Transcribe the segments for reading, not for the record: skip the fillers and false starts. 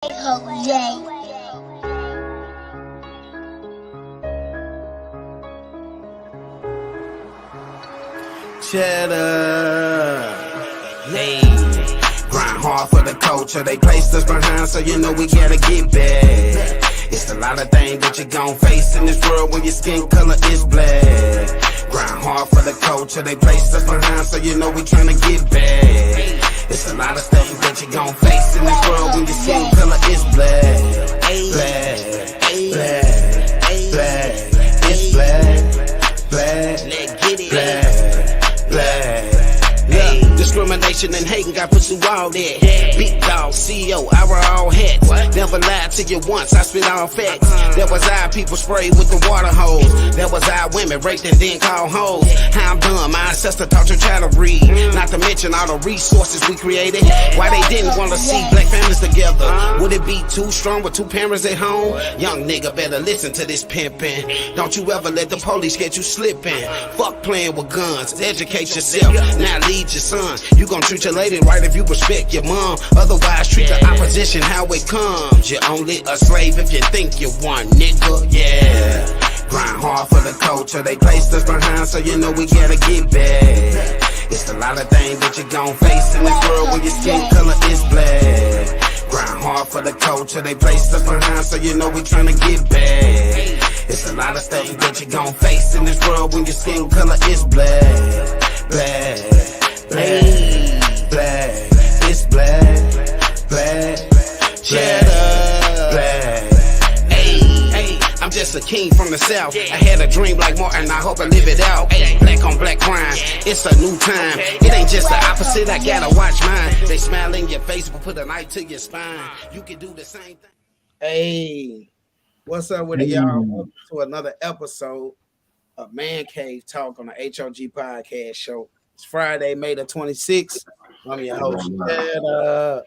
H.O.G. Cheddar, hey, grind hard for the culture. They placed us behind, so you know we gotta get back. It's a lot of things that you gon' face in this world when your skin color is black. Grind hard for the culture. They placed us behind, so you know we tryna get back. It's a lot of things that you gon' face in this world when your skin color is black. Black, black, black, it's black, black, black, black. Yeah. Discrimination and hating got put through all that. Big dog, CEO, I wear all hats. Never lied to you once, I spit all facts. That was our people sprayed with the water hose. That was our women raped and then called hoes. How I'm done, my ancestor taught your child to read. Not to mention all the resources we created. Why they didn't want to see black families together. Would it be too strong with two parents at home? Young nigga better listen to this pimpin'. Don't you ever let the police get you slippin'. Fuck playing with guns, educate yourself. Now lead your son. You gon' treat your lady right if you respect your mom. Otherwise, treat the opposition how it comes. You're only a slave if you think you one, nigga. Yeah. Grind hard for the culture. They placed us behind, so you know we gotta get back. It's a lot of things that you gon' face in this world when your skin color is black. Grind hard for the culture. They placed us behind, so you know we tryna get back. It's a lot of stuff that you gon' face in this world when your skin color is black. Black, black, black, it's black, black, cheddar, black. Hey, I'm just a king from the south. I had a dream like Martin, I hope I live it out. Ay, black on black crime, it's a new time. It ain't just the opposite, I gotta watch mine. They smile in your face, but put a knife to your spine. You can do the same thing. Hey, what's up with it, y'all? Welcome to another episode of Man Cave Talk on the H.O.G podcast show. It's Friday, May the 26th. I'm your host, Cheddar.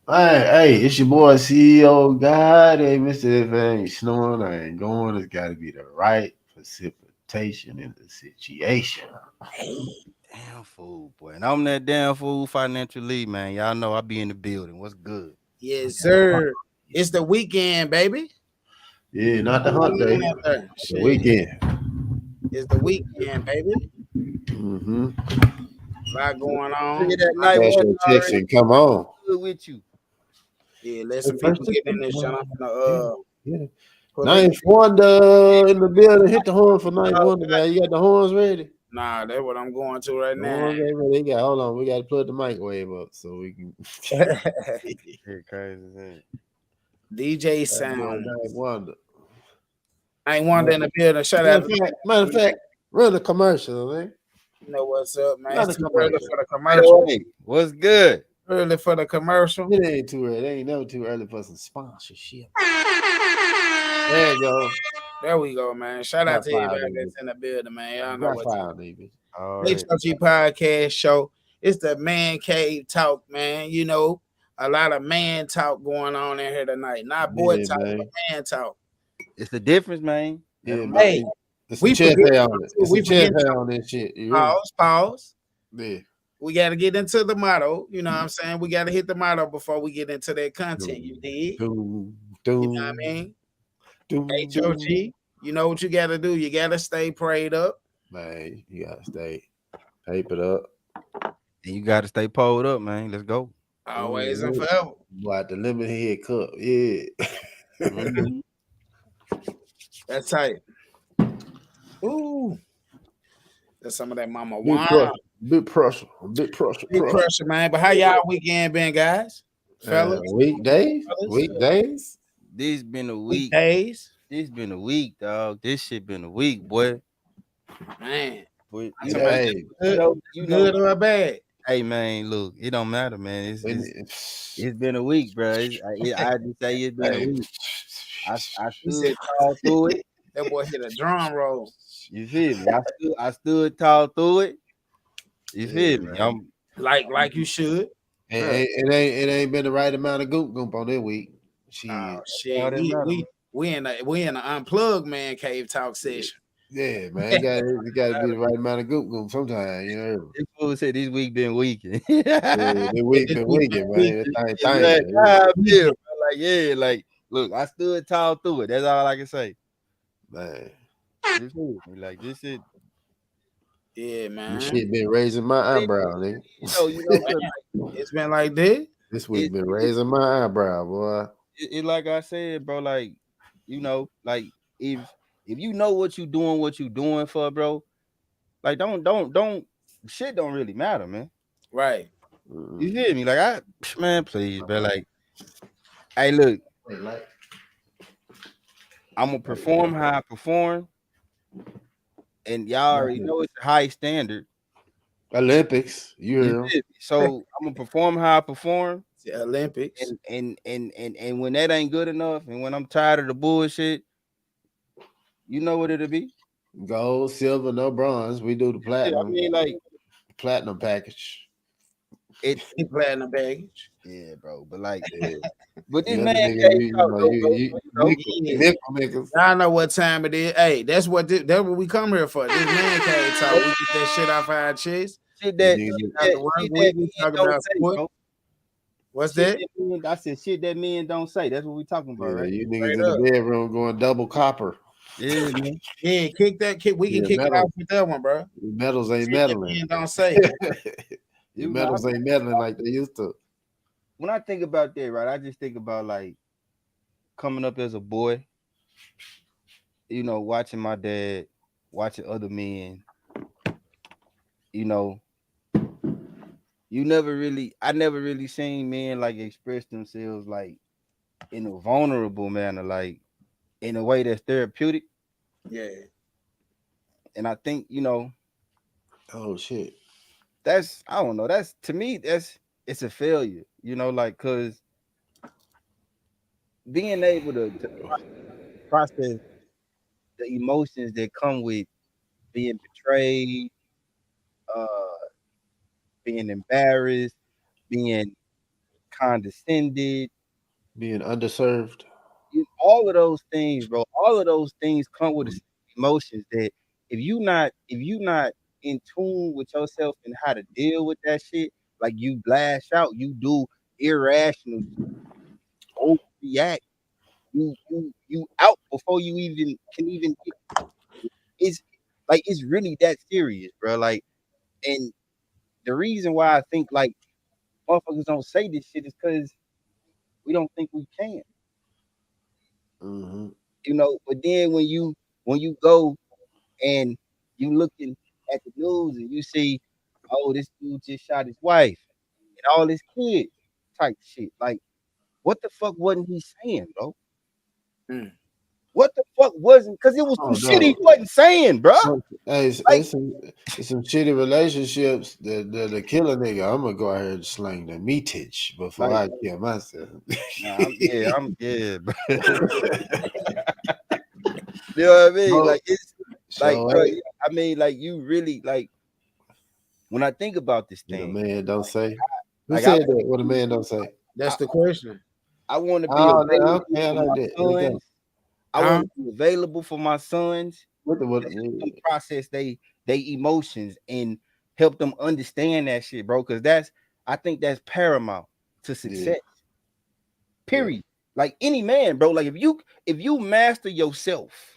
Hey, it's your boy CEO God. Hey, Mr. If I ain't snoring, I ain't going. It's got to be the right precipitation in the situation. Hey, Damn fool, boy. And I'm that damn fool financially, man. Y'all know I be in the building. What's good? yes, sir. It's the weekend, baby. Yeah, not the hunt day. The weekend. It's the weekend, baby. Mm-hmm. A lot going on. That night Cash your checks and come on. good with you. Yeah, let some people get in this. Yeah. Ninth Wonder in the building. Hit the horn for Ninth Wonder, man. You got the horns ready? Nah, that's what I'm going to right now. Horns ain't ready. They got, hold on, we got to plug the microwave up so we can. Crazy thing. DJ Sound. Ninth Wonder. I ain't Wonder in the building. Shout out. Matter of fact, run the commercial, man. You know what's up, man? Not It's a too early commercial. for the commercial. Hey, what's good? Early for the commercial. It ain't too early. It ain't never too early for some sponsorship. There you go. There we go, man. Shout out to High five, everybody baby. that's in the building, man. Y'all know High what's up. five, baby. All right. H.O.G podcast show. It's the Man Cave Talk, man. You know, a lot of man talk going on in here tonight. Not boy Yeah, talk, man. but man talk. It's the difference, man. Yeah, man. Hey, There's we some chest forget- hair on it. There's we some chest forget- hair on this shit. You ready? Pause. Yeah. We got to get into the motto. You know what I'm saying? We got to hit the motto before we get into that content. You dig? Doom, You doom, know what I mean? doom, H.O.G, you know what you got to do. You got to stay prayed up. Man, you gotta stay. Tape it up. And you got to stay pulled up, man. Let's go. Always and Mhm. forever. Boy, the lemon head cup. Yeah. Mhm. That's tight. Ooh. That's some of that mama Big wine. pressure. Big pressure. Big pressure. Big pressure, man. But how y'all weekend been, guys? Fellas? Weekdays? Fellas? Weekdays? This been a week. Weekdays? This been a week, dog. This shit been a week, boy. Man. But I you told know, Hey, you Good know, or bad? hey man, look, it don't matter, man. It's been a week, bro. I just say it's been a week. I He stood said, tall through it. that boy hit a drum roll. You feel me? I stood tall through it. You feel me? man. Like you should. It ain't been the right amount of goop on that week. Shit. Oh shit. All that matter, We in the unplugged man cave talk session. Yeah, man. It got to be the right amount of goop sometimes, you know. This fool said this week been weakened. Yeah, the week been weekend, man. Like, like, yeah, like, look, I stood tall through it. That's all I can say. Man, This is like this is. Yeah, this man. shit been raising my eyebrow, nigga. Cause It's been like this. This it, week been it, raising my eyebrow, boy. like I said, bro, like, like if you know what you doing for, bro, like don't shit don't really matter, man. Right. You feel me? Like man, please, bro. Like, hey, look, I'm gonna perform how I perform, and y'all already know it's a high standard. Olympics, you You hear him? feel me? So I'm gonna perform how I perform, The Olympics. and when that ain't good enough, and when I'm tired of the bullshit, you know what it'll be. Gold, silver, no bronze. We do the Yeah, I mean, like platinum package. it. Platinum baggage. Yeah, bro. But like, Yeah. but this The man other nigga, came out though, bro. Yeah. nickel niggas. Y'all know what time it is. Hey, that's what we come here for. This man cave talk. We get that shit off our chest. Shit You that niggas, After work shit week, that we men talk don't about say, sport. bro. What's Shit that? that I said shit that men don't say. That's what we talking about, yeah, right? you niggas Straight in the up. bedroom going double copper. Yeah, man. Yeah, kick that kick. We can Yeah, kick it off with that one, bro. metals ain't Shit that meddling. men don't say. Your metals ain't meddling like they used to. When I think about that, right, I just think about like coming up as a boy, watching my dad, watching other men, you know, I never really seen men like express themselves like in a vulnerable manner, like in a way that's therapeutic. Yeah. And I think, Oh shit. that's, I don't know, that's, to me, it's a failure, like, cause being able to process the emotions that come with being betrayed, uh, being embarrassed, being condescended, Being underserved. all of those things, bro. All of those things come with emotions that if you not in tune with yourself and how to deal with that shit, like you blast out, you do irrational, overreact, you out before you even can even get. It's like it's really that serious, bro. Like, and the reason why I think like motherfuckers don't say this shit is because we don't think we can, Mm-hmm. But then when you go and you looking at the news and you see, oh, this dude just shot his wife and all his kids, type shit. Like, what the fuck wasn't he saying, bro? Mm. What the fuck wasn't? Because it was some Oh shit he no. wasn't saying, bro. Hey, Like, it's some shitty relationships that kill a nigga. I'm gonna go ahead and slang the meatage before like, I kill myself. nah, yeah, bro. You know what I mean? No, Like, it's like, so bro. hey, I mean, like, you really like when I think about this what a thing, man don't say. Who like, I said that? What a man don't say. That's the question. I want to be Oh, available okay, I for my like that. Let's go. sons. I Huh? want to be available for my sons What? to help them process they emotions and help them understand that shit, bro. Because I think that's paramount to Yeah, success. yeah. Period. Like any man, bro. Like if you master yourself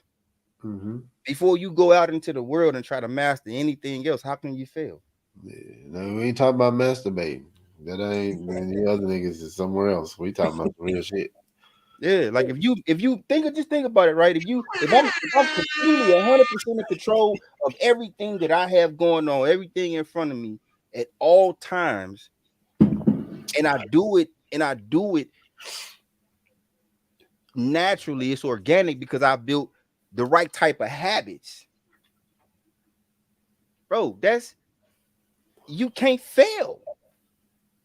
Mm-hmm. before you go out into the world and try to master anything else, how can you fail? Yeah. No, we ain't talking about masturbating. That ain't. Man, the other niggas is somewhere else. We talking about real shit. Yeah, like if you just think about it, right? If I'm completely 100% in control of everything that I have going on, everything in front of me at all times, and I do it naturally, it's organic because I built the right type of habits, bro. You can't fail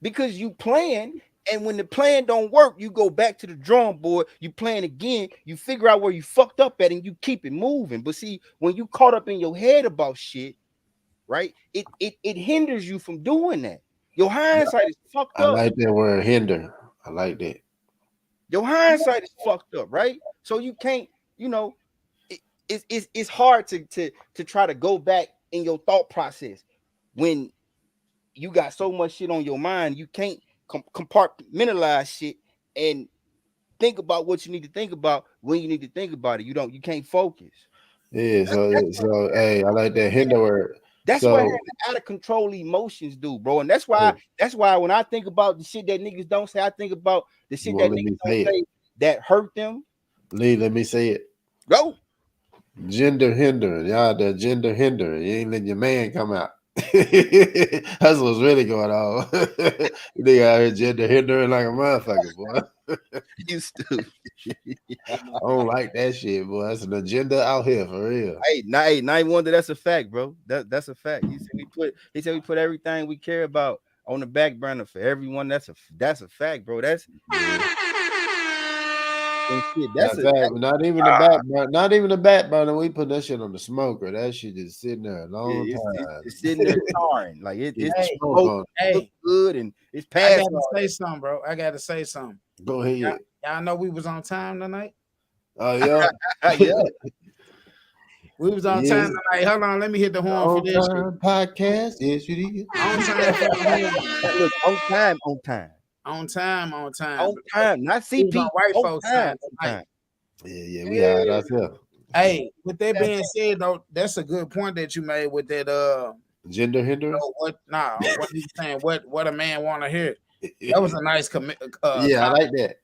because you plan. And when the plan don't work, you go back to the drawing board, you plan again, you figure out where you fucked up at, and you keep it moving. But see, when you caught up in your head about shit, right? It hinders you from doing that. Your hindsight is fucked I up. like that word hinder. I like that. Your hindsight is fucked up, right? So you can't, you know, it, it's, it's, it's, hard to try to go back in your thought process when you got so much shit on your mind. You can't compartmentalize shit. And when the plan don't work, you go back to the drawing board, you plan again, you figure out where you fucked up at, and you keep it moving. But see, when you caught up in your head about shit, right? It hinders you from doing that. Your hindsight is fucked up. You got so much shit on your mind, you can't compartmentalize shit and think about what you need to think about when you need to think about it. You can't focus. Yeah, so hey, I like that hinder word. That's what So having out of control emotions do, bro. And that's why when I think about the shit that niggas don't say, I think about the you shit that won't let niggas me don't say it. say that hurt them. Lee, let me say it. Go. Gender hindering. Y'all the gender hindering. You ain't letting your man come out. That's what's really going on. You nigga out here gender hindering like a motherfucker, boy. You stupid. I don't like that shit, boy. That's an agenda out here for real. Hey, now you wonder that's a fact, bro. That's a fact. He said we put everything we care about on the back burner for everyone. That's a fact, bro. That's and shit. That's that. Not even the back burner. Not even the back burner. We put that shit on the smoker. That shit is sitting there a long time. it's sitting there charring. Like Get it's the smoke smoke, on. look good and it's I past. gotta say something, bro. I gotta say something. Go ahead. Y'all know we was on time tonight. Oh yeah. Yeah. We was on Yeah. time tonight. Hold on, let me hit the horn for On this shit. time podcast. Yes, you did. On time for the horn. Look, on time, on time. On time, on time. On time, not We was CP. on white On folks time, time on tonight. time. Yeah, we had ourselves. Hey, with that being said, though, that's a good point that you made with that. Gender hindering. What you saying? What a man want to hear? That was a nice yeah, I like that.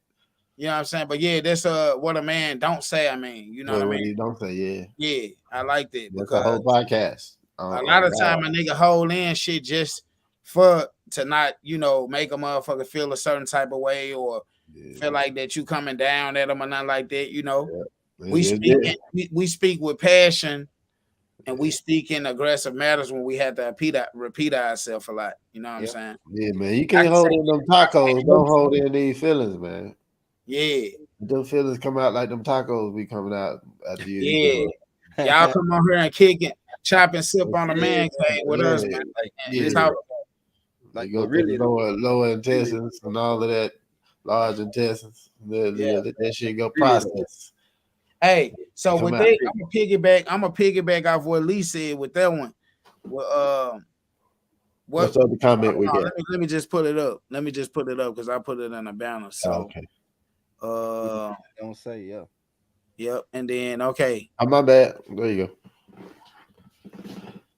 You know what I'm saying? But yeah, that's what a man don't say. I mean, you know what I mean? You don't say, yeah. Yeah, I like that That's because a whole podcast. a lot of time a nigga hold in shit just for to not, make a motherfucker feel a certain type of way or feel like that you coming down at them or nothing like that. Yeah. We speak with passion and we speak in aggressive matters when we have to repeat ourselves a lot. You know what I'm saying? Yeah, man. You can't hold in them tacos. Don't hold in these feelings, man. Yeah. Them feelings come out like them tacos be coming out after you. Yeah. Y'all come on here and kick it, chop and sip on the man cave with us, man. Like go really lower intestines and all of that, large intestines. Let that shit go process. Hey, so with that, I'm gonna piggyback off what Lee said with that one. Well, what's the other comment we got? Let me just put it up. Because I put it in a banner. So okay. Don't say yeah. Yep. And then okay. Oh, my bad. There you go.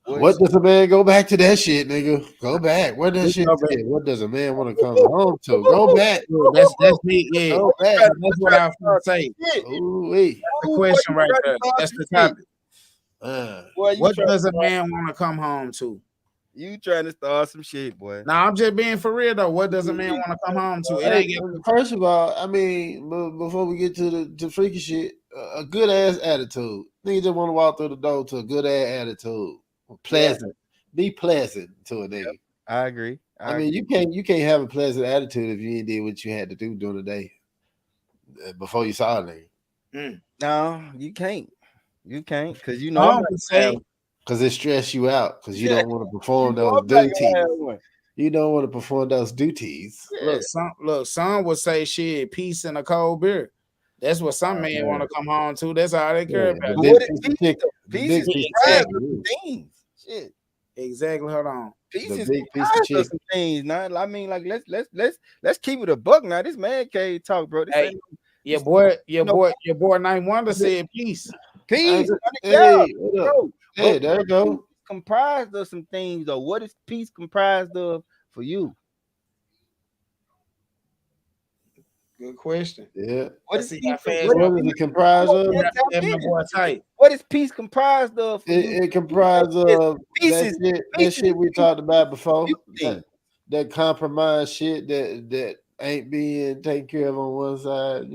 What does a man go back to that shit, nigga? Go back. What does shit say? What does a man want to come home to? Go back. That's me. Yeah. Go back. That's what I was gonna say. Ooh-wee. That's the question right there. That's the topic. What does a man want to come home to? You trying to start some shit, boy. Nah, I'm just being for real though. What does a man want to come home to? First of all, I mean, before we get to the freaky shit, a good ass attitude. Nigga just want to walk through the door to a good ass attitude. Pleasant. Be pleasant to a nigga. Yep, I agree. I mean, you can't have a pleasant attitude if you ain't did what you had to do during the day before you saw a nigga. No, you can't. You can't because because it stress you out because you don't want to perform those duties. You don't want to perform those duties. Yeah. Look, some would say shit, peace and a cold beer. That's what some men want to come home to. That's all they care about. What is peace? Things. Shit. Exactly. Hold on. Peace is big piece of chicken. Some things. Now, I mean, like let's keep it a buck. Now, this man cave talk, bro. This your boy, Night Wonder said peace. Peace. Hey, there you go. Comprised of some things, though. What is peace comprised of for you? Good question. Yeah. What is it comprised of? What is peace comprised of? It comprised of that shit we talked about before. That compromise shit that ain't being taken care of on one side,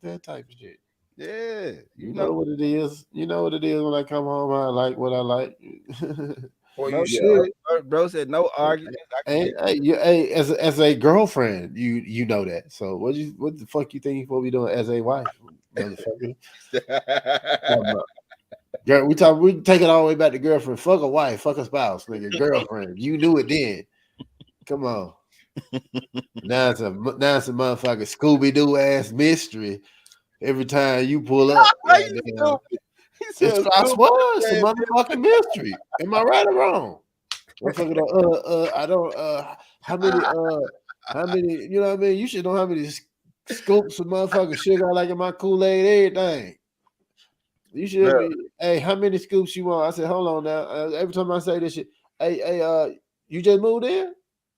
that type of shit. Yeah. You know what it is. You know what it is when I come home. I like what I like. Well, you should. Bro said no argument. Hey, as a girlfriend, you know that. So what the fuck you think you supposed to be doing as a wife, motherfucker? Girl, we take it all the way back to girlfriend. Fuck a wife, fuck a spouse, nigga. Girlfriend. You knew it then. Come on. Now it's a motherfucking Scooby-Doo ass mystery. Every time you pull up, it's a motherfucking mystery. Am I right or wrong? I don't. How many? You know what I mean? You should know how many scoop some motherfucking sugar like in my Kool-Aid, everything. You should be. Hey, how many scoops you want? I said, hold on now. Every time I say this shit, hey, you just moved in?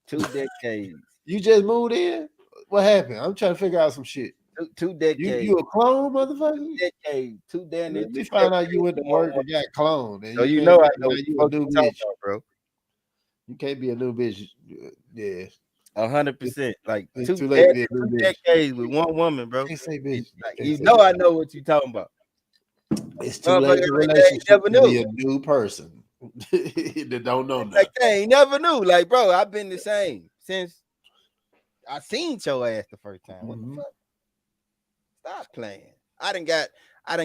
2 decades. You just moved in? What happened? I'm trying to figure out some shit. 2 decades. You a clone, motherfucker? 2 decades. 2 damn near. Let me find out you went to work and got cloned. And So you can't know be I know like you a new bitch, bro. You can't be a new bitch. Yeah. 100%. Like It's 2 too late to be a new bitch. decades with one woman, bro. Can't say bitch. Like, you know I know what you talking about. It's too late in a relationship to be a new person that don't know nothing. Like they ain't never knew. Like, bro, I've been the same since I seen your ass the first time. What the fuck? Stop playing. I done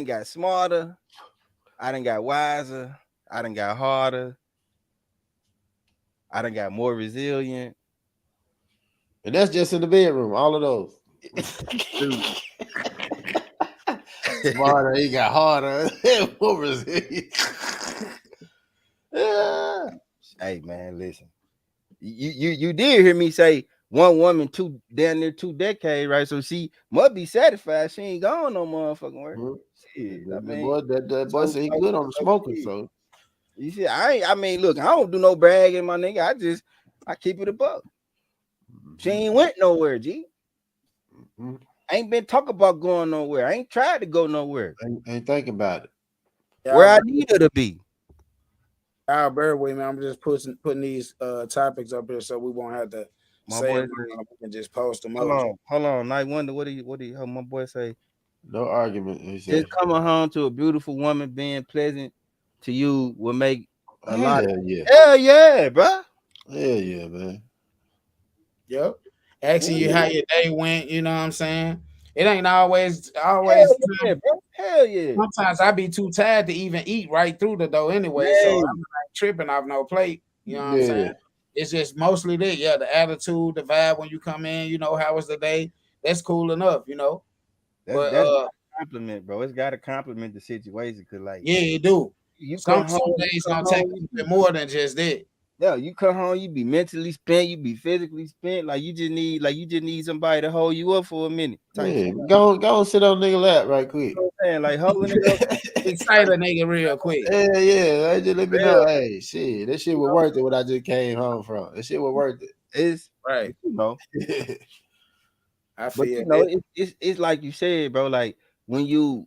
got smarter. I done got wiser. I done got harder. I done got more resilient. And that's just in the bedroom, all of those. Smarter, he got harder, more resilient. Yeah. Hey man, listen. You did hear me say one woman, damn near 2 decades, right? So she must be satisfied. She ain't gone no motherfucking work. Shit, I mean, that boy said he good on the smoking, so you see, I mean, look, I don't do no bragging, my nigga. I keep it a buck. She ain't went nowhere, G. I ain't been talking about going nowhere. I ain't tried to go nowhere. Ain't thinking about it. Where I need her to be. I'll bear with me. I'm just putting these topics up here so we won't have to say them. We can just post them. Hold on. Night Wonder, what do you how my boy say? No argument. Just coming home to a beautiful woman being pleasant to you will make a lot of hell yeah, bro. Hell yeah, man. Yep. Asking you how your day went, you know what I'm saying? It ain't always hell yeah, bro. Hell yeah. Sometimes I be too tired to even eat right through the door anyway. So I'm not tripping off no plate. You know what I'm saying? It's just mostly that, the attitude, the vibe when you come in, you know, how was the day? That's cool enough, you know. That's a compliment, bro. It's gotta compliment the situation, cause like it do. Some home, days gonna take a bit more than just that. Yeah, you come home, you be mentally spent, you be physically spent. Like you just need somebody to hold you up for a minute. Yeah, go and sit on nigga lap right quick. You know what I'm saying? Like holding it up, excite a nigga real quick. Yeah. Just let me know. Hey, shit, that shit was worth it. What I just came home from, that shit was worth it. It's right, you know. I feel, but you know, it's like you said, bro. Like when you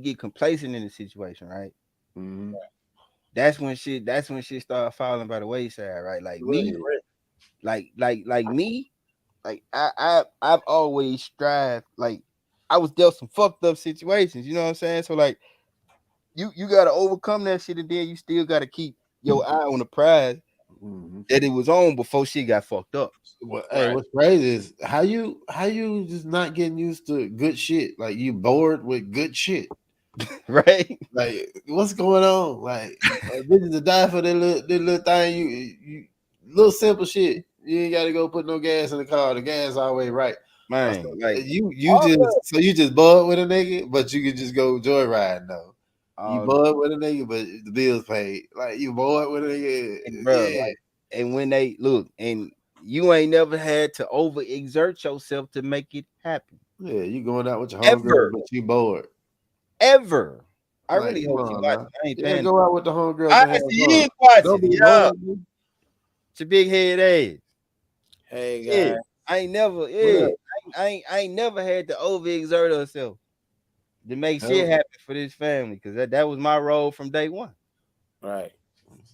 get complacent in the situation, right? Mm-hmm. That's when shit start falling by the wayside, right? Like me, like me, like I've always strived. Like I was dealt some fucked up situations, you know what I'm saying? So like you gotta overcome that shit, and then you still gotta keep your eye on the prize that it was on before shit got fucked up. Well, hey, what's crazy is how you just not getting used to good shit. Like you bored with good shit. Right? Like, what's going on? Like, bitches to die for that little thing. You little simple shit. You ain't got to go put no gas in the car. The gas always right, man. So, like you just bud with a nigga, but you can just go joyriding though. You bud with a nigga, but the bills paid. Like you bud with a nigga, and bro. Like, and when they look, and you ain't never had to overexert yourself to make it happen. Yeah, you going out with your homegirl, but you bored. Ever. I really hope you watch. I ain't paying. Go out with the homegirl. I see you watching. Yeah. It's a big head ass. Hey guys. I ain't never I ain't never had to overexert herself to make shit happen for this family, because that was my role from day one. Right.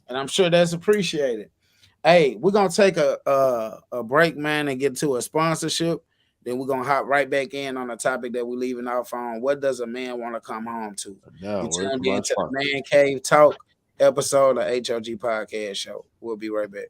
And I'm sure that's appreciated. Hey, we're gonna take a break, man, and get to a sponsorship. Then we're gonna hop right back in on the topic that we're leaving off on. What does a man want to come home to? You tuned into the Man Cave Talk episode of HOG Podcast Show. We'll be right back.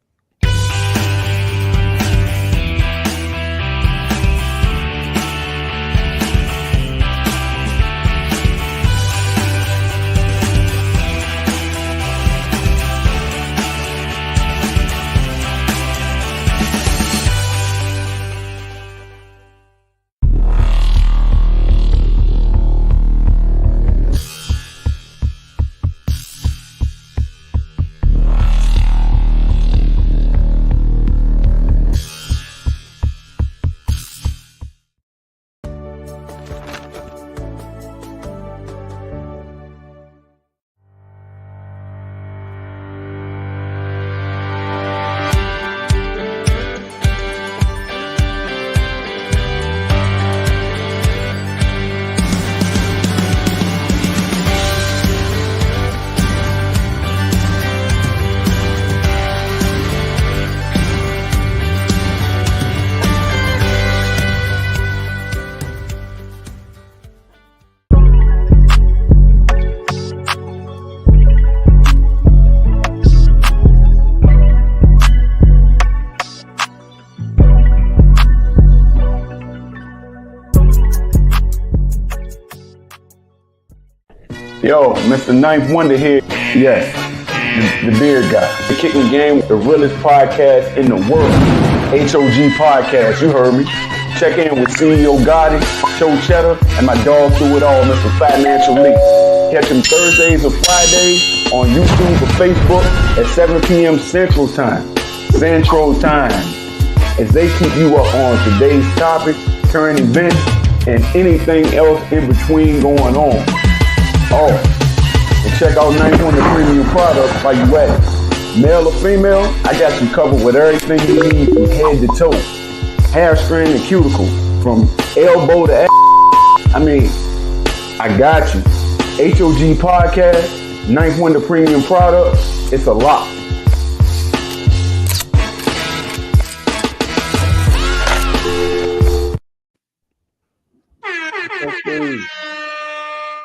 Yo, Mr. Ninth Wonder here. Yes, the beard guy. The Kicking Game, the realest podcast in the world. H.O.G. podcast, you heard me. Check in with CEO Gotti, Joe Cheddar, and my dog through it all, Mr. Financial Lee. Catch him Thursdays or Fridays on YouTube or Facebook at 7 p.m. Central Time. As they keep you up on today's topics, current events, and anything else in between going on. Oh, and check out 91 the premium products while you at it. Male or female, I got you covered with everything you need from head to toe. Hair strand and cuticle, from elbow to ass. I mean, I got you. H.O.G. podcast, 91 the premium product, it's a lot.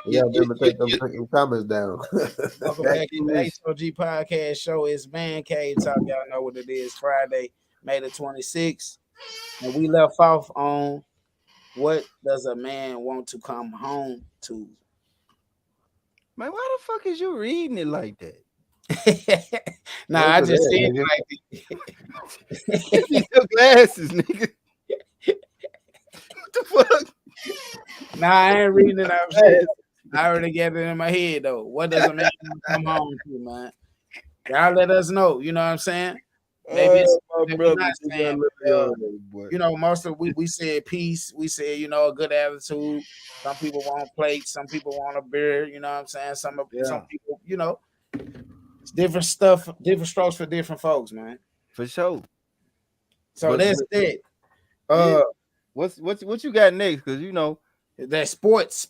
Yeah, remember take them fucking comments down. Welcome back to the H.O.G. podcast show. It's Man Cave Talk. Y'all know what it is. Friday, May the 26th. And we left off on what does a man want to come home to? Man, why the fuck is you reading it like that? Nah, I just said it like Give me your glasses, nigga. What the fuck? Nah, I ain't reading it. I already got it in my head though. What does a man want to come home to, man? Y'all let us know. You know what I'm saying? Maybe it's not saying, you know, most of we said peace. We said, you know, a good attitude. Some people want plates. Some people want a beer. You know what I'm saying? Some people, you know, it's different stuff, different strokes for different folks, man. For sure. So that's it. What you got next? Because you know that sports.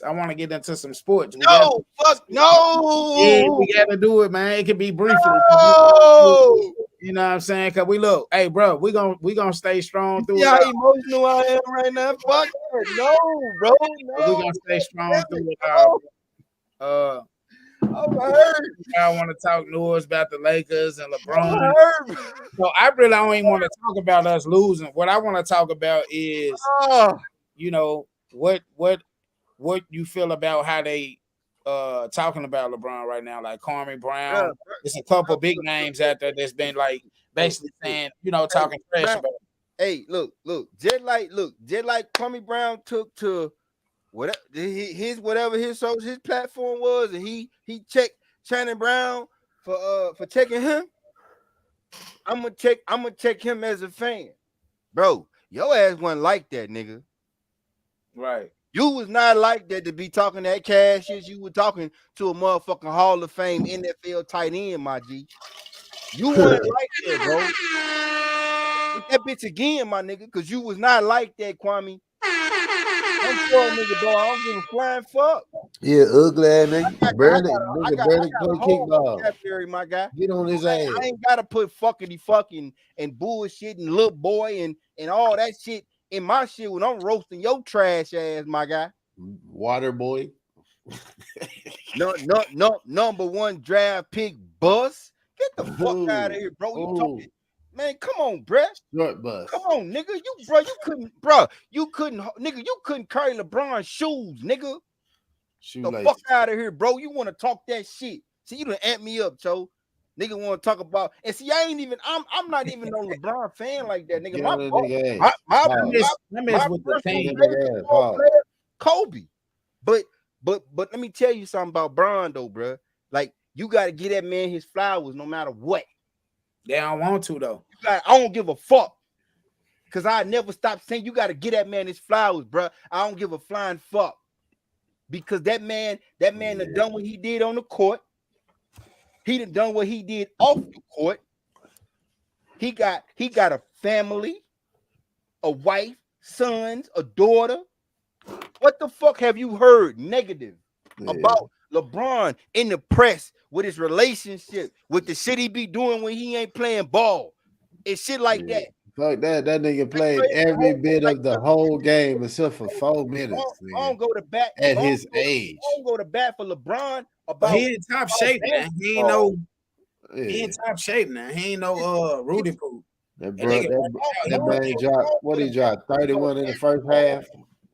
I want to get into some sports. No. Yeah, we got to do it, man. It can be briefly. No. You know what I'm saying? Cause we look, hey, bro, we gonna stay strong through it. How emotional I am right now. Fuck it. No, bro. No. We gonna stay strong through it all. I'm hurt. I want to talk noise about the Lakers and LeBron. So I really don't even want to talk about us losing. What I want to talk about is, you know, what you feel about how they talking about LeBron right now, like Kwame Brown. There's a couple big names out there that's been like basically saying, you know, talking trash about it. Hey, look, just like Kwame Brown took to whatever his platform was, and he checked Shannon Brown for checking him. I'm gonna check him as a fan, bro. Your ass wasn't like that, nigga. Right. You was not like that to be talking that cash shit. You were talking to a motherfucking Hall of Fame NFL tight end, my G. You weren't like that, bro. Hit that bitch again, my nigga, because you was not like that, Kwame. I'm for a nigga, bro. I don't give a flying fuck. Yeah, ugly ass nigga. Barely play kickball. My guy. Get on his ass. I ain't gotta put fucking and bullshit and little boy and all that shit in my shit when I'm roasting your trash ass, my guy. Water boy. No, number one draft pick bus. Get the fuck out of here, bro. You talking, man? Come on, bruh. Short bus. Come on, nigga. You couldn't carry LeBron's shoes, nigga. The fuck out of here, bro. You want to talk that shit? See, you done amp me up, Joe. Nigga want to talk about, and see, I'm not even no LeBron fan like that, nigga. Kobe. But let me tell you something about Bron though, bro. Like, you got to give that man his flowers no matter what. They don't want to though. I don't give a fuck. Cause I never stop saying you got to give that man his flowers, bro. I don't give a flying fuck. Because that man done done what he did on the court. He done what he did off the court. He got a family, a wife, sons, a daughter. What the fuck have you heard negative about LeBron in the press with his relationship, with the shit he be doing when he ain't playing ball and shit like that? Fuck that. That nigga played every bit of the whole game except for 4 minutes. I don't go to bat at his age. I don't go to bat for LeBron about he in top shape now. He in top shape now. He ain't no Rudy Poo. That man dropped, what he dropped? 31 in the first half.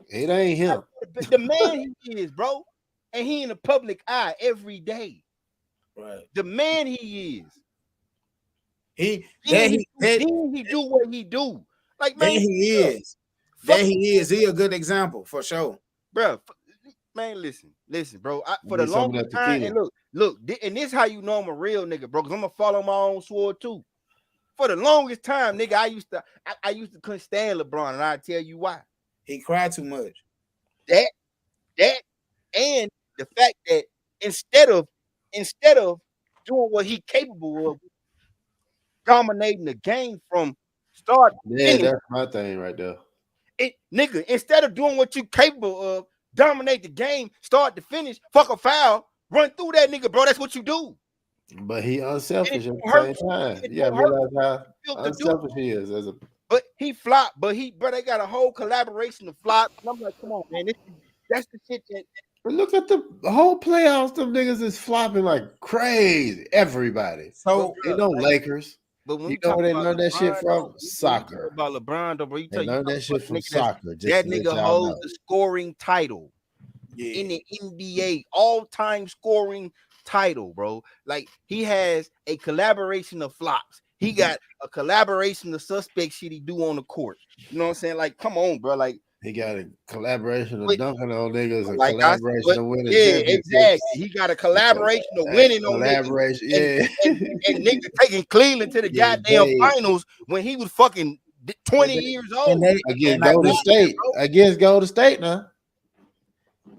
It ain't him. The man he is, bro. and he in the public eye every day. Right. The man he is. He Then he do what he do. Like, man, he is. There he is. He a good example for sure. Bro, man, listen, bro. For the Need some of longest that time, tequila. and look, and this how you know I'm a real nigga, bro. Because I'm gonna follow my own sword too. For the longest time, nigga, I used to couldn't stand LeBron, and I tell you why. He cried too much. That, and the fact that instead of doing what he capable of, dominating the game from start to Yeah, finish, that's my thing right there. Nigga, instead of doing what you capable of, dominate the game, start to finish, fuck a foul, run through that nigga, bro. That's what you do. But he unselfish at the Hurt. same time. It's You gotta gonna hurt realize you how to do. unselfish he is as a. But he flopped. But they got a whole collaboration of flops. And I'm like, come on, man. That's the shit that. But look at the whole playoffs. Them niggas is flopping like crazy. Everybody. So Ain't no Lakers. But when You we know talk where they about learned that shit LeBron, from? though, Soccer. about LeBron, though, bro. They learned that shit from soccer. Just That to let nigga y'all holds know. the scoring title in yeah, the NBA, all-time scoring title, bro. Like, he has a collaboration of flops. He got a collaboration of suspect shit he do on the court. You know what I'm saying? Like, come on, bro. Like, He got a collaboration of Wait, dunking on niggas, a like collaboration of winning yeah, championships. exactly. He got a collaboration of winning on niggas. Collaboration, yeah. And niggas taking Cleveland to the Yeah, goddamn they- finals when he was fucking 20 years old. Against I Golden bet- State. Against Golden State now.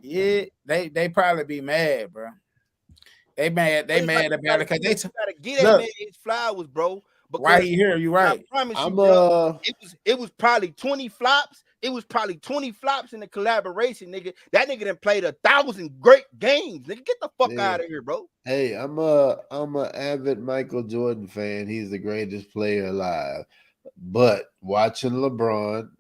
yeah, they probably be mad, bro. They mad about it because they gotta get look, that man his flowers, bro. why he here? You right. I promise you, I'm bro, it was probably 20 flops. It was probably 20 flops in the collaboration, nigga. That nigga done played 1,000 great games. Nigga, get the fuck out of here, bro. Hey, I'm a avid Michael Jordan fan. He's the greatest player alive. But watching LeBron,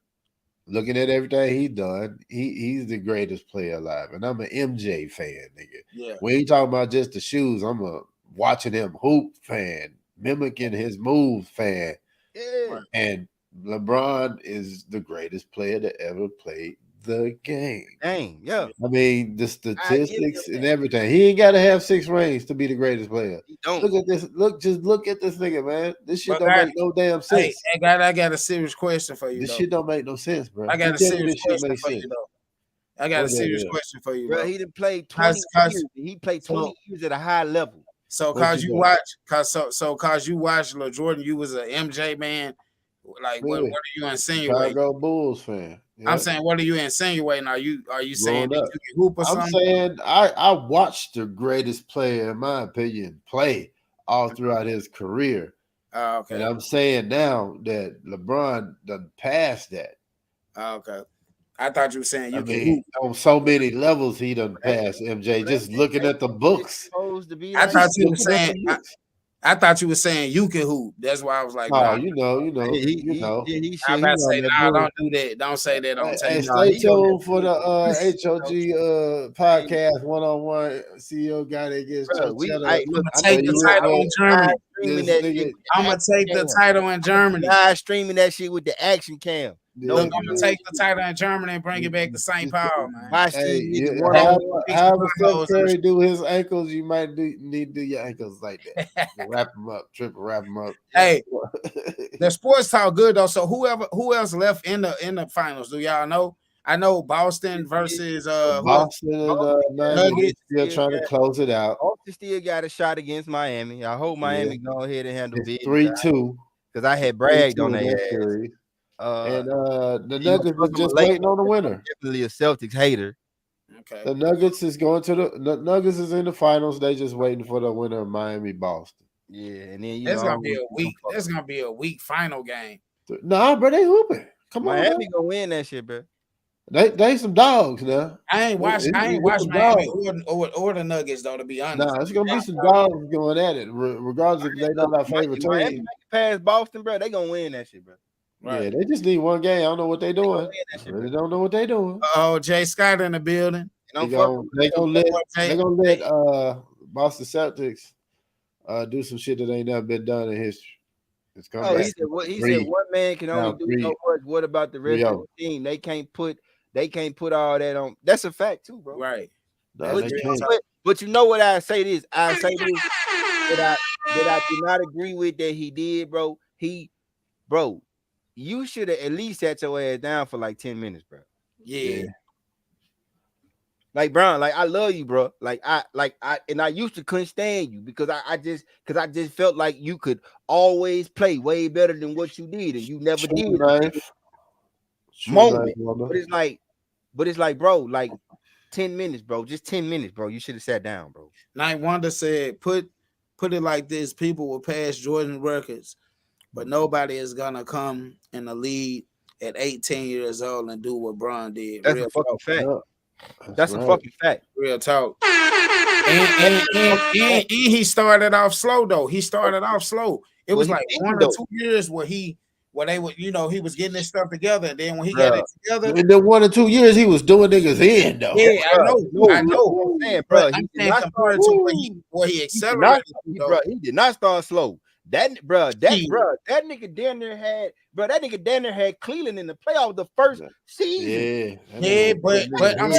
looking at everything he done, he's the greatest player alive. And I'm an MJ fan, nigga. Yeah. We ain't talking about just the shoes. I'm a watching him hoop fan, mimicking his moves fan. Yeah. And LeBron is the greatest player to ever play the game. Dang, yeah. I mean, the statistics and everything. He ain't got to have 6 rings to be the greatest player. He don't. Look at this. Look at this nigga, man. This shit But don't make no damn sense. Hey, God, I got a serious question for you. This though. shit don't make no sense, bro. I got You a tell me serious this shit question make for you, sense. though. I got a What that serious is? question for you, Bro, bro. he done played 20 years. He played 20 years at a high level. So What cause you you got? watch, cause you watched Lil Jordan, you was an MJ man. Like what Yeah. are you insinuating? Chicago Bulls fan. Yeah. I'm saying, what are you insinuating? Are you saying Growing that up. you can hoop or I'm something? saying I watched the greatest player, in my opinion, play all throughout his career. Okay. And I'm saying now that LeBron done passed that. Okay. I thought you were saying you I can mean, hoop. on so many levels, he done passed MJ. Just looking at the books. Supposed to be I like thought you were Looking at saying the books. I thought you were saying you can hoop. That's why I was like, Oh, nah. you know. he I'm about to say, nah, don't do that. Don't say that on Hey, tape. stay tuned for the HOG podcast one-on-one. CEO guy that gets Bro, I'm gonna take the title in Germany. streaming that shit. I'm gonna take the title in Germany. Live streaming that shit with the action cam. Look, I'm gonna take the title in Germany and bring it back to St. Paul, man. Watch Hey, these niggas yeah, one-on-one. however Steph Curry do his ankles, you might need to do your ankles like that. Wrap them up, triple wrap them up. Hey, the sports talk good though. So who else left in the finals? Do y'all know? I know Boston versus Boston and Nuggets still trying to close it out. Boston still got a shot against Miami. I hope Miami go ahead and handle It's business. 3-2 because I had bragged on that their series. And the you know, Nuggets is just waiting on the winner. definitely a Celtics hater. Okay. The Nuggets is going to the Nuggets is in the finals. They just waiting for the winner of Miami Boston. Yeah, and then That's gonna be a weak. That's gonna be a weak final game. Nah, bro, they hooping. Come on, Miami gonna win that shit, bro. They some dogs now. I ain't watched Miami or the Nuggets though. To be honest, Nah, it's gonna be some dogs going at it, regardless if they not our favorite Miami team. pass Boston, bro. They gonna win that shit, bro. Yeah, they just need one game. I don't know what they doing. Really don't know what they doing. Oh, Jay Scott in the building. They gonna let Boston Celtics do some shit that ain't never been done in history. It's coming. He said one man can only do so much. What about the rest of the team? They can't put all that on. That's a fact too, bro. Right. No, That's they real can't. talk. But you know what I say this? I say this that I do not agree with that he did, bro. Bro, you should have at least sat your ass down for like 10 minutes, bro. Yeah. Like Brown, like I love you, bro. I used to couldn't stand you because I just felt like you could always play way better than what you did, and you never True did. knife. True knife, Moment, woman. but it's like, bro, like 10 minutes, bro. Just 10 minutes, bro. You should have sat down, bro. Night Wonder said, put it like this: people will pass Jordan records, but nobody is gonna come in the lead at 18 years old and do what Bron did. That's a Real fucking talk. fact. Yeah, That's a right. fucking fact. Real talk. And he started off slow though. He started off slow. It Well, was he like didn't 1 or though, 2 years where they would, he was getting his stuff together. And then when he got bro. it together, In the 1 or 2 years, he was doing niggas in though. yeah, I Bro, know, no, I that's know. what I'm saying, But bro. I'm He did saying not start. compared to where he He did not, accelerated to, though. he did not start slow. That Shit. nigga down there had Cleveland in the playoffs the first season. Yeah. Yeah, but I'm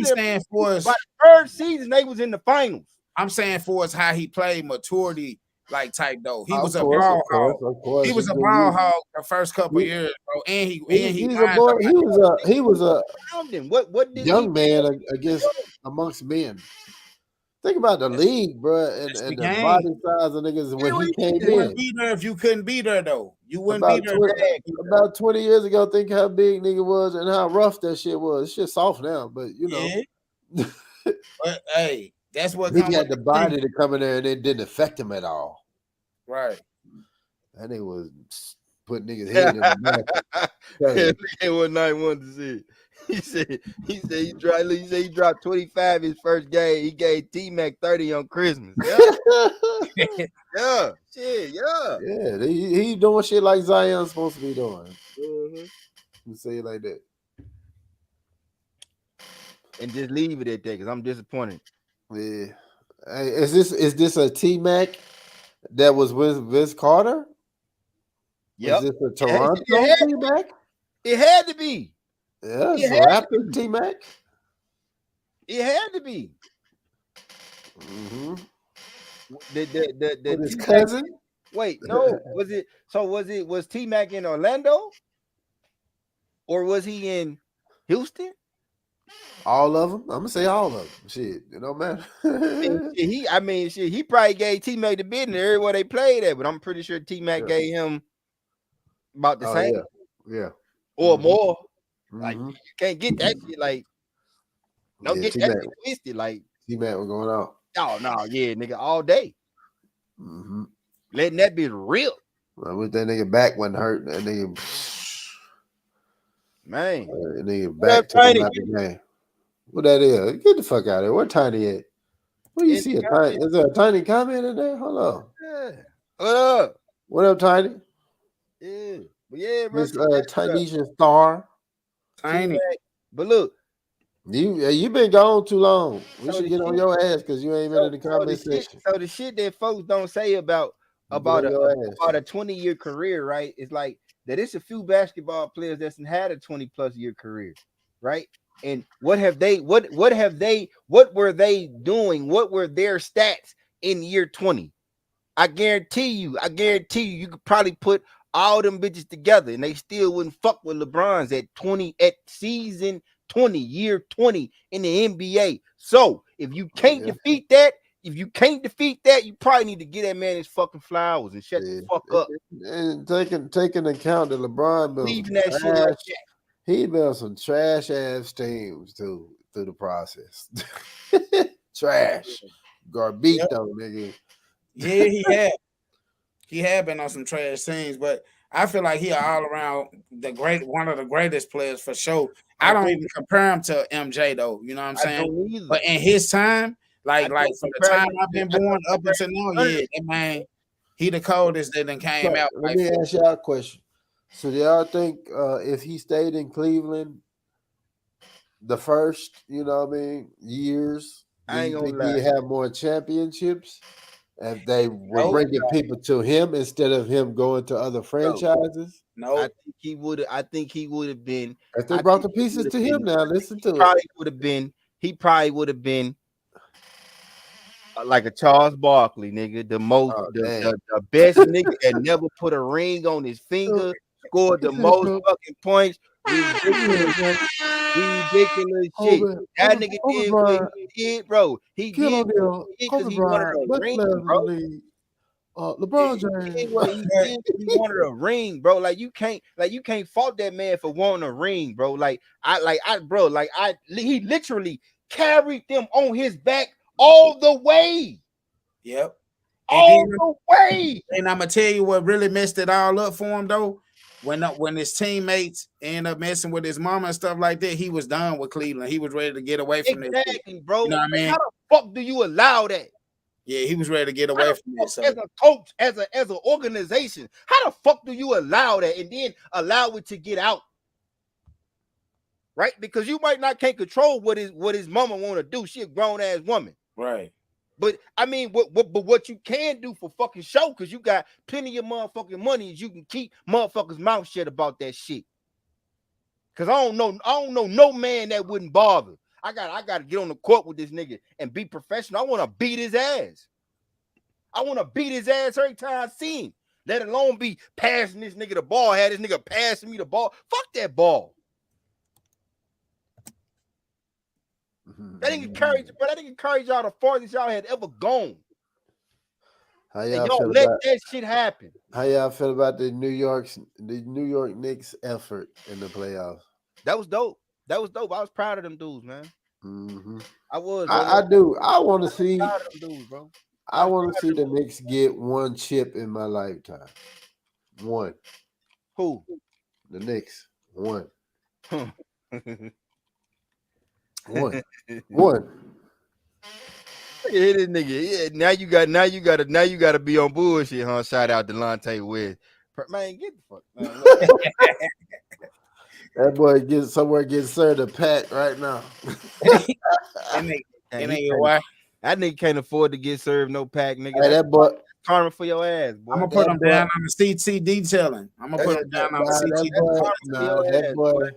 saying for By us, the third season, they was in the finals. I'm saying for us how he played maturity like type though. He was Of a ball hog. course. He was a ball hog the first couple years, bro. And he He's a lined boy. up He was a Around him. What did young man against amongst men. Think about the league, bro, That's and the the game. body size of niggas when he came You wouldn't in. be there if you couldn't be there though. You wouldn't be there. About 20 years ago, think how big nigga was and how rough that shit was. Shit soft now, but you know. Yeah. But hey, that's what He comes got with the body to come in there and it didn't affect him at all. right. That nigga was putting niggas' head in the back. Look at what Night Wonder said. He said he dropped 25 his first game. He gave T-Mac 30 on Christmas. Yeah. Yeah. Shit, yeah. Yeah, he doing shit like Zion's supposed to be doing. Mm-hmm. Say it like that. And just leave it at that because I'm disappointed. Yeah. Hey, is this a T-Mac that was with Vince Carter? Yep. Is this a Toronto T-Mac? It had to be. Yeah, it's a Raptor T-Mac. It had to be. Mm-hmm. The with his cousin? Wait, no. Was T-Mac in Orlando? Or was he in Houston? All of them. I'm gonna say all of them. Shit, it don't matter. He probably gave T-Mac the business everywhere they played at, but I'm pretty sure T-Mac gave him about the same. Yeah. Or more. Mm-hmm. Like you can't get that shit. Like don't get that shit twisted. Like T-Mac was going out. Oh no, yeah, nigga, all day. Mm-hmm. Letting that be real. I wish that nigga back wasn't hurt. That nigga, man, that nigga back took him out the game. What that is? Get the fuck out of here. Where Tiny at? Where you see a Tiny? Is there a Tiny comment in there? Hold on. Yeah. What up? What up, Tiny? Yeah, bro. Miss Tanisha Star. Tiny. But look, you been gone too long. We should get on your ass because you ain't been in the comment section. So the shit that folks don't say about a 20-year career, right? It's like that. It's a few basketball players that's had a 20+ year career, right? And what were they doing? What were their stats in year 20? I guarantee you, you could probably put all them bitches together and they still wouldn't fuck with LeBron's at season 20, year 20 in the NBA. So if you can't defeat that, you probably need to get that man his fucking flowers and shut the fuck up. And taking account that LeBron leaving that shit like that. He built some trash ass teams too through the process. Trash. Garbito, nigga. Yeah, he had been on some trash teams, but I feel like he all around one of the greatest players for sure. I don't even compare him to MJ though. You know what I'm saying? But in his time, like from the time I've been born up until now, yeah, that man, he the coldest that then came out. Let me ask y'all a question. So do y'all think if he stayed in Cleveland the first, years, do you think he'd have more championships? If they were bringing people to him instead of him going to other franchises? No. I think he would have been. If they brought the pieces to him now, listen to it. Probably would have been he probably would have been like a Charles Barkley, nigga, the most, the best nigga that never put a ring on his finger, scored the most fucking points. Ridiculous shit. That nigga did what he did, bro. He did because he wanted a ring, bro. LeBron James. He wanted a ring, bro. Like you can't fault that man for wanting a ring, bro. He literally carried them on his back all the way. Yep. All the way. And I'm gonna tell you what really messed it all up for him though. When his teammates end up messing with his mama and stuff like that, he was done with Cleveland. He was ready to get away from exactly, bro. You know what I mean? How the fuck do you allow that? Yeah, he was ready to get away from it. So. As a coach, as an organization, how the fuck do you allow that and then allow it to get out? Right? Because you can't control what his mama want to do. She a grown ass woman. Right. But I mean, what you can do for fucking show, because you got plenty of motherfucking money, is you can keep motherfuckers' mouth shut about that shit. Cause I don't know no man that wouldn't bother. I gotta get on the court with this nigga and be professional. I want to beat his ass. I want to beat his ass every time I see him. Let alone be passing this nigga the ball. Had this nigga passing me the ball. Fuck that ball. That didn't encourage y'all the farthest y'all had ever gone. How y'all let that shit happen. How y'all feel about the New York Knicks effort in the playoffs? That was dope. I was proud of them dudes, man. Mm-hmm. I was. I do. I want to see. Proud of them dudes, bro. I want to see the Knicks get one chip in my lifetime. One. Who? The Knicks. One. One. Yeah, this nigga. Yeah, now you gotta be on bullshit, huh? Shout out Delonte West. Man, get the fuck, man. That boy getting served a pack right now. That nigga can't afford to get served no pack, nigga. Hey, that boy karma for your ass, boy. I'm gonna put him down on the CT detailing. I'm gonna put him down on the CT. That boy.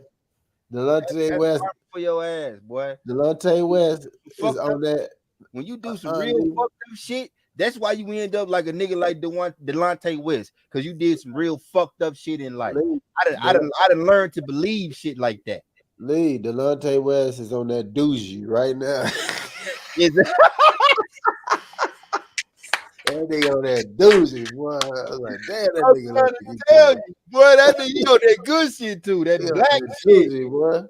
Delonte West for your ass, boy. Delonte West is on that. When you do some real fucked up shit, that's why you end up like a nigga like Delonte West, because you did some real fucked up shit in life. I done learned to believe shit like that. Lee, Delonte West is on that doozy right now. That nigga on that doozy, boy. I was like, damn, that nigga. That nigga on that good shit too. That black shit, doozy, boy.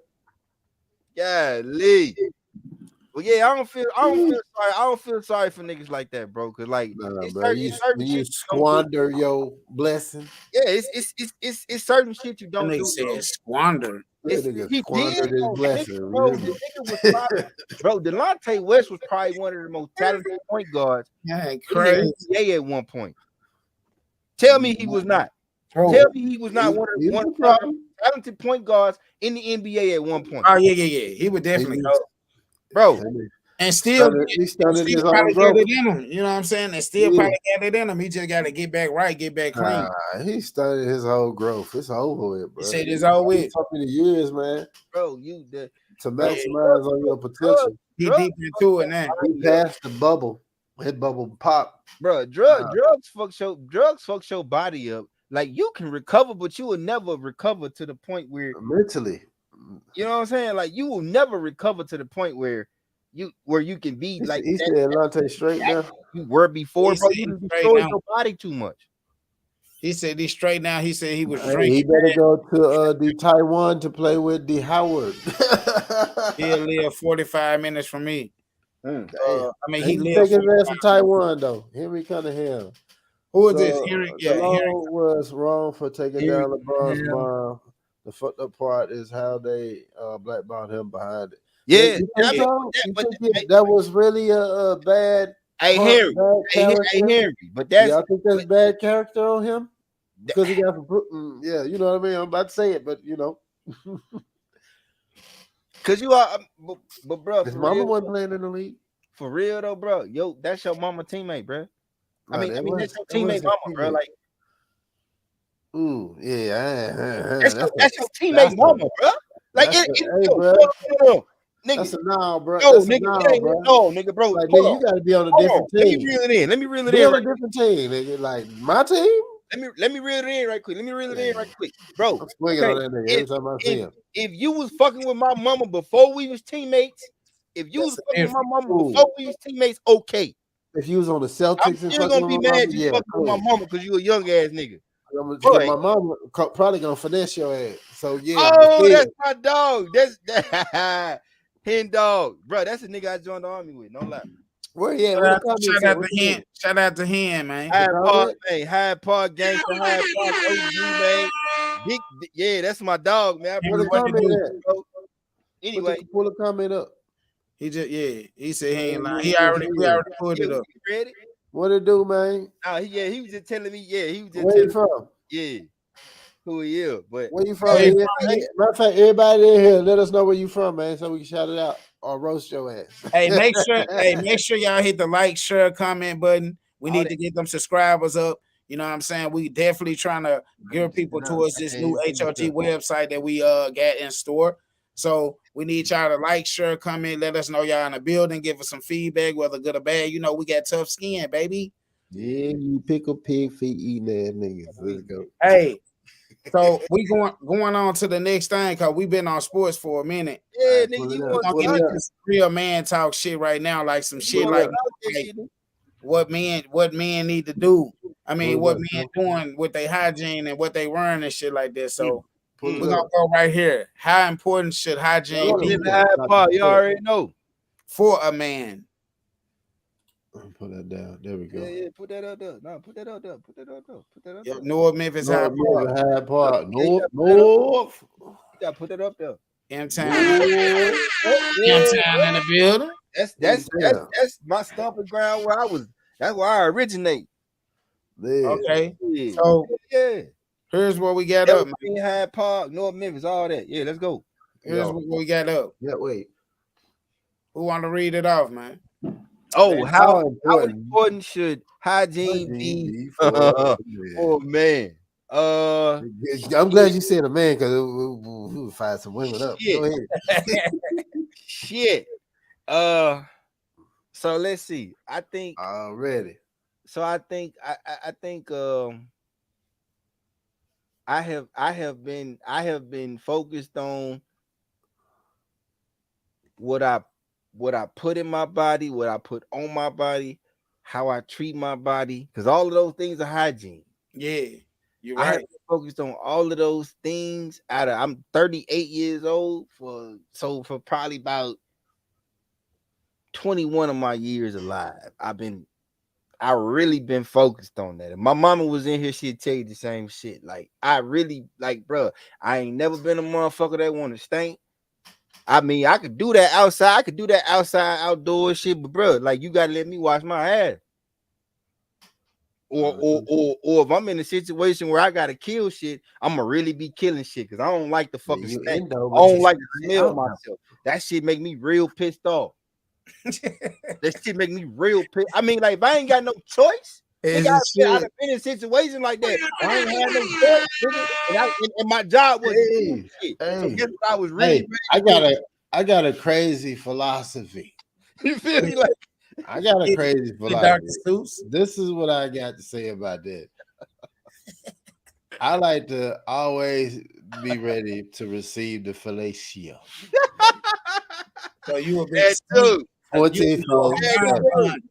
Yeah, Lee. Well, yeah, I don't feel sorry for niggas like that, bro. Cause like, you squander your blessing. Yeah, it's certain shit you don't do. Squander. He did his blessing, bro. Delonte West was probably one of the most talented point guards in the NBA at one point. Tell me he was not. Tell me he was not one of the talented point guards in the NBA at one point. Oh yeah. He would definitely go. Bro, and still probably get it in him. You know what I'm saying? And still probably get it in him. He just got to get back right, get back clean. He started his whole growth. It's over with, bro. He said it's over with. So many years, man. Bro, to maximize on your potential. He deep into it now. He passed the bubble. Hit bubble pop. Bro, drugs fuck your body up. Like you can recover, but you will never recover to the point where mentally. You know what I'm saying? Like you will never recover to the point where you can be like he said Lante straight now. You were before, bro. You destroyed your body too much. He said he's straight now. He said he was drinking. He better go to the Taiwan to play with the Howard. He'll live 45 minutes from me. I mean, he lives. Take his ass to Taiwan though. Henry Cunningham. Who is this? Henry was wrong for taking down LeBron's mom. The fucked up part is how they blackballed him behind it. Yeah, that was really a bad. Hey Henry, but y'all think that's bad character on him because he got yeah, you know what I mean. I'm about to say it, but you know, because you are, but bro, his mama wasn't playing in the league for real though, bro. Yo, that's your mama teammate, bro. I mean, that's your teammate mama, bro. Like. Ooh, yeah, that's your teammate mama, bro. Like, That's nigga. a no, bro. No, That's a nigga, it no, ain't bro. no, nigga, bro. Like, Hold nigga, on, you gotta be on a hold on. different Let me team. reel it in. Let me reel it Be in on a right. different team, nigga. Like my team. Let me reel it in right quick. Let me reel it in right quick, bro. I'm swinging Okay, on that nigga every if time I see him. if you was fucking with my mama before we was teammates, if you was That's fucking with my mama Ooh. before we was teammates, okay. If you was on the I'm Celtics and still fucking gonna be with my mama, mad you yeah, fucking with my cool. mama because you a young ass nigga. Because my mama probably gonna finesse your ass. So yeah, but Oh, still. that's my dog. That's that hen dog, bro. That's the nigga I joined the army with. No lie. Where yeah? Where the comments Shout at? out What to you him. doing? Shout out to him, man. Hyde Park, comment? man. Hyde Park gangster. Hyde Park OG, man. Big, yeah, that's my dog, man. I Where the What to comment do? at? bro. Anyway, Pull a comment up. He just he said he ain't lying. Yeah, We already pulled yeah, it up. we ready? What it do, man? He was just telling me, he was just Where telling you from? yeah, who he is. But Where you from? Where you Nigga? from, nigga? Matter of fact, everybody in here, let us know where you from, man, so we can shout it out or roast your ass. Hey, make sure y'all hit the like, share, comment button. We All need that- to get them subscribers up. You know what I'm saying? We definitely trying to gear people towards this new HOG website that we got in store. So we need y'all to like, share, comment, let us know y'all in the building, give us some feedback, whether good or bad. You know, we got tough skin, baby. Yeah, you pickle pig feet eating ass niggas. Let's go. Hey, so we going on to the next thing because we've been on sports for a minute. yeah, Pull nigga, it you up. want We're Pull gonna it get up. into some real man talk shit right now, like some shit Pull it like, up. what men need to do. I mean, Pull it what up, men bro. doing with their hygiene and what they wearing and shit like this. So Pull we're it gonna up. go right here. How important should hygiene Pull be it up. Hyde Park, you already know. for a man? Pull that down. There we go. Yeah, put that up there. No, put that up there. Put that up there. Put that up Yep, there. North Memphis High North Park, River, Hyde Park. Yeah, you North. You gotta put that up there. M-Town, North. M-Town in the building. That's my stomping ground where I was. That's where I originate. There. Okay, Yeah. so Yeah. here's what we got up, man. Everything, Hyde Park, North Memphis, all that. Yeah, let's go. Here's what we got up. Yeah, wait. Who want to read it off, man? Oh, how important important should hygiene be for for a man? I'm glad you said a man because we'll fire some women up. Shit. Go ahead. Shit. So let's see. I think Already. so. I think I have been focused on what I put in my body, what I put on my body, how I treat my body, because all of those things are hygiene. Yeah, you're I have right. been focused on all of those things. I'm 38 years old for probably about 21 of my years alive. I really been focused on that. If my mama was in here, she'd tell you the same shit. Like, I really, like, bro, I ain't never been a motherfucker that want to stink. I mean, I could do that outside. I could do that outside, outdoor shit, but bro, like, you gotta let me wash my ass. Or if I'm in a situation where I gotta kill shit, I'm gonna really be killing shit because I don't like the fucking You stank. endo, I but don't you like to smell smell it out. myself. That shit make me real pissed off. That shit make me real pissed. I mean, like, if I ain't got no choice, Is nigga, it I've shit? been in situations like that. I ain't had no choice, nigga. And my job was shit. So guess what I was really Hey, ready to I got a crazy philosophy. do. You feel me? Like, I got a Get- crazy Dr. philosophy. Seuss. This is what I got to say about that. I like to always be ready to receive the fellatio. So you a big that too. 24/7.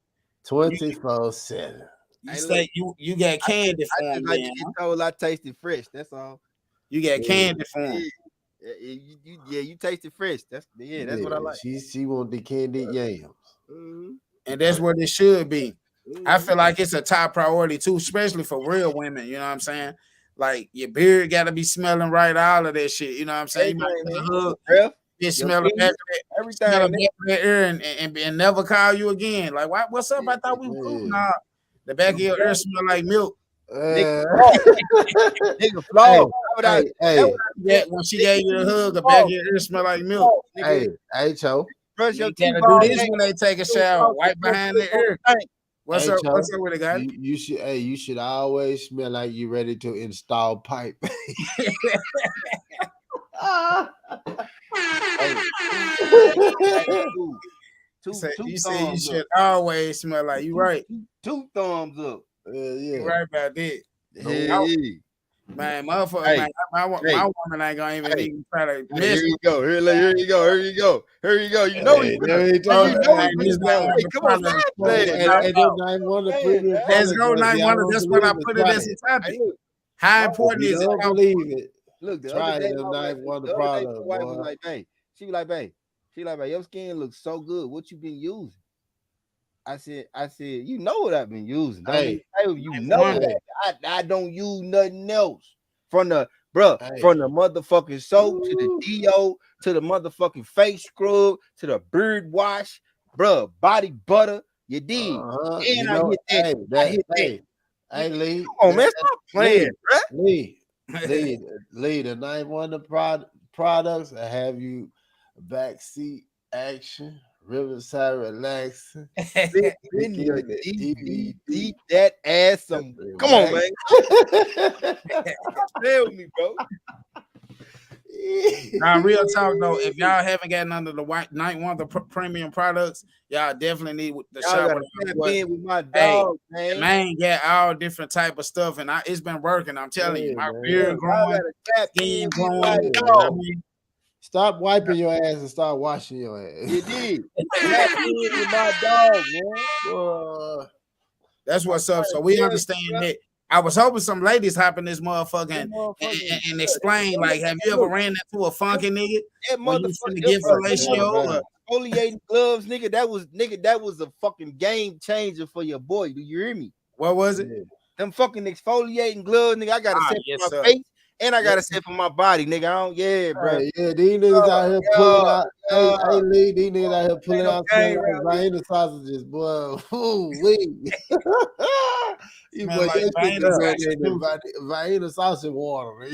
24/7. 24/7. You Hey, say you got candy I for just him, like then, to get huh? told I tasted fresh. That's all. You got candy for him. You tasted fresh. That's what I like. She want the candied yams. Mhm. And that's what it should be. I Mhm. feel like it's a top priority too, especially for real women. You know what I'm saying? Like your beard got to be smelling right, all of that shit. You know what I'm saying? You might Everything, get man. a hug, Breath, it your smell the back fingers, of that, everything. smell the nigga. back of that ear, and never call you again. Like, what's up? I thought we were cool. Yeah. Nah, the back of your ear smell like milk. Nigga, nigga, Hey, flaw. hey, Yeah, when she gave you a hug, the back of your ear smell like milk. hey, H.O. Brush They your teeth gotta do all this day. when they take a shower, wipe behind the ear. What's up? H.O. What's up with it, guys? You should always smell like you're ready to install pipe. Hey, You say you thumbs should up. always smell like you right. Two thumbs up. You Yeah. right about that. Hell yeah. Man, motherfucker, Hey, man, my hey, woman ain't gonna hey. even try to Hey, miss here you go. Here you go. Here you go. Here you go. You know Hey, he there finna. you go. You know he man, this finna. not one of Hey, the come on, products. say it, And man. then name one of the Man, premium man. Let's products. go, If night y'all one. don't That's what I believe it, put it try as a it. topic. Hey, look. How My If important you is it? don't believe it, Look, the other try day, them my wife, knife one the of the other day, product, my wife was boy. like, "Babe," she like, "Babe, your skin looks so good. What you been using?" I said, you know what I've been using. Don't Hey, even say you Night know one. that. I don't use nothing else. From the hey. from the motherfucking soap to the Ooh. deo to the motherfucking face scrub to the beard wash, bruh, body butter. You dig? You And I know, hit that. hey, I hit that. Lee, Come on, man, stop playing, Lee, the 9 products that have you backseat action, riverside relaxing, bruh. Bend your weekend at deep that ass some. Come on, man. Tell me, bro. Now, real talk though, if y'all haven't gotten under the white night one of the premium products, y'all definitely need the Y'all shop. gotta tap in with my Hey, dog, man. man, get all different type of stuff, and it's been working. I'm telling you, Yeah, my man. beard Y'all growing, gotta tap skin in with my glowing. You know what I dog. mean? Stop wiping your ass and start washing your ass. You did. Tap in with my dog, man. Boy, That's I'm what's up. trying So to we tell you, understand bro. that. I was hoping some ladies hop in this motherfucker That motherfucker, and explain, like, have you ever look, ran into a funky nigga that when you motherfucker, finna get fellatio? exfoliating gloves, nigga. That was a fucking game changer for your boy. Do you hear me? What was it? yeah. Them fucking exfoliating gloves, nigga. I gotta set for Yes, my sir. face and I gotta Yes, set for my body, nigga. I don't, yeah, bro. Hey, yeah, these niggas out here pulling out. Hey, Lee, these niggas out here pulling no out game smelling around like Vienna sausages, boy. Ooh, wee. You smell boy, like your shit Vienna can go sausage in the Vienna sausage water.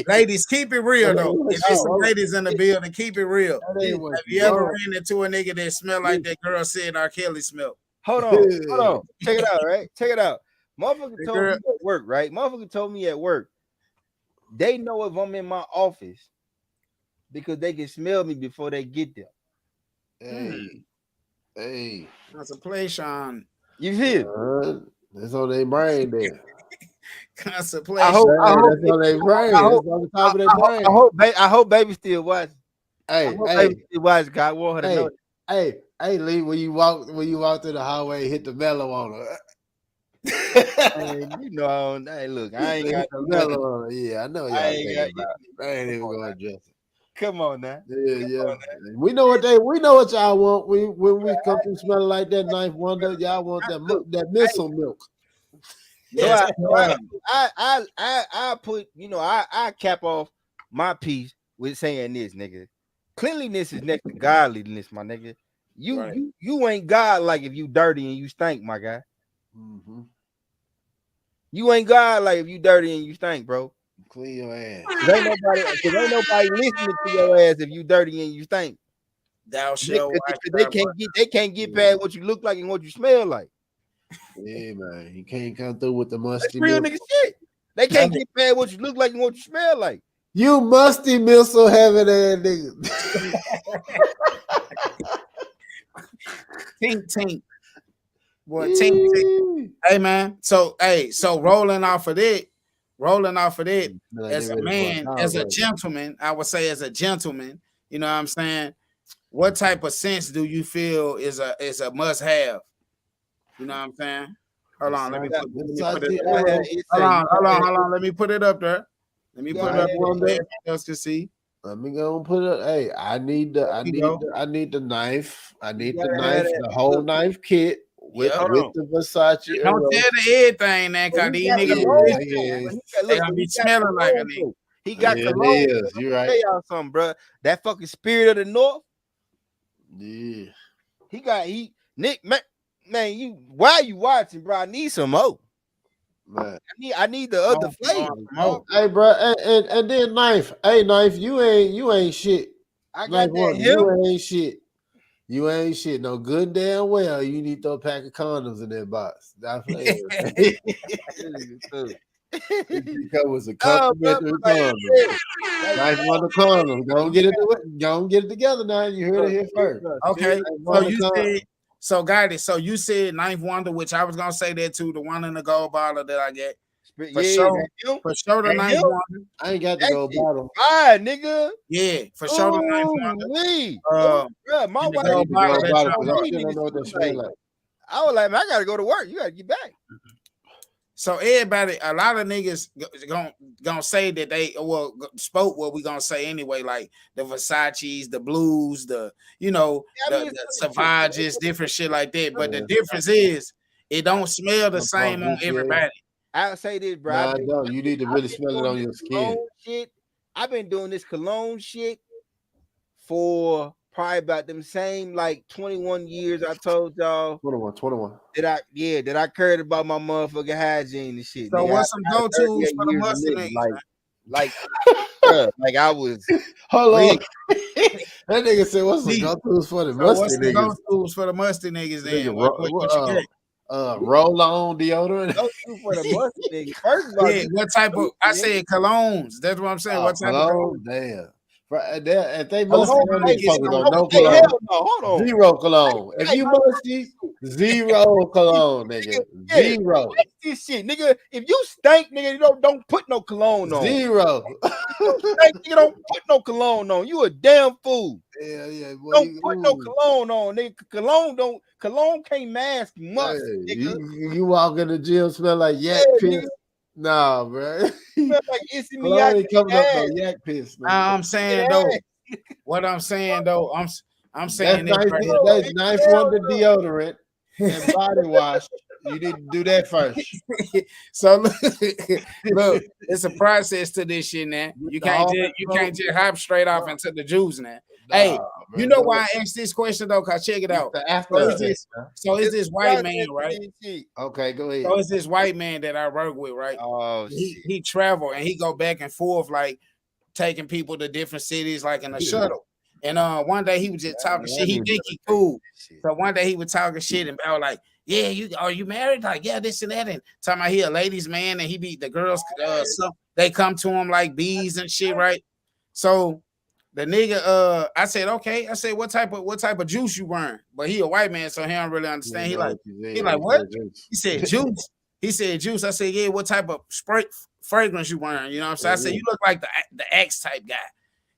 ladies, keep it real though. If there's some Oh, ladies in the building, keep it real. that ain't Have what you ever ran into a nigga that smelled like that girl said R. Kelly smelled? Hold on. Check it out, right? Check it out. Motherfucker The told girl- me at work, right? Motherfucker told me at work. They know if I'm in my office because they can smell me before they get there. Hey. That's a play, Sean. You feel? That's on their brain there. Contemplation. I hope That's on their brain. That's on the top of their brain. I hope baby still watching. Hey, Baby still watching. God want her to know. Hey, Lee, when you walk through the hallway, hit the mellow on her. Man, you know, hey, look, I ain't got the mellow on her. Yeah, I know y'all I ain't thinking got- about it. I ain't even gonna address it. Come on now. Yeah. We know what y'all want. When we come through smelling like that knife wonder, y'all want that missile milk. So Yes, I put, I cap off my piece with saying this, nigga. Cleanliness is next to godliness, my nigga. You ain't God like if you dirty and you stink, my guy. Mm-hmm. You ain't God like if you dirty and you stink, bro. Clean your ass. Cause ain't nobody listening to your ass if you dirty and you stink. Thou shalt watch They can't get past what you look like and what you smell like. Yeah, man. You can't come through with the That's musty real milk. nigga shit. They can't get past what you look like and what you smell like. You musty missile having ass nigga. Tink. Boy, tink. Hey man. So rolling off of that, as a man, as a gentleman, I would say as a gentleman, you know what I'm saying? What type of sense do you feel is a must have? You know what I'm saying? Hold on, let me put it hold on. Let me put it up there. Let me put it up there so everybody else can see. Let me go and put it. Hey, I need the knife. I need the knife, the whole knife kit with the Versace. Don't tell the everything, man, cause these niggas they gonna be smelling like a nigga. He got cologne. You're right. Tell y'all something, bro. That fucking spirit of the north. Yeah. Nick, man, why are you watching, bro? I need some more. Man. I need the other flavor. Hey, bro, and then knife. Hey, knife, you ain't shit. I got that you ain't shit. You ain't shit. No good damn well. You need to throw a pack of condoms in that box. Not playing. It was a Oh, bro, complimentary like I condom. said, Nice one the condom. Don't get it. Don't get it together now. You heard it here first. Okay, Nice so one the you condom. said, so got it. So you said Ninth Wonder, which I was gonna say that too, the one in the gold bottle that I get. For sure, for sure the Ninth Wonder. I ain't got to go bottle. Fine, nigga. Yeah, for sure the Ninth Wonder. Bro, my in the wife. I need gold to bottle go that bottle y'all because I know. still don't know what that smell like. I was like, man, I gotta go to work. You gotta get back. So everybody, a lot of niggas gonna say that they spoke what we gonna say anyway, like the Versace's, the Blues, the the Savages, different shit like that. But the difference is it don't smell the same on everybody. I'll say this, bro. Nah, no, you need to really smell it on your skin. Shit. I've been doing this cologne shit for probably about them same like 21 years. I told y'all 21. that I cared about my motherfucking hygiene and shit. So nigga, what's some go-tos for the years of musty living, niggas? like, bruh, like I was. Hold on. That nigga said, "What's some go-tos for the So musty what's the niggas?" go-tos for the musty niggas then? Nigga, What you get? roll on deodorant. Go-to for the musty nigga. First of all, Yeah, what type of? I said colognes. That's what I'm saying. What type of cologne? cologne? Damn. If they musty, Cologne, these get fuckers some- don't know hey, cologne. hell no, hold on. Zero cologne. If you musty, zero cologne, nigga. Zero. This shit, nigga. If you stink, nigga, you don't put no cologne on. Zero. Stink, nigga, don't put no cologne on. You a damn fool. Yeah, boy. Don't put no cologne on, nigga. Cologne can't mask must, Hey, nigga. you walk in the gym, smell like yak piss. Nigga. Nah, bro. Smell like Issey Cologne ain't coming up no Miyake. yak piss. nigga. I'm saying though, what I'm saying though, I'm saying That's this nice. right here. That's nice one the deodorant and body wash. You need to do that first. So look, it's a process to this shit now. You can't just hop straight off into the juice now. Hey, you know why I asked this question though? Cause check it out. So is this white man, right? Okay, go ahead. So it's this white man that I work with, right? Oh, He travel and he go back and forth, like taking people to different cities, like in a shuttle. And one day he was just talking shit. He think he cool. So one day he was talking shit and I was like, yeah, are you married? Like, yeah, this and that. And talking about he a ladies man and he be the girls, so they come to him like bees and shit, right? So the nigga, I said, okay. I said, what type of juice you wearing? But he a white man, so he don't really understand. He like what? He said juice. He said juice. I said, yeah, what type of fragrance you wearing? You know what I'm saying? I said, you look like the Axe type guy.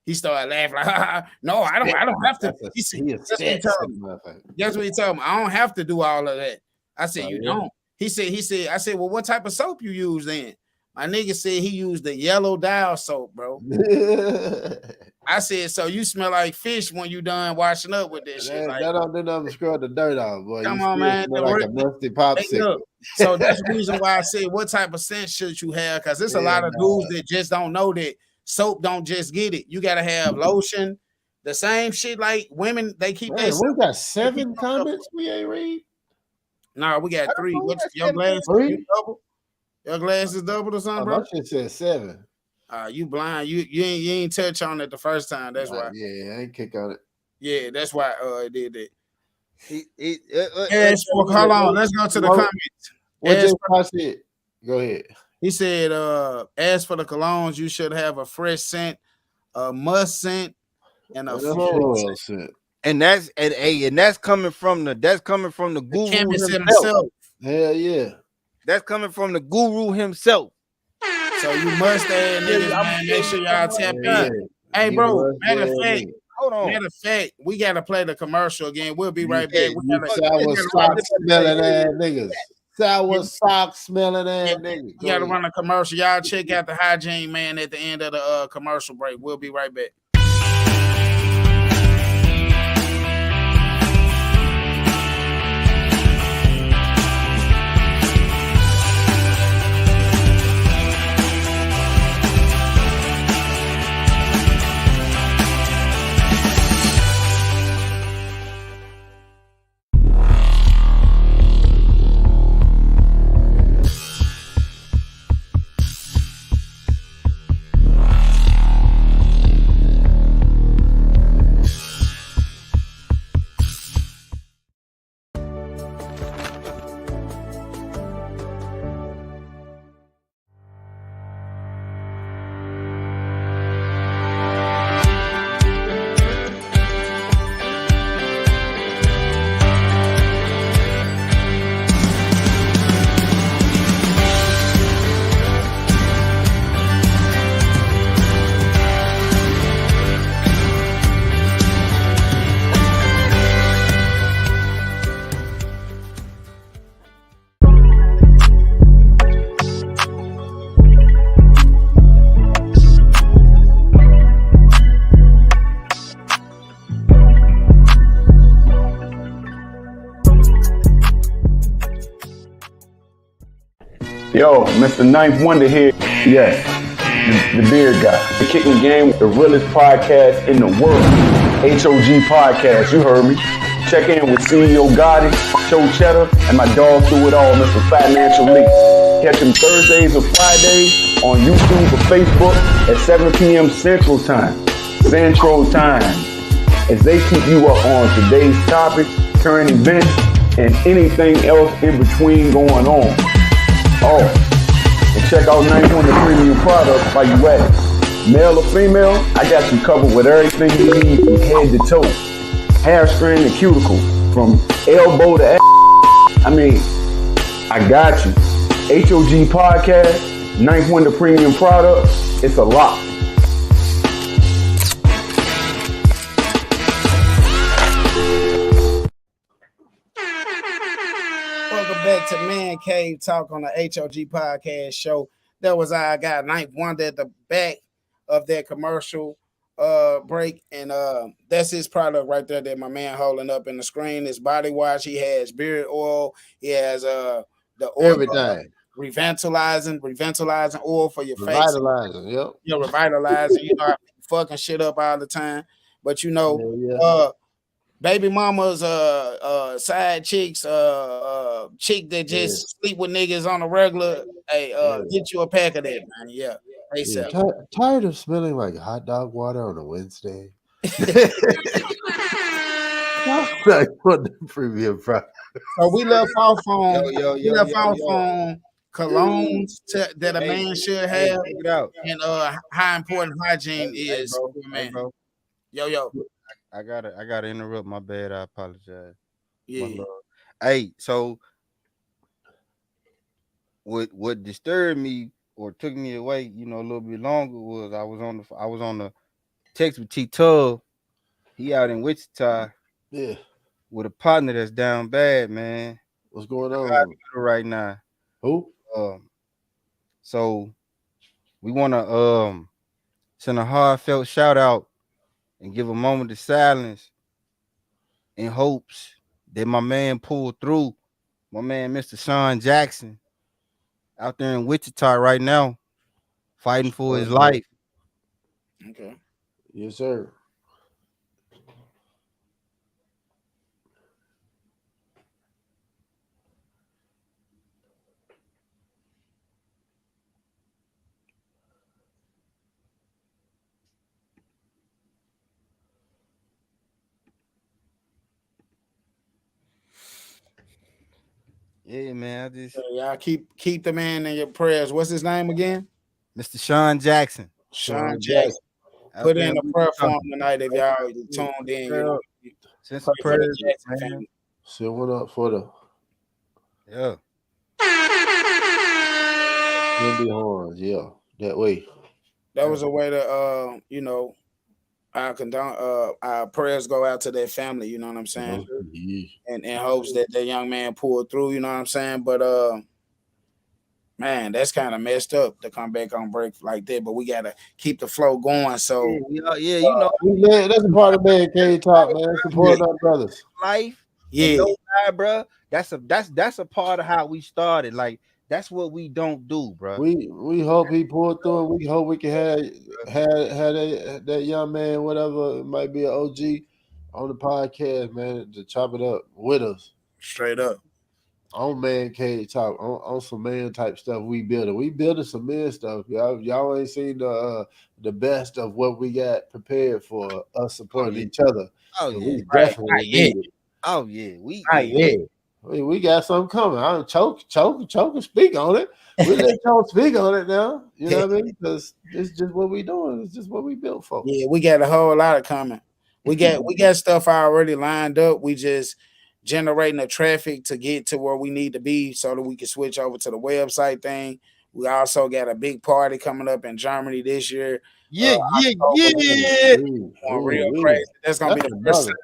He started laughing like, no, I don't have to. He said, that's what he told me. I don't have to do all of that. I said, you don't. He said, I said, well, what type of soap you use then? My nigga said he used the yellow dial soap, bro. I said, so you smell like fish when you done washing up with this shit. Like, that don't scrub the dirt off, boy. Come you on, man. Smell like a musty popsicle. So that's the reason why I said, what type of scent should you have? Because there's a lot of dudes that just don't know that soap don't just get it. You got to have lotion. The same shit like women, they keep that. We got 7 comments we ain't read. No, we got 3. What's your glass? Double? Your glass is double or something, bro? My shit said 7. You blind. You ain't touch on it the first time. That's why. Yeah, I ain't kick on it. Yeah, that's why it did that. Hold on. Let's go to the comments. What just I said? Go ahead. He said, as for the colognes, you should have a fresh scent, a must scent, and a floral scent. And that's coming from the guru himself. Hell yeah. That's coming from the guru himself. So you must add niggas, man. Make sure y'all tap in. Hey, bro, matter of fact, hold on. Matter of fact, we gotta play the commercial again. We'll be right back. Sour sock smelling ass niggas. Sour sock smelling ass niggas. You gotta run a commercial. Y'all check out the hygiene man at the end of the commercial break. We'll be right back. Yo, Mr. Ninth Wonder here. Yes, the beard guy. The Kicking Game, the realest podcast in the world. HOG podcast, you heard me. Check in with CEO Gotti, Show Cheddar, and my dog through it all, Mr. Financial Lee. Catch him Thursdays or Fridays on YouTube or Facebook at 7 p.m. Central Time. Central Time. As they keep you up on today's topics, current events, and anything else in between going on. Oh, and check out 91 the premium products while you at it. Male or female, I got you covered with everything you need from head to toe. Hair strand and cuticle, from elbow to ass. I mean, I got you. HOG podcast, 91 the premium products, it's a lot. Welcome back to Man Cave Talk on the HOG podcast show. That was our guy Ninth Wonder at the back of that commercial break, and that's his product right there that my man holding up in the screen. His body wash. He has beard oil. He has the oil, Everything. revitalizing oil for your face. Revitalizing, yep. You know, revitalizing. You know, I be fucking shit up all the time, but you know, Yeah. baby mama's side chicks, chick that just sleep with niggas on a regular. Hey, get you a pack of that, man. Yeah. Yeah, tired of smelling like hot dog water on a Wednesday. Like what the premium product. So we left off on Yo. colognes that a man should have, Check it out. and how important hygiene is for a man. Bro. Yo. I gotta interrupt. My bad. I apologize. Yeah. My love. Hey, so what disturbed me or took me away, you know, a little bit longer was I was on the text with T-Tub. He out in Wichita Yeah. with a partner that's down bad, man. What's going on? Right now. Who? So we wanna send a heartfelt shout out and give a moment of silence in hopes that my man pulled through. My man, Mr. Sean Jackson, out there in Wichita right now, fighting for his life. Okay. Yes, sir. Yeah, man. I just So y'all keep the man in your prayers. What's his name again? Mr. Sean Jackson. Sean Jackson. out Put there in a Wichita. prayer for him tonight if y'all tuned in. You know, Send some pray for the prayers, Jackson man. family. Send one up for the Yeah. Cindy Horns. Yeah, that way. That was a way to you know, our prayers go out to their family, you know what I'm saying? Yeah. And in hopes that the young man pulled through, you know what I'm saying? But man, that's kind of messed up to come back on break like that. But we gotta keep the flow going. So Yeah, you know, Man, that's a part of Man Cave Talk, man. Support our brothers. life. yeah, Don't lie, bro. That's a part of how we started. Like that's what we don't do, bro. We hope he pulled through, and we hope we can have that young man, whatever it might be, an OG, on the podcast, man, to chop it up with us straight up. on Man Cave Talk, on some man type stuff. We building some man stuff. Y'all ain't seen the best of what we got prepared for us supporting each other. Oh And yeah. we definitely need it. Oh yeah. We got something coming. I'm choke and speak on it. We let y'all speak on it now. You know what I mean? Because it's just what we doing. It's just what we built for. Yeah, we got a whole lot of coming. We got stuff already lined up. We just generating the traffic to get to where we need to be so that we can switch over to the website thing. We also got a big party coming up in Germany this year. Yeah. Going real crazy. That's gonna be the first time.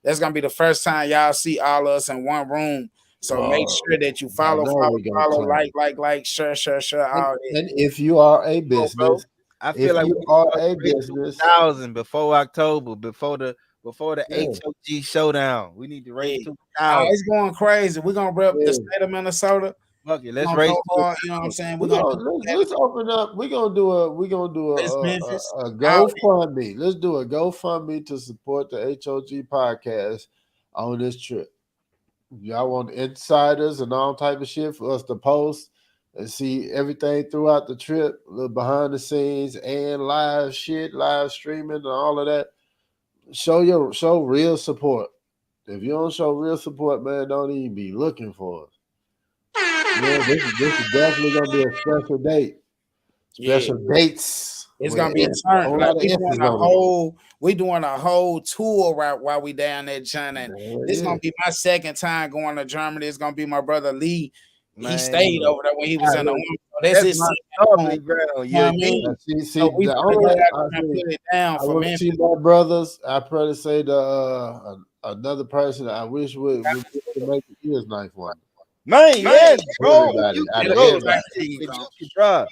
That's gonna be the first time y'all see all of us in one room. So make sure that you follow, like, share, all that. And if you are a business, I feel like you are a business, 2,000 before October, before the HOG showdown. We need to raise 2,000. It's going crazy. We're gonna rep the state of Minnesota. Fuck it, We're let's gonna race. go hard, you know what I'm saying? We're We gonna gonna, let's open up. We're gonna do It's Memphis. a GoFundMe. Let's do a GoFundMe to support the HOG podcast on this trip. Y'all want insiders and all type of shit for us to post and see everything throughout the trip, a little behind the scenes and live shit, live streaming and all of that. Show real support. If you don't show real support, man, don't even be looking for us. Yeah, this is definitely gonna be a special date. Yeah. Special dates. It's With gonna be a a turn. whole Like lot of S's on we doing a whole tour while we down there, China. And this gonna be my second time going to Germany. It's gonna be my brother Lee. Man, he stayed over there when he was in the look, woman. So that's his my second home. stomping ground. You know what I mean? See, So we the finna only go out there and put it down I for want me. to see my brothers. I probably say the another person I wish would make it is Knife One. Man, yes, bro. Everybody, You out can of go. everybody. If you can, bro.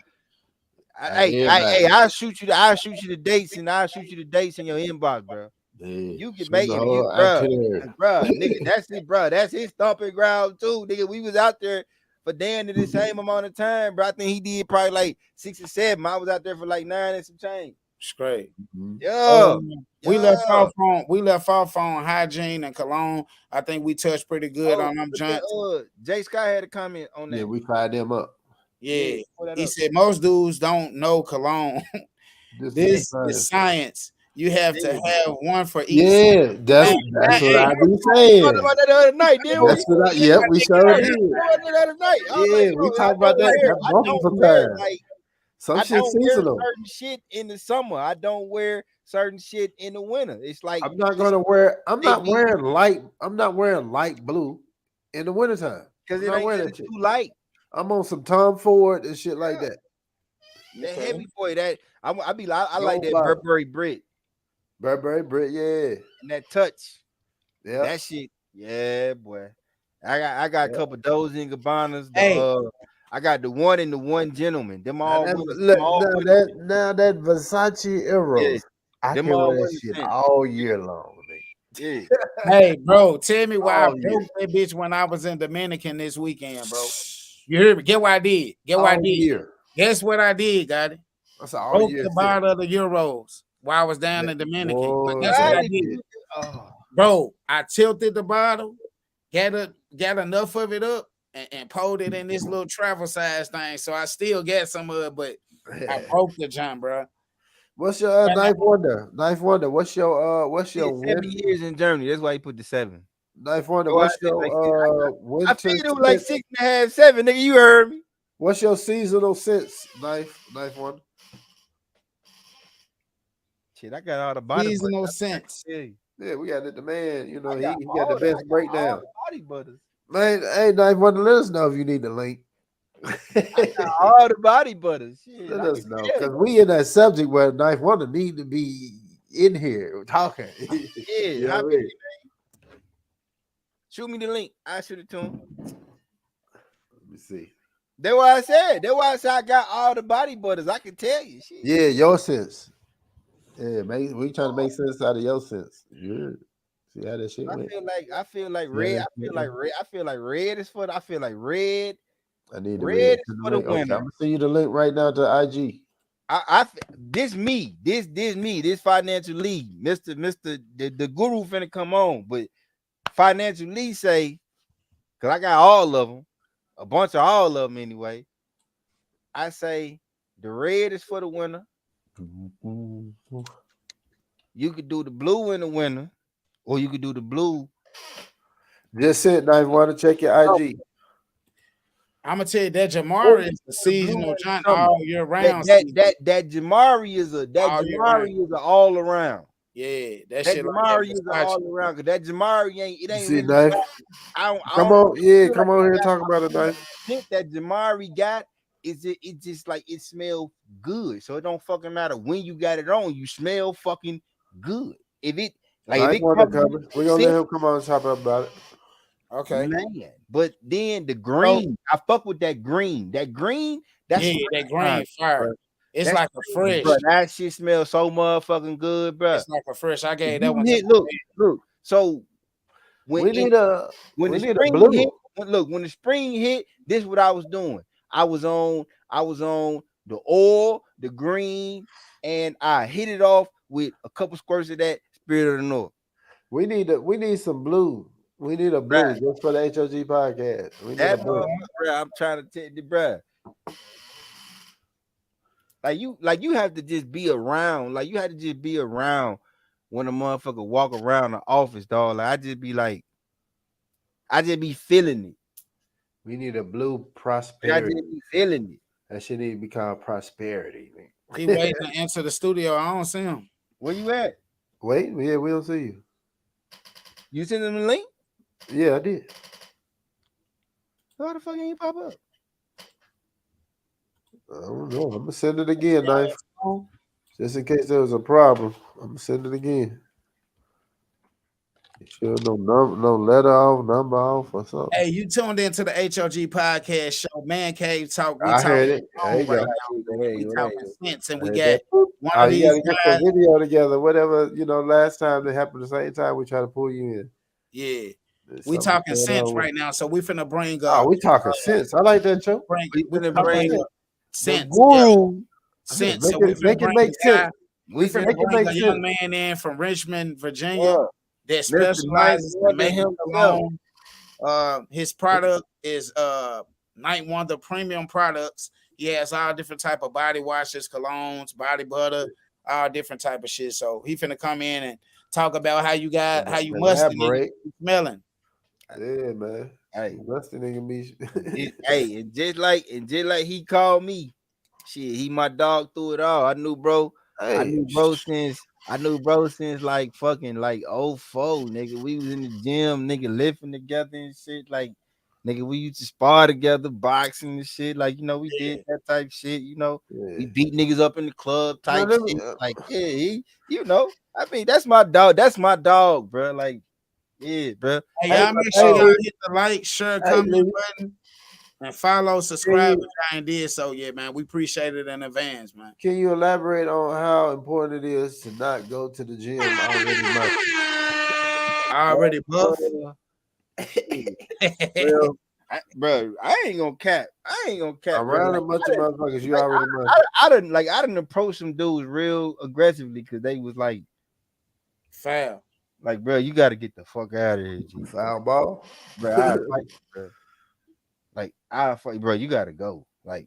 Hey, I'll shoot you the dates and I'll shoot you the dates in your inbox, bro. Yeah, You can make it, bro. Nigga, that's it, bro. That's his stomping ground too, nigga. We was out there for damn near the same amount of time, bro. I think he did probably like 6 or 7. I was out there for like 9 and some change. Straight. Yeah. We left off on hygiene and cologne. I think we touched pretty good on them joints. Jay Scott had a comment on that. Yeah, we fired them up. Yeah, he said most dudes don't know cologne. This is science. You have to have one for each. Yeah, that's what I be saying. We talked about that the other night, didn't we? We sure did. The other night. Yeah, we talked about that multiple times. Some shit seasonal. Certain shit in the summer. I don't wear certain shit in the winter. It's like I'm not wearing light blue in the wintertime. Because it ain't too light. I'm on some Tom Ford and shit like that. That heavy boy, that I like that Burberry Brit. Burberry Brit, yeah. And that touch. Yeah. That shit. Yeah, boy. I got a couple Dolce and Gabbanas. I got the one and the one gentleman. Them all. Now that Versace era, I can wear that shit all year long. Yeah. Hey, bro, tell me why I broke that bitch when I was in Dominican this weekend, bro. You hear me? Get what I did. Guess what I did, got it? That's all broke the bottle of the Euros while I was down in Dominican. But that's what I did. Bro, I tilted the bottle, got enough of it up, and pulled it in this little travel size thing. So I still got some of it, but I broke the jump, bro. What's your Knife Wonder? Knife Wonder. What's your 7 years in Germany? That's why he put the 7. Knife Wonder. What's your winter? I figured it was like 6.5, 7. Nigga, you heard me. What's your seasonal sense? Knife Wonder. Shit, I got all the body. Seasonal sense. Yeah, we got the man. You know, he got the best breakdown. Body butters. Man, hey, Knife Wonder, let us know if you need the link. I got all the body butters. Shit, let us know, because we in that subject where Knife Wonder need to be in here talking. Yeah, you know shoot me the link. I shoot it to him. Let me see. That's why I said. I got all the body butters. I can tell you. Shit. Yeah, your sense. Yeah, we trying to make sense out of your sense. Yeah. See how that shit went? I feel like red. I feel like red is for. I feel like red. I need the red is for the winner. Okay, I'm gonna send you the link right now to IG. This financial lead, Mr. The guru finna come on, but financial lead say, because I got all of them, a bunch of all of them anyway. I say the red is for the winner. You could do the blue in the winter, or you could do the blue. Just said, Knife Wonder, check your IG. I'm gonna tell you that Jamari is a seasonal giant all year round. That Jamari is an all around. Yeah, that shit Jamari is all around. Cause that Jamari ain't see, really Knife. Come on here and talk about it, Knife. Think that Jamari got is it just like it smells good, so it don't fucking matter when you got it on. You smell fucking good. If it we're gonna let him come on and talk about it. Okay, man. But then the green, I fuck with that green. That green, that green fire. It's like a fresh. Bro, that shit smells so motherfucking good, bro. It's like a fresh. I gave that one. Look. So when we need a blue. when the spring hit, this is what I was doing. I was on the oil, the green, and I hit it off with a couple squirts of that Spirit of the North. We need some blue. We need a blue Right. just for the HOG podcast. We need a That blue. bruh, I'm trying to tell you, bruh. Like you have to just be around. Like you have to just be around when a motherfucker walk around the office, dog. Like I just be feeling it. We need a blue Like, I prosperity. just be feeling it. That shit need to be called prosperity. He waiting to enter the studio. I don't see him. Where you at? Wait, yeah, we don't see you. You send him the link? Yeah, I did. How the fuck ain't you pop up? I don't know. I'm gonna send it again, Knife. Just in case there was a problem. I'm gonna send it again. Sure, no letter off, number off, or something. Hey, you tuned into the HOG podcast show, Man Cave Talk. We I talking heard it. There you right go. now. We talking sense, and we Heard got that. one Oh, of you these gotta get guys. the video together. Whatever, last time they happened the same time, we try to pull you in. Yeah, There's we something talking going sense on with- right now. So we finna bring Oh, we talking sense. I like that, Joe. we finna finna bring bring The sense. guru. Sense. Make So we it finna make bring make a guy. sense. We finna Make it bring make a young sense. man in from Richmond, Virginia, that Mr. Nice specializes in Wonder making himself. cologne. His product is Night Wonder premium products. He has all different type of body washes, colognes, body butter, all different type of shit. So he finna come in and talk about how you musty nigga smelling. Yeah, man. Hey, Musty nigga be. hey, and just like he called me, shit, he my dog through it all. I knew bro since like fucking like 04, nigga. We was in the gym, nigga, lifting together and shit. Like, nigga, we used to spar together, boxing and shit. Like, we did that type shit. We beat niggas up in the club type shit. Like, yeah, I mean, that's my dog. That's my dog, bro. Like, yeah, bro. Hey, y'all make sure y'all hit the like, share, comment button, and follow, subscribe if y'all ain't did so yet, man. We appreciate it in advance, man. Can you elaborate on how important it is to not go to the gym already buff? Bro, I ain't gonna cap. Around a bunch of motherfuckers, you already must. I didn't approach some dudes real aggressively because they was like foul. Like, bro, you got to get the fuck out of here, G. Foul ball, bro. I fight, bro. Like, I fight, bro. You got to go. Like,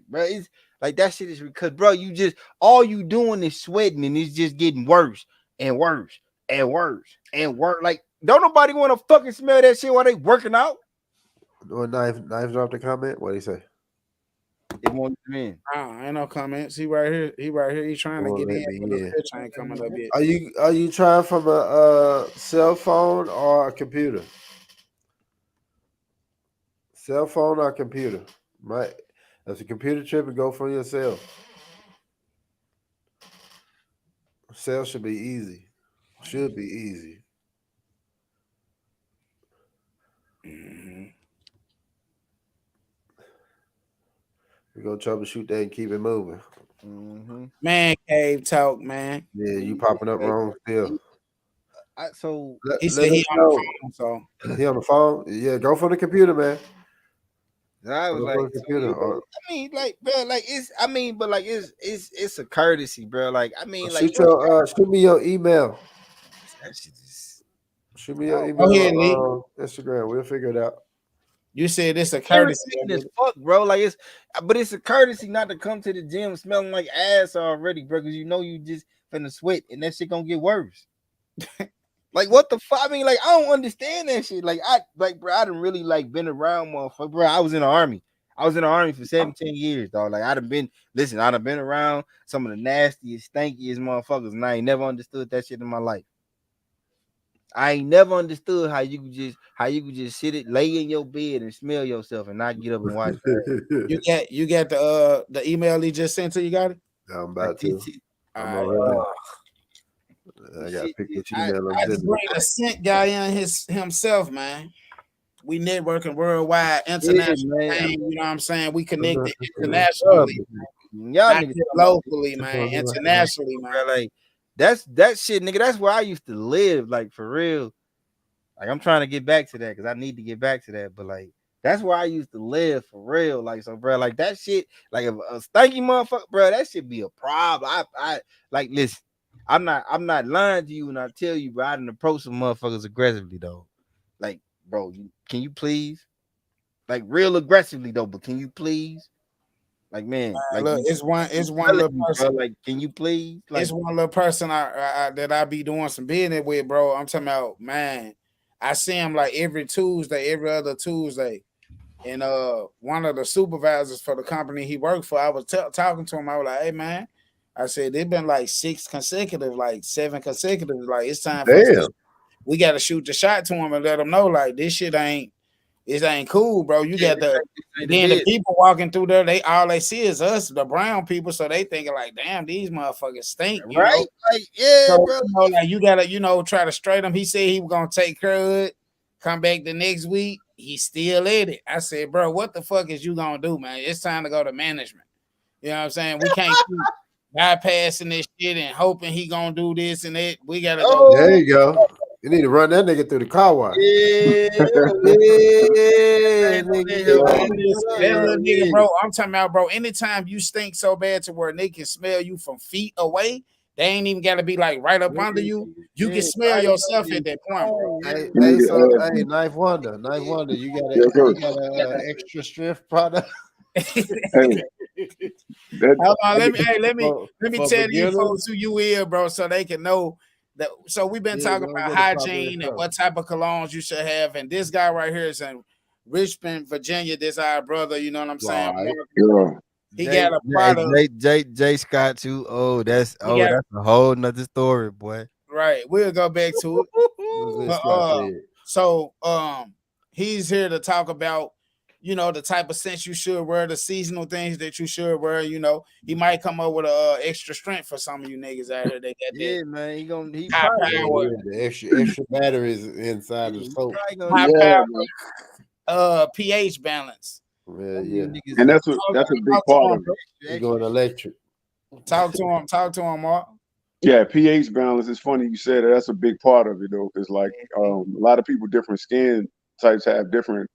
bro, it's like that shit is because, bro, you just all you doing is sweating and it's just getting worse and worse and worse and worse. Like, don't nobody want to fucking smell that shit while they working out. Or knife dropped a comment. What do you say? It won't come in. Ain't no comments. He right here. He's trying to get in. But the pitch ain't coming up yet. Are you trying from a cell phone or a computer? Cell phone or computer, right? That's a computer chip and go from your cell. Cell should be easy. Should be easy. Mm-hmm. We're gonna troubleshoot that and keep it moving. Mm-hmm. Man cave talk, man. Yeah, you popping up wrong still. He said he on the phone, so he on the phone. Yeah, go for the computer, man. I was like, it's a courtesy, bro. Like, I mean, like, shoot me your email. Shoot me your email on Instagram. We'll figure it out. You said it's a courtesy. As fuck, bro. Like, it's a courtesy not to come to the gym smelling like ass already, bro. Because you just finna sweat and that shit gonna get worse. Like, what the fuck? I mean, like, I don't understand that shit. Like, bro, I done really been around, motherfucker, bro. I was in the army. I was in the army for 17 years, dog. Like, I done been around some of the nastiest, stankiest motherfuckers, and I ain't never understood that shit in my life. I ain't never understood how you could just lay in your bed and smell yourself and not get up and watch that. You got the email he just sent to you? Got it? I'm about to. I got to pick this email up. I just bring a scent guy in himself, man. We networking worldwide, international, man. You know what I'm saying? We connected internationally, not just locally, man. Internationally, man. Like, that shit, nigga. That's where I used to live, like, for real. Like I'm trying to get back to that because I need to get back to that. But like that's where I used to live for real. Like so, bro. Like that shit. Like if a stanky motherfucker, bro. That should be a problem. I like listen. I'm not lying to you when I tell you, bro. I done approach some motherfuckers aggressively though. Like, bro, can you please? Like real aggressively though. But can you please? Like man, like Look, it's one little you, person. bro, like can you please? Like It's one little person that I be doing some business with, bro. I'm talking about, man. I see him like every Tuesday, every other Tuesday. And one of the supervisors for the company he worked for, I was talking to him. I was like, hey man, I said they've been like 6 consecutive, like 7 consecutive. Like it's time for us. Damn. We got to shoot the shot to him and let him know like this shit ain't. It ain't cool, bro. You got the then the people walking through there, they see is us, the brown people, so they thinking like, damn, these motherfuckers stink, you right? know. Like yeah, So, bro. you know, like you gotta, try to straighten him. He said he was gonna take care of it, come back the next week. He still at it. I said, bro, what the fuck is you gonna do, man? It's time to go to management. You know what I'm saying? We can't keep bypassing this shit and hoping he gonna do this and that. We gotta go. There you go. You need to run that nigga through the car wash. Yeah, Yeah, That little nigga, bro. I'm talking about, bro. Anytime you stink so bad to where they can smell you from feet away, they ain't even got to be like right up under you. You can smell yourself at that point, bro. Hey, Knife Wonder, you got Yes, sir. a extra strength product. Hey, that, Hold on, let me for tell you beginners? folks who you is, bro, so they can know that. So we've been talking go about get a popular hygiene and color. what type of colognes you should have. And this guy right here is in Richmond, Virginia. This our brother, you know what I'm saying? Right. yeah. He got a product. J Scott too. That's He got a whole nother story, boy. right. We'll go back to it. What's this But guy said? so he's here to talk about the type of scents you should wear, the seasonal things that you should wear. He might come up with a extra strength for some of you niggas out here. They got Yeah, that man. He high probably power, The extra batteries inside the soap. high Yeah, power, pH balance. Yeah. and that's a big part of it. You're going electric. Talk to him, Mark. Yeah, pH balance is funny you said that. That's a big part of it though, because like a lot of people, different skin types have different.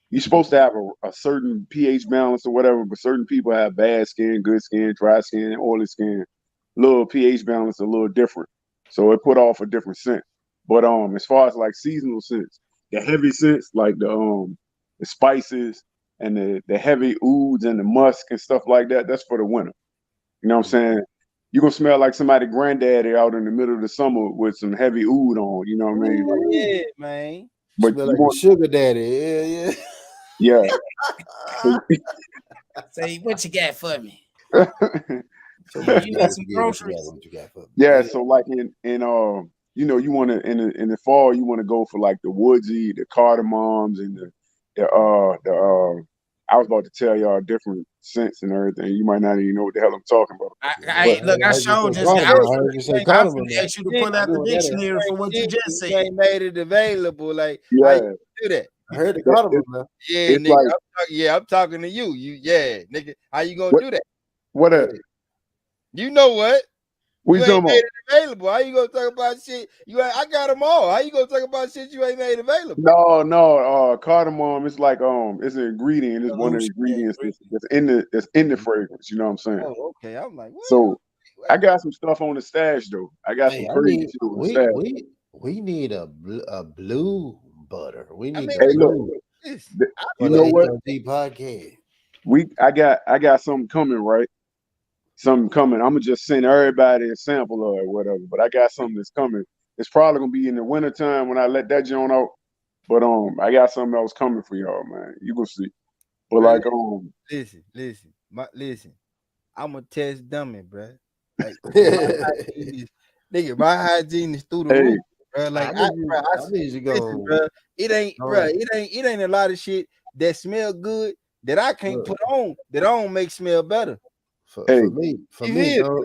You're supposed to have a certain pH balance or whatever, but certain people have bad skin, good skin, dry skin, oily skin. Little pH balance a little different, so it put off a different scent. But as far as like seasonal scents, the heavy scents like the spices and the heavy ouds and the musk and stuff like that, that's for the winter. You know what I'm saying? You're gonna smell like somebody granddaddy out in the middle of the summer with some heavy oud on, you know what I mean? Like, yeah, man. but Smell you like want, a sugar daddy. yeah. Say what you got for me. So You need some groceries. What you got for me? Yeah, so like you want to in the fall you want to go for like the woodsy, the cardamoms, and the I was about to tell y'all different scents and everything. You might not even know what the hell I'm talking about. I showed just. I was finna ask you to pull out the dictionary for what you just said. You ain't made it available. Like how Yeah, you do that? I heard the cardamom now. Yeah, it's nigga. like I'm talking to you. Nigga. How you gonna What- do that? what a You know what? we You talking ain't about? made it available. How you gonna talk about shit? I got them all. How you gonna talk about shit you ain't made available? No, cardamom. It's like it's an ingredient. It's one of the ingredients that's in the fragrance. You know what I'm saying? Oh, okay. I'm like, what? So I got some stuff on the stash though. I got some crazy shit on the stash. We need a blue butter. We need Hey, look, you know what? HOG podcast. I got something coming, right? Something coming. I'm gonna just send everybody a sample of it, whatever. But I got something that's coming. It's probably gonna be in the wintertime when I let that joint out. But I got something else coming for y'all, man. You gonna see. But like listen. I'm a test dummy, bro. Like my hygiene is through the roof, bro. Like I need you go. Bro, it ain't a lot of shit that smell good that I can't put on that I don't make smell better. For me, nigga,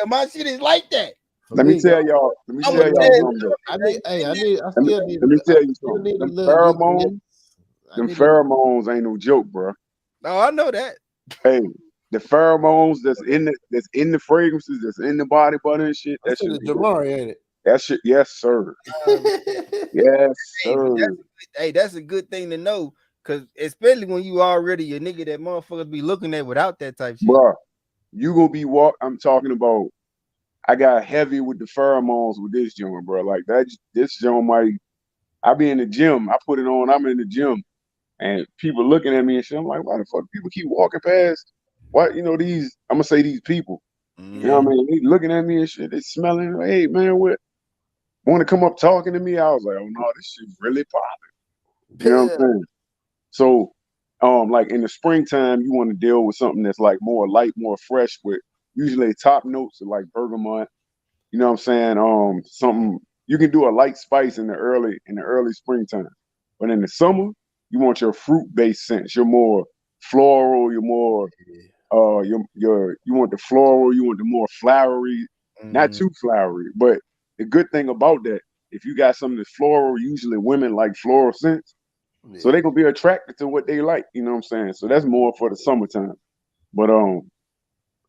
my shit is like that. Let me tell y'all something. Let me tell you something. Them pheromones ain't no joke, bro. No, I know that. Hey, the pheromones that's in the fragrances, that's in the body butter and shit. That shit Jamari, ain't it? That shit, yes, sir. Um, Yes, hey, but sir. that's a good thing to know, cause especially when you already a nigga that motherfuckers be looking at without that type shit. Bruh, you gonna be I'm talking about. I got heavy with the pheromones with this joint, bro. Like that, this joint might. I be in the gym. I put it on. I'm in the gym, and people looking at me and shit. I'm like, why the fuck people keep walking past? What these? I'm gonna say these people. You know what I mean? They looking at me and shit. They smelling. Like, hey man, what? Want to come up talking to me? I was like, oh no, this shit really popping. You know what I'm saying? So, like in the springtime, you want to deal with something that's like more light, more fresh. With usually top notes are like bergamot. You know what I'm saying? Something you can do a light spice in the early springtime, but in the summer, you want your fruit based scents. You're more floral. You're more you want the floral. You want the more flowery, not too flowery. But the good thing about that, if you got something that's floral, usually women like floral scents. So they gonna be attracted to what they like, you know what I'm saying? So that's more for the summertime. But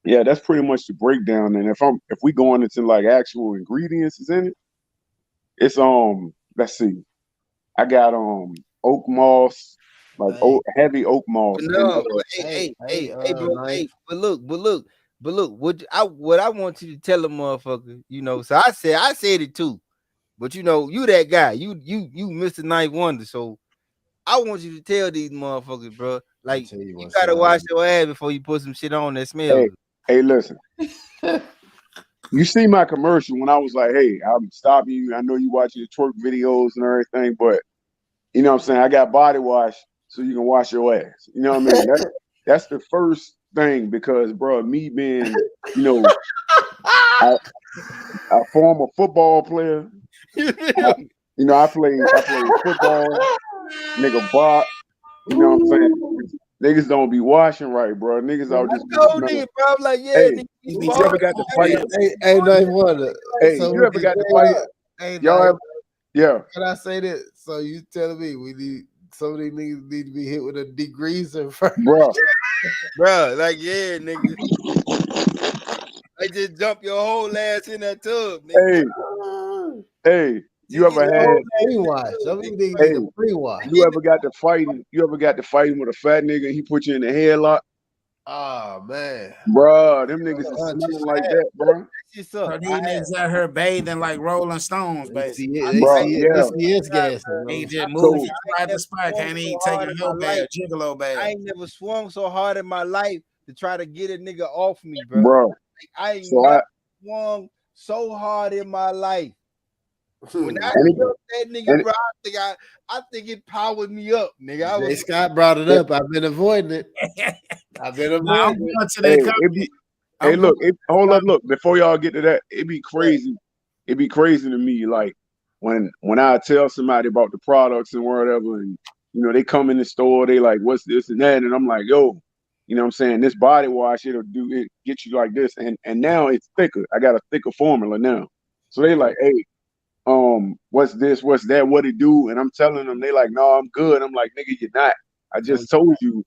yeah, that's pretty much the breakdown. And if we going into like actual ingredients is in it, it's let's see. I got oak moss, like heavy oak moss and No, but hey, bro, but look, what I want you to tell a motherfucker, you know. So I said it too, but you know, you that guy, you Mr. Ninth Wonder. So I want you to tell these motherfuckers, bro, like you gotta wash your ass before you put some shit on that smells. hey, listen. You see my commercial when I was like, hey, I'm stopping you. I know you watching the twerk videos and everything, but you know what I'm saying? I got body wash so you can wash your ass. You know what I mean? That's the first thing because, bro, me being, you know, a former football player, I played football, nigga box. You know what I'm saying? Niggas don't be washing right, bro. Niggas out just be smelling. Bro, I'm like, yeah, Hey, nigga, you ever got to fight? Hey, Ninth Wonder. Hey, you ever got to fight? Hey, Y'all ever, yeah. Can I say that? So you telling me some of these niggas need to be hit with a degreaser first? Bro, like yeah, nigga. I just dump your whole ass in that tub, nigga. Hey, you ever had pre-wash? Some of these niggas need a pre-wash. You ever got to fighting? You ever got to fighting with a fat nigga and he put you in the headlock? Oh man, bro, them niggas is smelling like that, bro. So these niggas out here bathing like Rolling Stones, basically. This gas. He just moving right the spot. Can't even take a hoe bath, gigolo bath. I ain't never swung so hard in my life to try to get a nigga off me, bro. Like, I ain't never swung so hard in my life. When I felt that nigga, bro, I think it powered me up, nigga. Scott brought it up. I've been avoiding it. Hey, look, hold up, look. Before y'all get to that, it'd be crazy. It'd be crazy to me, like when I tell somebody about the products and whatever, and you know they come in the store, they like, what's this and that, and I'm like, yo, you know what I'm saying? This body wash, it'll do it, get you like this, and now it's thicker. I got a thicker formula now, so they like, hey. What's this? What's that? What it do? And I'm telling them, they like, no, I'm good. I'm like, nigga, you're not. I just told you,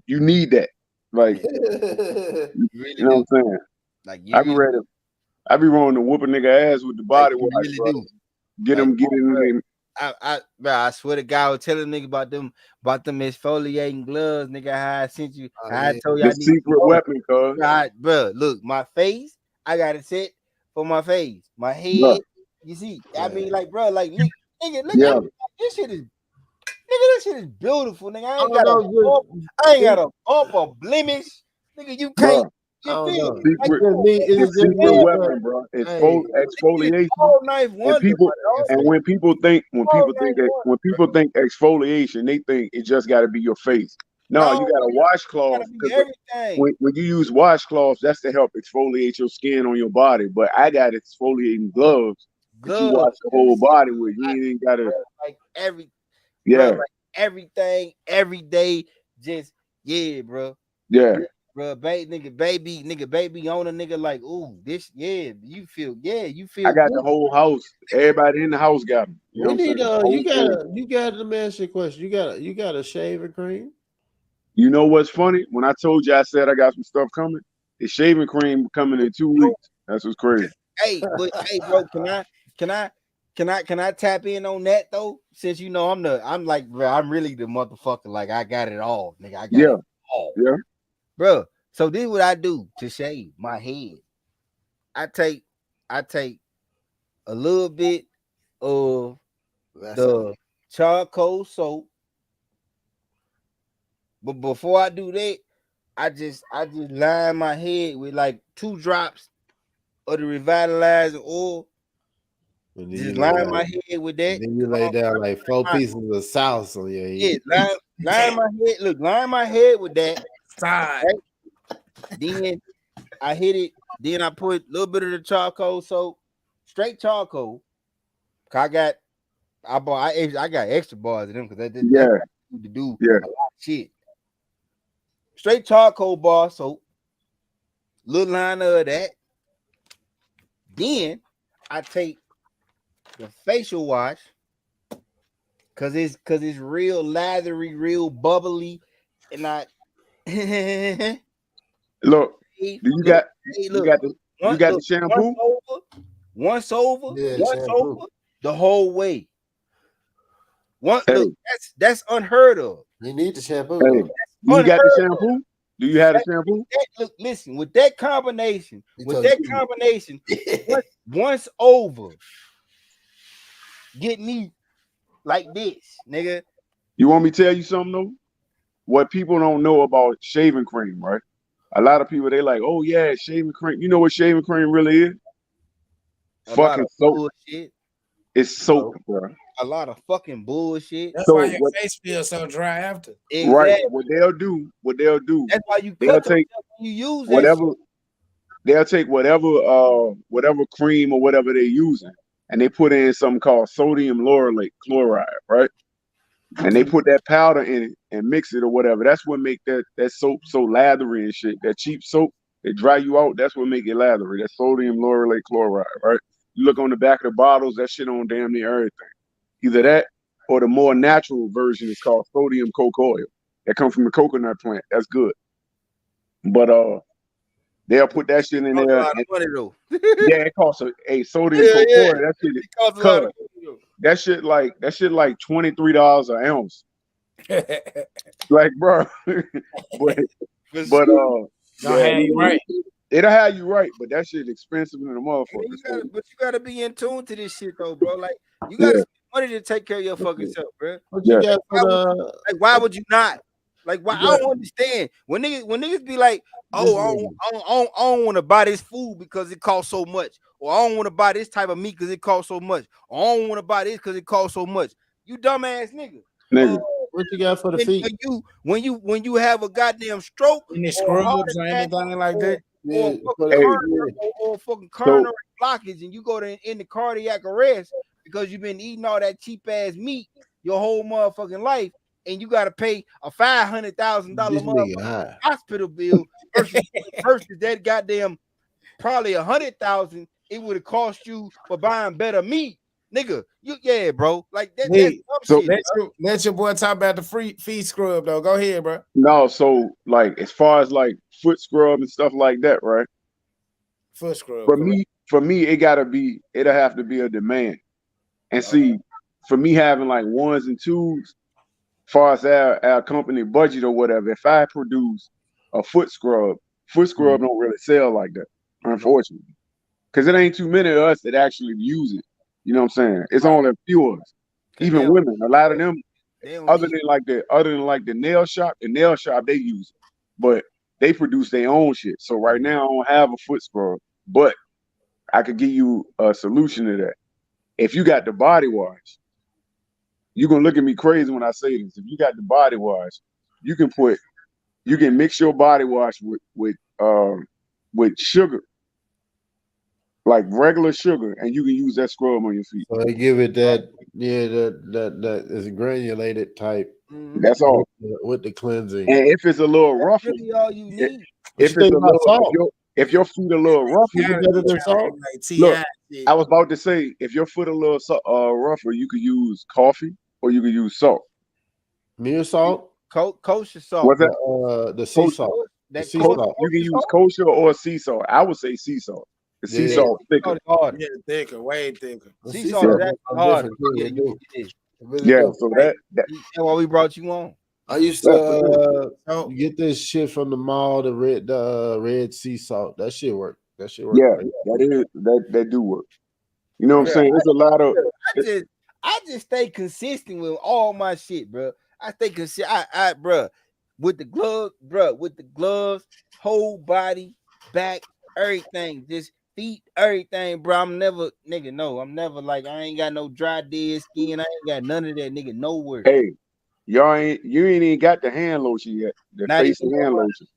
you need that. Like, you know what I'm saying? Like, I be ready. I be rolling to whoop a nigga ass with the body wash. Really do. Get him, get in. I swear to God, I was telling nigga about them exfoliating gloves, nigga. How I sent you, I told you the secret weapon, cuz. Bro, look, my face, I got it set for my face, my head. You see, I mean, like, bro, like, nigga, this shit is, nigga, this shit is beautiful, nigga. I ain't got a bump or blemish, nigga. You can't. You feel secret weapon, bro. It's exfoliation. When people think exfoliation, they think it just got to be your face. No, you got a washcloth. When you use washcloths, that's to help exfoliate your skin on your body. But I got exfoliating gloves. That you wash the whole body with. You ain't gotta like everything every day. Just bro. Yeah. Bro, baby on a nigga like, ooh, this, you feel. I got the whole house. Everybody in the house got them. You need you got let me ask you a question. You got a shaving cream? You know what's funny? When I told you I said I got some stuff coming, the shaving cream coming in 2 weeks. That's what's crazy. Hey, bro, Can I tap in on that though? Since you know I'm like, bro, I'm really the motherfucker. Like I got it all, nigga. I got Yeah, it all, yeah. bro. So this is what I do to shave my head. I take a little bit of the charcoal soap, but before I do that, I just line my head with like 2 drops of the revitalizing oil. And then Just you lay line down, my head with that. then you lay down like 4 pieces of sauce on your Yeah, head. line my head. Look, line my head with that. Side. Right? Then I hit it. Then I put a little bit of the charcoal soap, straight charcoal. I got I got extra bars in them because that's Yeah, to do yeah. a lot of shit. Straight charcoal bar soap, little line of that. Then I take the facial wash because it's real lathery, real bubbly, and I Look, hey, do you look, got hey, you look, got the you got the shampoo? once over, Yeah, once shampoo. over the whole way. One Hey, look, that's unheard of. You need the shampoo hey, though. do you got the Unheard of. shampoo? Do you have the shampoo? Look, listen, with that combination, He told you. once over, get me like this, nigga. You want me to tell you something though? What people don't know about shaving cream, right? A lot of people they like, oh yeah, shaving cream. You know what shaving cream really is? A lot Fucking of soap. bullshit. It's soap, bro. A lot of fucking bullshit. That's why So your what? face feels so dry after. Right? Exactly. What they'll do. That's why you They'll cut take yourself when you use that whatever. shit. They'll take whatever cream or whatever they're using, and they put in something called sodium laurylate chloride, right? And they put that powder in it and mix it or whatever. That's what make that soap so lathery and shit. That cheap soap that dry you out. That's what make it lathery. That sodium laurylate chloride, right? You look on the back of the bottles. That shit on damn near everything. Either that or the more natural version is called sodium coke oil. That comes from the coconut plant. That's good. But they'll put that shit in Costs a there. lot And, of money though. yeah, it costs a sodium Yeah, coke yeah. oil. That shit, It costs a lot cause of money though. that shit like $23 an ounce. Like, bro, but but Don't yeah, have you right. it'll have you right, but that shit expensive in the And motherfucker. then you gotta be in tune to this shit though, bro. Like you Yeah, gotta spend money to take care of your fucking self, bro. What yeah, you got for Why would you not? Like why? you I got don't understand when niggas be like, this oh, nigga? I don't want to buy this food because it costs so much, or I don't want to buy this type of meat because it costs so much, or I don't want to buy this because it costs so much. You dumbass nigga. nigga. What you got for the feet? When you have a goddamn stroke Any or a heart scrubs or attack anything like or that? or Yeah, fucking for the Hey, feet. or fucking so coronary blockage, and you go in the cardiac arrest because you've been eating all that cheap ass meat your whole motherfucking life, and you got to pay a $500,000 This nigga motherfucking high. hospital bill versus that goddamn probably 100,000 it would have cost you for buying better meat, nigga. Yeah, bro. Like that's Hey, dumb so shit. let your boy talk about the free feet scrub though. Go ahead, bro. no, so like as far as like foot scrub and stuff like that, right? Foot scrub, correct. For me, it'll have to be a demand. And Okay. see, for me having like ones and twos, far as our company budget or whatever, if I produce a foot scrub don't really sell like that, unfortunately. Because it ain't too many of us that actually use it. You know what I'm saying? It's only a few of us. Even women, a lot of them, other than like the nail shop, they use it. But they produce their own shit. So right now I don't have a foot scrub, but I could give you a solution to that. If you got the body wash, you're gonna look at me crazy when I say this. If you got the body wash, you can mix your body wash with sugar, like regular sugar, and you can use that scrub on your feet. So they give it that, yeah, that is granulated type That's all. with the cleansing. And if it's a little rougher, Really all you need. What you think about salt? if your feet a little rougher, Is it better than salt? Like look, T.I. I was about to say, if your foot a little rougher, you could use coffee or you could use salt. Mere salt? Kosher salt. What's that? The sea salt. That sea You salt. can use kosher or sea salt. I would say sea salt The sea salt thicker. Harder. Yeah, thicker, way thicker. Sea salt is actually harder. Yeah, so that That's why we brought you on. I used to get this shit from the mall, the red sea salt. That shit work. That shit work. yeah, that do work. You know what I'm saying? There's a lot of I just stay consistent with all my shit, bro. I stay consistent. Bro, with the gloves, whole body, back, everything, just feet, everything, bro. I'm never like I ain't got no dry dead skin. I ain't got none of that, nigga, nowhere. Hey, you ain't even got the hand lotion yet. The face and hand lotion.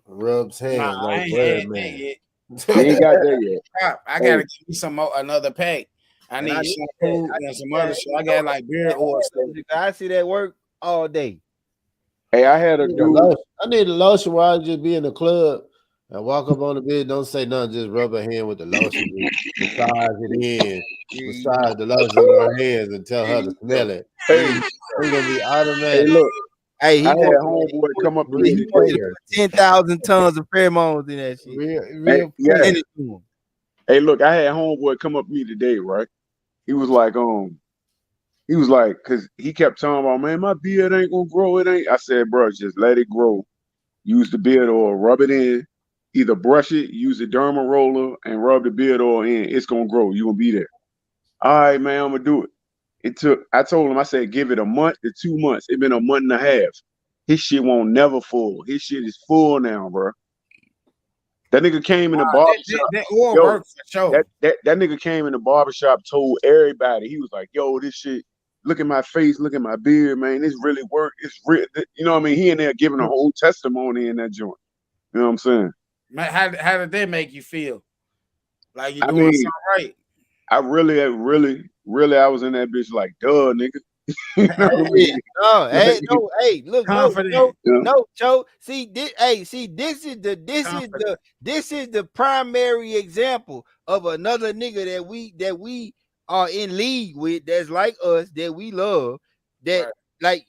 Rubs hands like Bird Man. You ain't got that yet. I gotta give you some more, another pack. I need shampoo and some other shit. I got like beard oil stuff. I see that work all day. Hey, I had a dude. I need a lotion while I just be in the club and walk up on the bed. Don't say nothing. Just rub her hand with the lotion. Massage it in. Massage the lotion in her hands and tell her to smell it. Hey, it's gonna be automatic. Hey, look. Hey, he I had homeboy come up to me. 10,000 tons of pheromones in that shit. Real yeah. Hey, look, I had homeboy come up to me today, right? He was like, because he kept talking about, man, my beard ain't gonna grow. It ain't. I said, bro, just let it grow. Use the beard oil, rub it in. Either brush it, use the derma roller, and rub the beard oil in. It's gonna grow. You gonna be there. All right, man, I'm gonna do it. I told him, I said, give it a month to 2 months. It's been a month and a half. His shit won't never full. His shit is full now, bro. That nigga came in the barbershop. That oil works for sure. That nigga came in the barbershop, told everybody. He was like, yo, this shit, look at my face, look at my beard, man. This really work. It's real. You know what I mean? He in there giving a whole testimony in that joint. You know what I'm saying? Man, how did that make you feel? Like you're doing something right? I really, I was in that bitch like, duh, nigga. You know what I mean? Look, no, Joe. See, this is the primary example of another nigga that we are in league with, that's like us, that we love, that like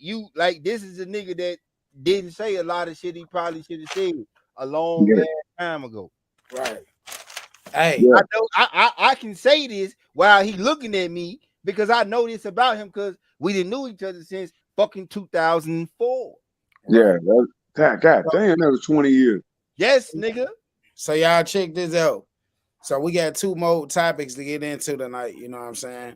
this is a nigga that didn't say a lot of shit he probably should have said a long ass time ago. Right. Hey, I know I can say this while he looking at me because I know this about him because we didn't know each other since fucking 2004. Yeah, God damn, that was 20 years. Yes, nigga. So y'all check this out. So we got 2 more topics to get into tonight. You know what I'm saying?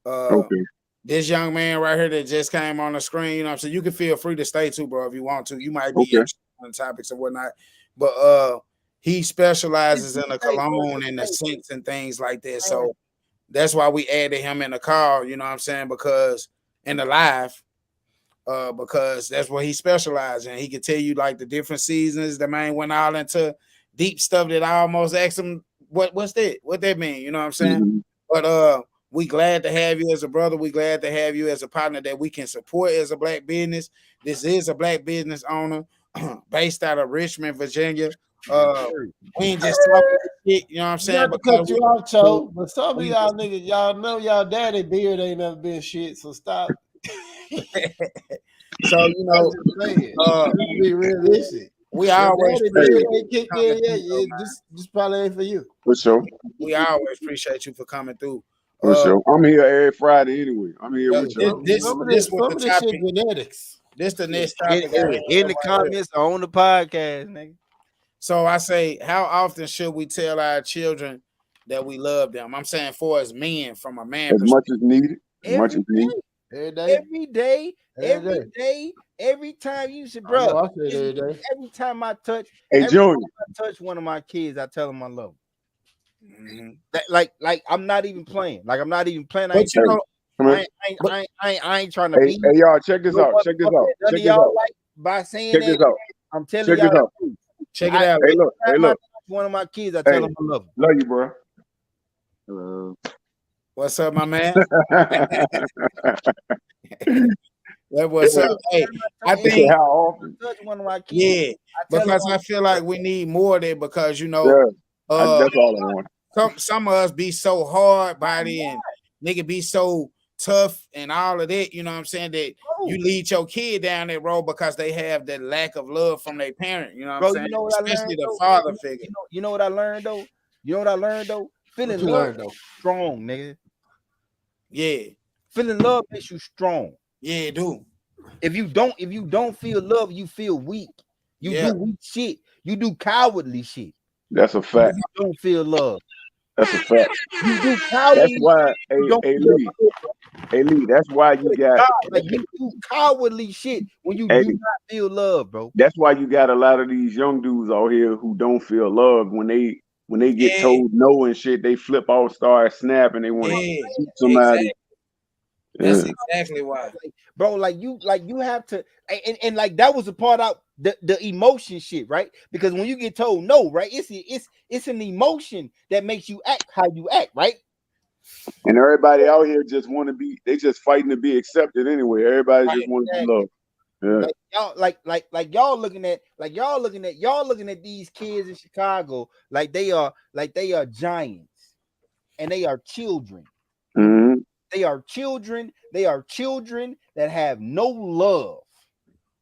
Okay. This young man right here that just came on the screen, you know what I'm saying? You can feel free to stay too, bro, if you want to. You might be interested in topics or whatnot. But he specializes in the cologne and the scents and things like that. So that's why we added him in the call, you know what I'm saying? Because in the live, because that's what he specializes in. He can tell you like the different seasons. The man went all into deep stuff that I almost asked him, what's that? What that mean? You know what I'm saying? Mm-hmm. But we glad to have you as a brother. We glad to have you as a partner that we can support as a black business. This is a black business owner based out of Richmond, Virginia. We ain't just talking shit, you know what I'm saying? But cut you off, Cho. But some of y'all niggas, y'all know y'all daddy beard ain't never been shit, so stop. So you know, be realistic. We always kicked in yet. This probably ain't for you. For sure. We always appreciate you for coming through. For sure. I'm here every Friday anyway. I'm here with you. This was the topic. Genetics. This the next topic. In the comments or on the podcast, nigga. So I say, how often should we tell our children that we love them? I'm saying for as men, from a man perspective. Much as needed. Every day. Every time you should, bro. Every time I touch, one of my kids, I tell them I love them. Mm-hmm. Like I'm not even playing. I ain't trying to be. Hey, y'all, check this out. Check this out. None of y'all like by saying that. I'm telling y'all. Check it out. Hey, look. One of my kids, I tell them I love them. Love you, bro. Hello. What's up, my man? What's up? Hey, I think how often? One of my kids, because I feel like we need more of that because that's all I want. Some of us be so hard body and nigga be so tough and all of that, you know what I'm saying, that you lead your kid down that road because they have that lack of love from their parent, you know what I'm saying? You know what especially I learned, the father figure. You know what I learned though? You know what I learned though? Feeling you love learned, though? strong, nigga. Yeah, Feeling love makes you strong. yeah, do. If you don't feel love, you feel weak. You Yeah, do weak shit. You do cowardly shit. That's a If fact. you don't feel love, That's a fact. you do That's cowardly why, shit. You don't hey feel Lee, love. hey Lee, that's why you got God, like you do cowardly shit when you hey, do not feel love, bro. that's why you got a lot of these young dudes out here who don't feel love when they get yeah, told no and shit, they flip out, start snapping, they want to yeah. shoot somebody. Exactly. Yeah. That's exactly why. Bro, like you have to, and like that was a part out the emotion shit, right? Because when you get told no, right, it's an emotion that makes you act how you act, right? And everybody out here just want to be, they just fighting to be accepted anyway. Everybody just Right, want to be exactly. loved. Yeah. Like y'all, like y'all looking at these kids in Chicago like they are giants and they are children. Mm-hmm. They are children. They are children that have no love.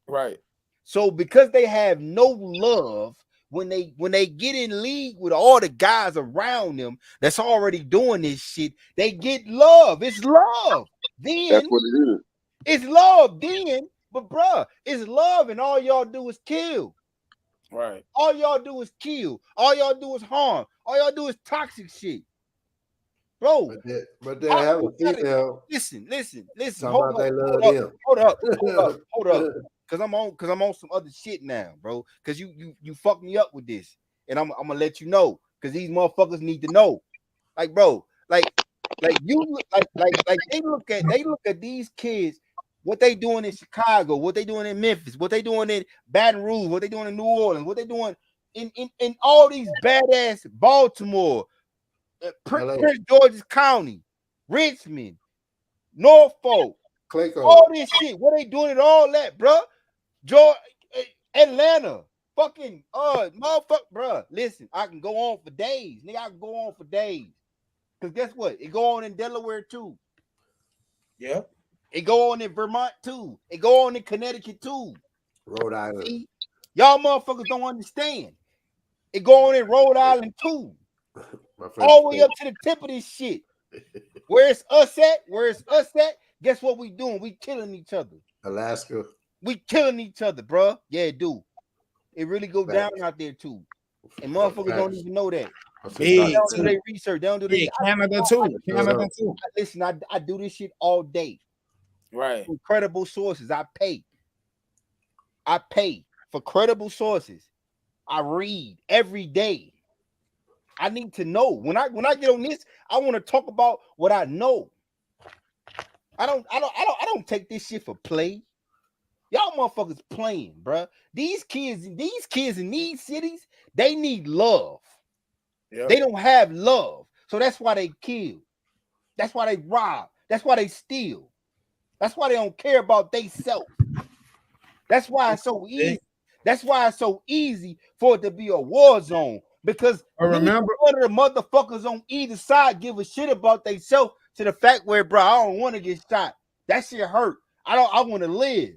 Right. So because they have no love, when they get in league with all the guys around them that's already doing this shit, they get love. It's love. That's Then what it is. it's love. Then, but bruh, it's love, and all y'all do is kill. Right. All y'all do is kill. All y'all do is harm. All y'all do is toxic shit, bro. But they have a female Listen. talking Hold about up, they love hold up, them. hold up. Cause I'm on some other shit now, bro. Cause you fucked me up with this, and I'm gonna let you know. Cause these motherfuckers need to know, like, bro, like you like they look at these kids, what they doing in Chicago, what they doing in Memphis, what they doing in Baton Rouge, what they doing in New Orleans, what they doing in all these badass Baltimore, LA, Prince George's County, Richmond, Norfolk, Clayco. all this shit. What they doing at all that, bro? George, Atlanta, fucking motherfucker, bro. Listen, I can go on for days, nigga. I can go on for days. Cause guess what? It go on in Delaware too. Yeah. It go on in Vermont too. It go on in Connecticut too. Rhode Island. See, y'all motherfuckers don't understand. It go on in Rhode Island too. My friend All the way up to the tip of this shit. Where's us at? Where's us at? Guess what we doing? We killing each other. Alaska. We killing each other, bro. Yeah, it do. It really go down out there too. And motherfuckers don't even know that. They Big don't do too. their research. They don't do their Yeah, Canada too. Canada too. listen, I do this shit all day. Right. From credible sources. I pay for credible sources. I read every day. I need to know. When I get on this, I want to talk about what I know. I don't take this shit for play. Y'all motherfuckers playing, bruh. These kids in these cities, they need love. Yep. They don't have love. So that's why they kill. That's why they rob. That's why they steal. That's why they don't care about they self. That's why it's so easy. That's why it's so easy for it to be a war zone. Because I remember one of the motherfuckers on either side give a shit about they self to the fact where, bro, I don't want to get shot. That shit hurt. I want to live.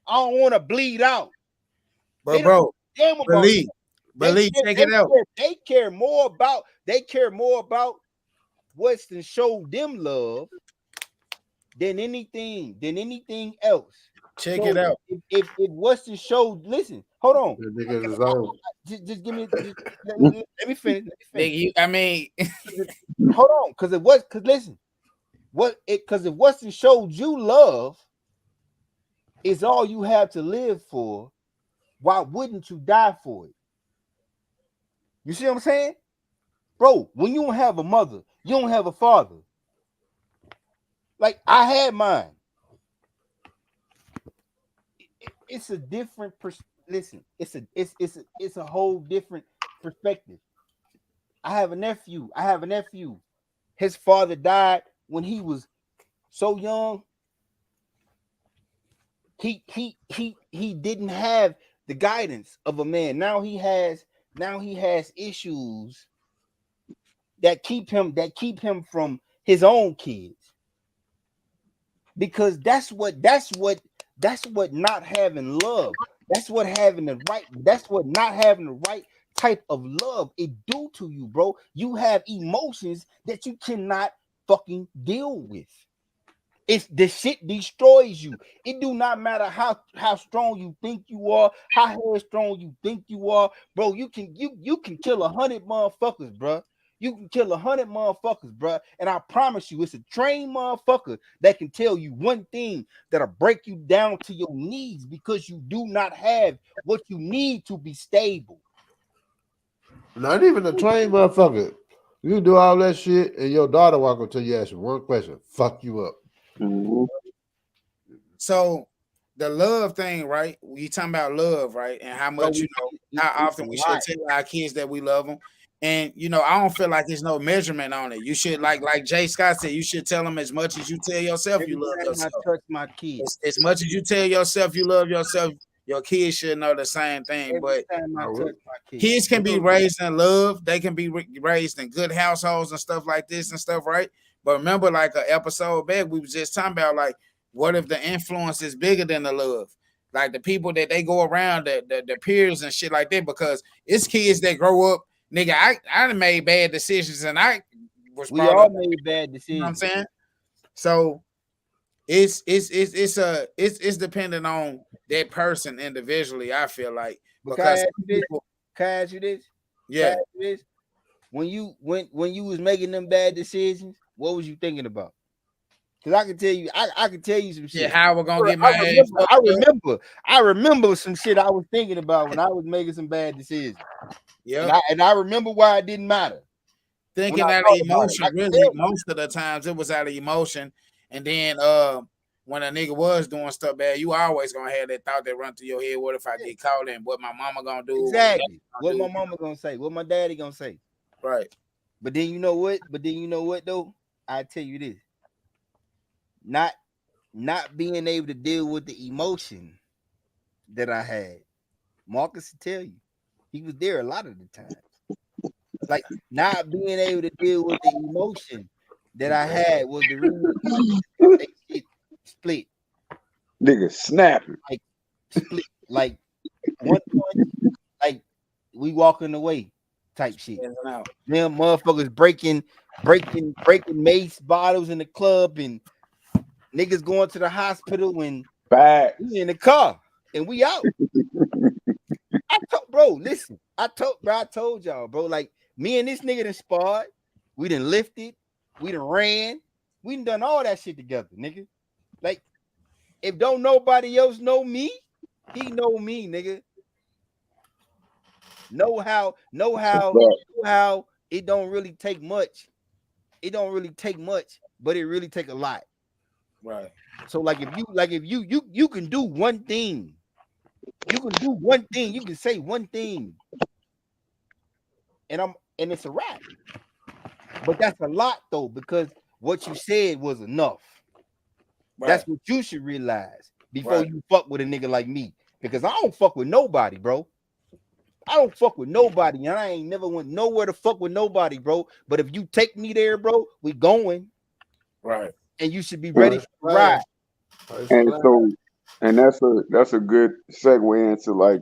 I don't want to bleed out. but bro, Damn about believe, check it out. They care more about what's to show them love than anything else. Check it out. If what's to show, listen, hold on. The niggas is on. Just give me let me finish. Nigga, I mean, Hold on, because listen, because if Weston showed you love is all you have to live for, why wouldn't you die for it? You see what I'm saying? Bro, when you don't have a mother, you don't have a father. Like I had mine. It's a different listen, it's a whole different perspective. I have a nephew. His father died when he was so young. He didn't have the guidance of a man. Now he has issues that keep him from his own kids. Because that's what not having love. That's what not having the right type of love it do to you, bro. You have emotions that you cannot fucking deal with. It's the shit destroys you. It do not matter how strong you think you are, how headstrong you think you are, bro. You can kill 100 motherfuckers, bro. You can kill 100 motherfuckers, bro. And I promise you, it's a trained motherfucker that can tell you one thing that'll break you down to your knees because you do not have what you need to be stable. Not even a trained motherfucker. You do all that shit, and your daughter walk up to you, ask you one question, fuck you up. Mm-hmm. So the love thing, right? We talking about love, right? And how Bro, much how it's often a we lot. should tell our kids that we love them. And I don't feel like there's no measurement on it. You should like Jay Scott said, you should tell them as much as you tell yourself Every you love time I yourself. touch my kids, As much as you tell yourself you love yourself, your kids should know the same thing. every But time I touch my kids, kids can be raised in love. They can be raised in good households and stuff like this and stuff, right? But remember, like an episode back, we was just talking about, like, what if the influence is bigger than the love? Like the people that they go around, the peers and shit like that, because it's kids that grow up, nigga. I done made bad decisions and I was we brought all up. made bad You know what I'm decisions. saying? So it's dependent on that person individually. I feel like, But because can I ask you this? Can I yeah, ask you this? When you was making them bad decisions, what was you thinking about? Because I can tell you some yeah, shit. how we're gonna get my ass fucked up. I remember some shit I was thinking about when I was making some bad decisions. Yeah, And I remember why it didn't matter. thinking I out of thought about it. emotion. I can Really, tell. most of the times it was out of emotion, and then when a nigga was doing stuff bad, you always gonna have that thought that run through your head. What if I get caught? And what my mama gonna do? Exactly. What What my my daddy mama gonna say? What my daddy gonna say? gonna do? Right, But then you know what? Though? I tell you this. Not being able to deal with the emotion that I had. Marcus will tell you. He was there a lot of the time. Like not being able to deal with the emotion that I had was the reason why they shit split. Nigga snapping. Like split. Like one punch, like we walking away type shit. in and out. Them motherfuckers breaking mace bottles in the club and niggas going to the hospital and Back. we in the car and we out. Listen, I told y'all, bro, like me and this nigga done sparred, we done lifted, we done ran, we done all that shit together, nigga. Like, if don't nobody else know me, he know me, nigga. Know how it don't really take much. It don't really take much, but it really take a lot. Right. So like if you can do one thing, you can say one thing, and it's a wrap. But that's a lot though, because what you said was enough. Right. That's what you should realize before you fuck with a nigga like me. Because I don't fuck with nobody, bro. I don't fuck with nobody, and I ain't never went nowhere to fuck with nobody, bro. But if you take me there, bro, we going. Right. And you should be ready to ride. And so, and that's a good segue into like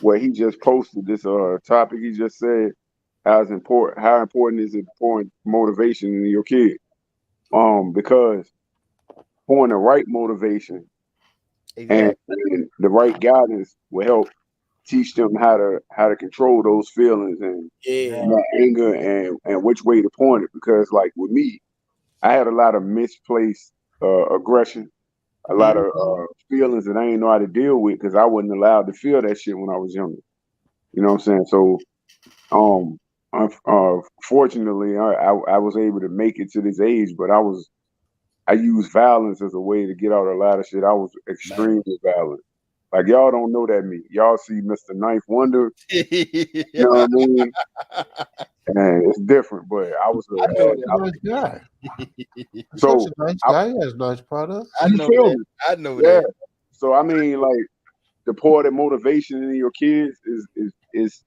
what he just posted. This topic he just said. How important is it pouring motivation in your kid? Because pouring the right motivation and the right guidance will help teach them how to control those feelings and anger and which way to point it. Because like with me, I had a lot of misplaced aggression, a lot of feelings that I didn't know how to deal with because I wasn't allowed to feel that shit when I was younger. You know what I'm saying? So, fortunately, I was able to make it to this age, but I used violence as a way to get out a lot of shit. I was extremely violent. Like y'all don't know that me. Y'all see Mr. Ninth Wonder. You know what I mean? And it's different, but I was a nice guy. So such a nice guy. He has nice products. I know that. I know that. So I mean, like the pour that motivation in your kids is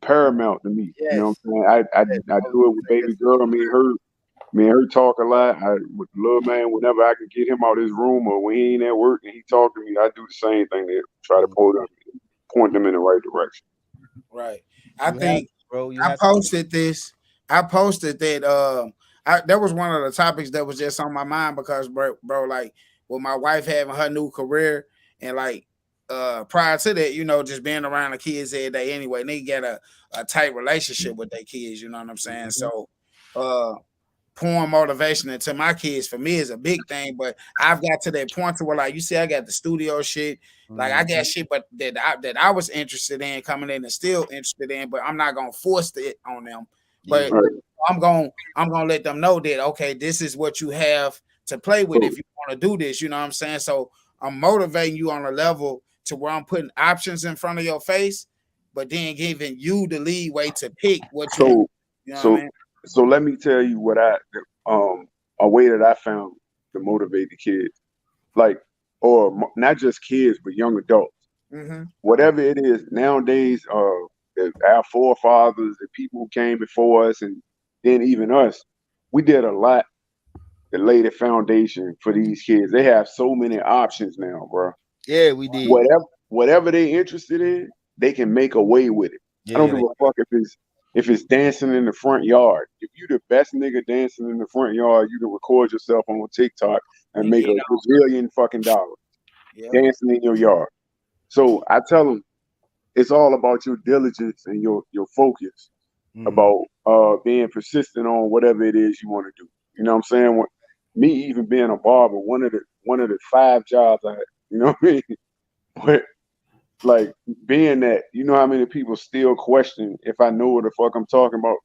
paramount to me. Yes. You know what I'm saying? I do it with baby girl. Me and her talk a lot. With little man, whenever I can get him out of his room or when he ain't at work and he talk to me, I do the same thing to try to point them in the right direction. Right. I You have think to, bro. You I have to. posted this. I posted that that was one of the topics that was just on my mind because bro, like with my wife having her new career and like prior to that, you know, just being around the kids every day anyway, and they get a tight relationship with their kids, you know what I'm saying? Mhm. So pouring motivation into my kids for me is a big thing, but I've got to that point to where, like you see, I got the studio shit, like I got Mhm. shit, but that I was interested in coming in and still interested in, but I'm not gonna force it on them. Yeah. But Right. I'm gonna let them know that okay, this is what you have to play with So, if you want to do this. You know what I'm saying? So I'm motivating you on a level to where I'm putting options in front of your face, but then giving you the leeway to pick what you want. so, You know what I so, mean? so let me tell you what um, a way that I found to motivate the kids, like, or not just kids, but young adults. Mm-hmm. Whatever it is nowadays, our forefathers, the people who came before us, and then even us, we did a lot to lay the foundation for these kids. They have so many options now, bro. Yeah, we did. Whatever they interested in, they can make a way with it. I don't Yeah, give a fuck if it's dancing in the front yard. If you the best nigga dancing in the front yard, you can record yourself on TikTok and And make get a gazillion fucking dollars yeah. dancing in your yard. So I tell them it's all about your diligence and your focus mm, about being persistent on whatever it is you want to do. You know what I'm saying? Me even being a barber, one of the 5 jobs I had, you know what I mean? But like being that, you know how many people still question if I know what the fuck I'm talking about.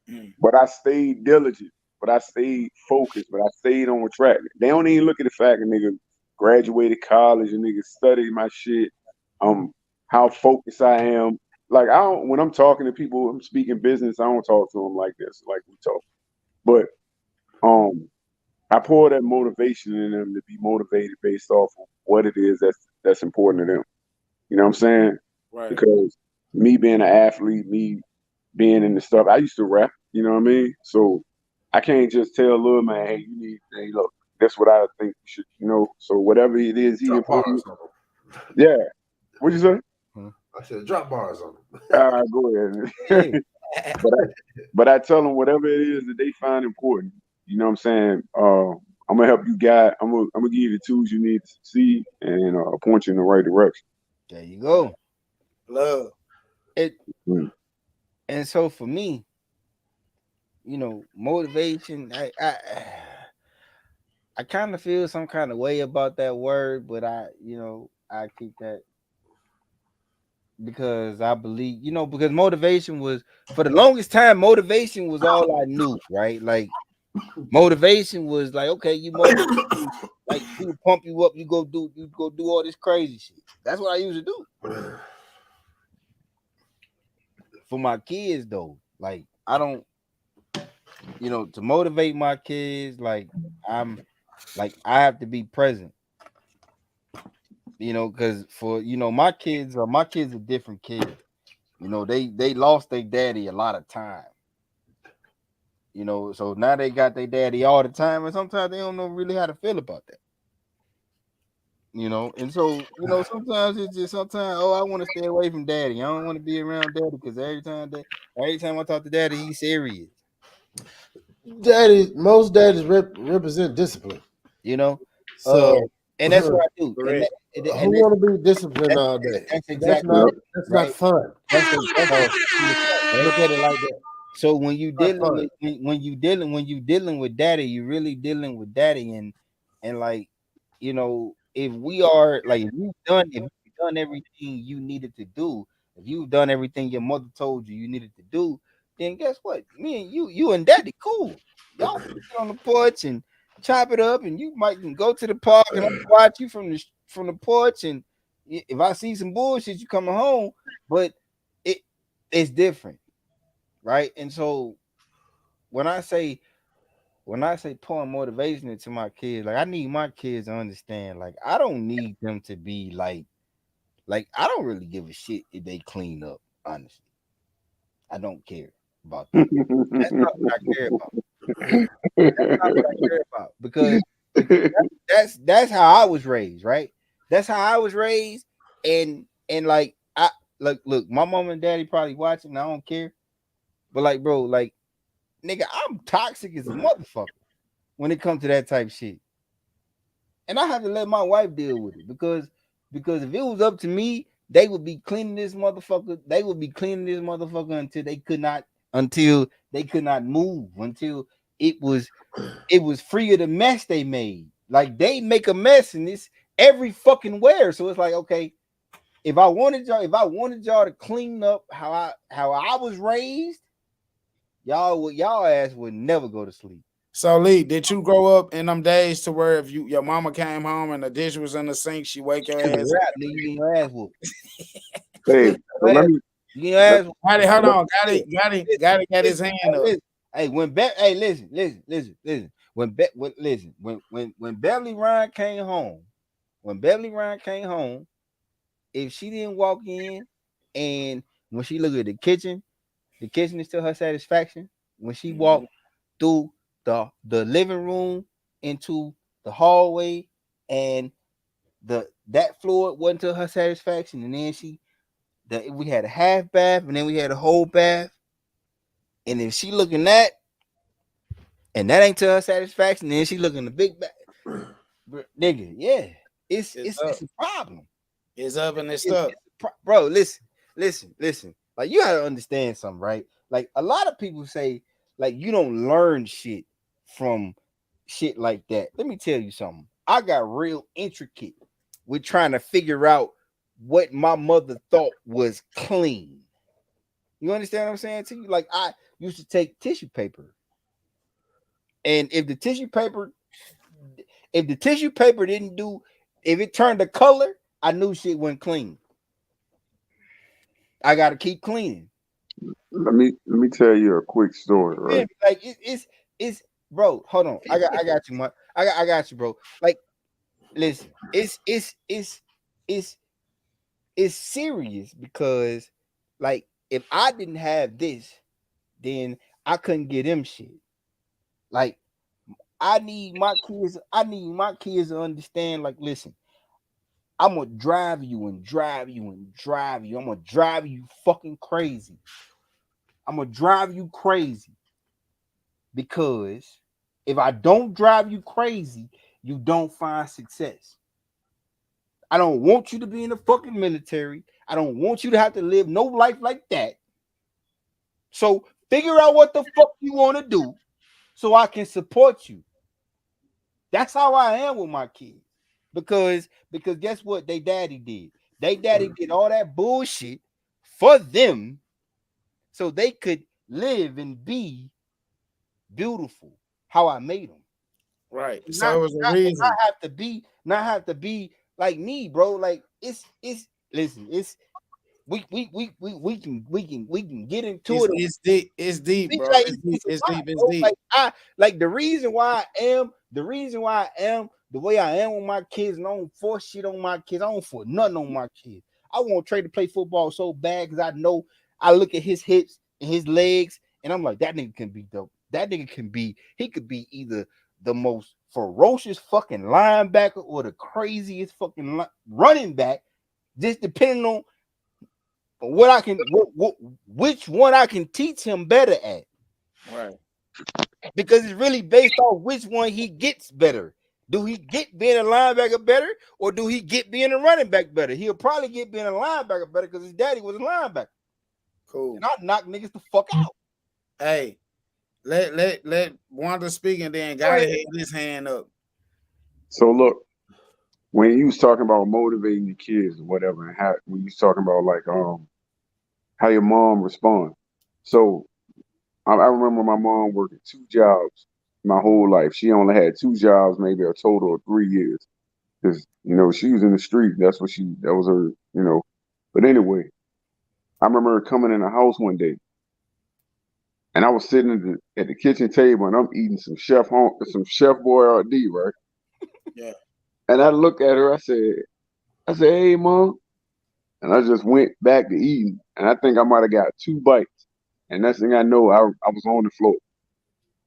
Mm. But I stayed diligent, but I stayed focused, but I stayed on track. They don't even look at the fact that nigga graduated college and nigga studied my shit. How focused I am. Like I don't when I'm talking to people, I'm speaking business. I don't talk to them like this, like we talk. But um, I pour that motivation in them to be motivated based off of what it is that's important to them. You know what I'm saying? Right. Because me being an athlete, me being in the stuff, I used to rap. You know what I mean? So I can't just tell little man, hey, hey, look, that's what I think you should, So whatever it is he Drop important. bars on them. Yeah. What'd you say? mm. I said drop bars on them. Go ahead. Yeah. but I, but I tell them whatever it is that they find important. You know what I'm saying? I'm gonna help you guide. I'm gonna give you the tools you need to succeed and point you in the right direction. There you go. Love. It Mm. and so for me, motivation. I kind of feel some kind of way about that word, but I keep that because I believe, because motivation was for the longest time. Motivation was all I knew, right? Like motivation was like, okay, you motivate, like people pump you up, you go do all this crazy shit. That's what I used to do for my kids, though. Like I don't, to motivate my kids, I'm, I have to be present, because for my kids are different kids. They lost their daddy a lot of time. So now they got their daddy all the time, and sometimes they don't know really how to feel about that. And so sometimes it's just oh, I want to stay away from daddy. I don't want to be around daddy because every time I talk to daddy, he's serious. Most daddies represent discipline. You know, Uh, so and that's what I do, and Correct. that, and who that's want to be disciplined that's all day? that's That's exactly not. Yep. it, That's not right? fun. That's Uh, the point, right? look at it like that. So when you Not dealing fun. with when you dealing with daddy, you really dealing with daddy, and like if we are like if you've done everything you needed to do, if you've done everything your mother told you needed to do, then guess what? Me and you and daddy cool. Y'all can sit on the porch and chop it up, and you might can go to the park and I'll watch you from the porch, and if I see some bullshit, you coming home, but it it's different, right? And so when I say pouring motivation into my kids, like I need my kids to understand, like I don't need them to be like I don't really give a shit if they clean up. Honestly, I don't care about that. That's not what I care about. That's not what I care about because that's how I was raised, right? That's how I was raised, and like look, my mom and daddy probably watching. I don't care, but like, bro, like, nigga, I'm toxic as a motherfucker when it comes to that type of shit, and I have to let my wife deal with it because if it was up to me, they would be cleaning this motherfucker. They would be cleaning this motherfucker until they could not move until it was free of the mess they made. Like they make a mess in this every fucking where. So it's like, okay, if I wanted y'all to clean up how I was raised, y'all ass would never go to sleep. So Lee, did you grow up in them days to where if your mama came home and the dish was in the sink, she wake your It's a ass? wrap, nigga. You get your ass whooped. Hey, so let me You get your ass whooped. Got it, hold let, on, got it, got his hand up. Listen. Hey, listen. When Beverly Ryan came home, if she didn't walk in and when she looked at the kitchen is to her satisfaction. When she walked through the living room into the hallway and that floor wasn't to her satisfaction, and then we had a half bath and then we had a whole bath, and if she looking at and that ain't to her satisfaction, then she looking the big bath, nigga. Yeah, it's a problem. It's up and it's stuck. Bro, listen. Like you gotta understand something, right? Like a lot of people say, like you don't learn shit from shit like that. Let me tell you something. I got real intricate with trying to figure out what my mother thought was clean. You understand what I'm saying to you? Like I used to take tissue paper, and if the tissue paper didn't do, if it turned the color, I knew shit went clean. I gotta keep cleaning. let me tell you a quick story, right? Like it's bro. Hold on, I got you, man. I got you, bro. Like, listen, it's serious because, like, if I didn't have this, then I couldn't get them shit. Like, I need my kids to understand. Like, listen, I'm gonna drive you and drive you and drive you. I'm gonna drive you fucking crazy. I'm gonna drive you crazy because if I don't drive you crazy, you don't find success. I don't want you to be in the fucking military. I don't want you to have to live no life like that. So figure out what the fuck you want to do so I can support you. That's how I am with my kids. Because guess what? They daddy did. They daddy did all that bullshit for them so they could live and be beautiful how I made them. Right. So it was a reason. Not have to be like me, bro. Like it's listen, it's we can get into it. It's deep, bro. Like, It's deep. Like the reason why I am the way I am with my kids, and I don't force shit on my kids. I don't force nothing on my kids. I want Trey to play football so bad because I know I look at his hips and his legs, and I'm like, that nigga can be dope. That nigga he could be either the most ferocious fucking linebacker or the craziest fucking running back, just depending on what I can, which one I can teach him better at. Right. Because it's really based on which one he gets better. Do he get being a linebacker better, or do he get being a running back better? He'll probably get being a linebacker better because his daddy was a linebacker. Cool. And I knock niggas the fuck out. Hey, let Wanda speak and then gotta hit his hand up. So look, when you was talking about motivating the kids or whatever, and how when you was talking about like how your mom respond. So I remember my mom working 2 jobs my whole life. She only had 2 jobs, maybe a total of 3 years, because she was in the street. That was her. But anyway, I remember her coming in the house one day, and I was sitting at the kitchen table, and I'm eating some Chef Boyardee, right? Yeah. And I looked at her. I said, "Hey, mom," and I just went back to eating, and I think I might have got 2 bites, and next thing I know, I was on the floor.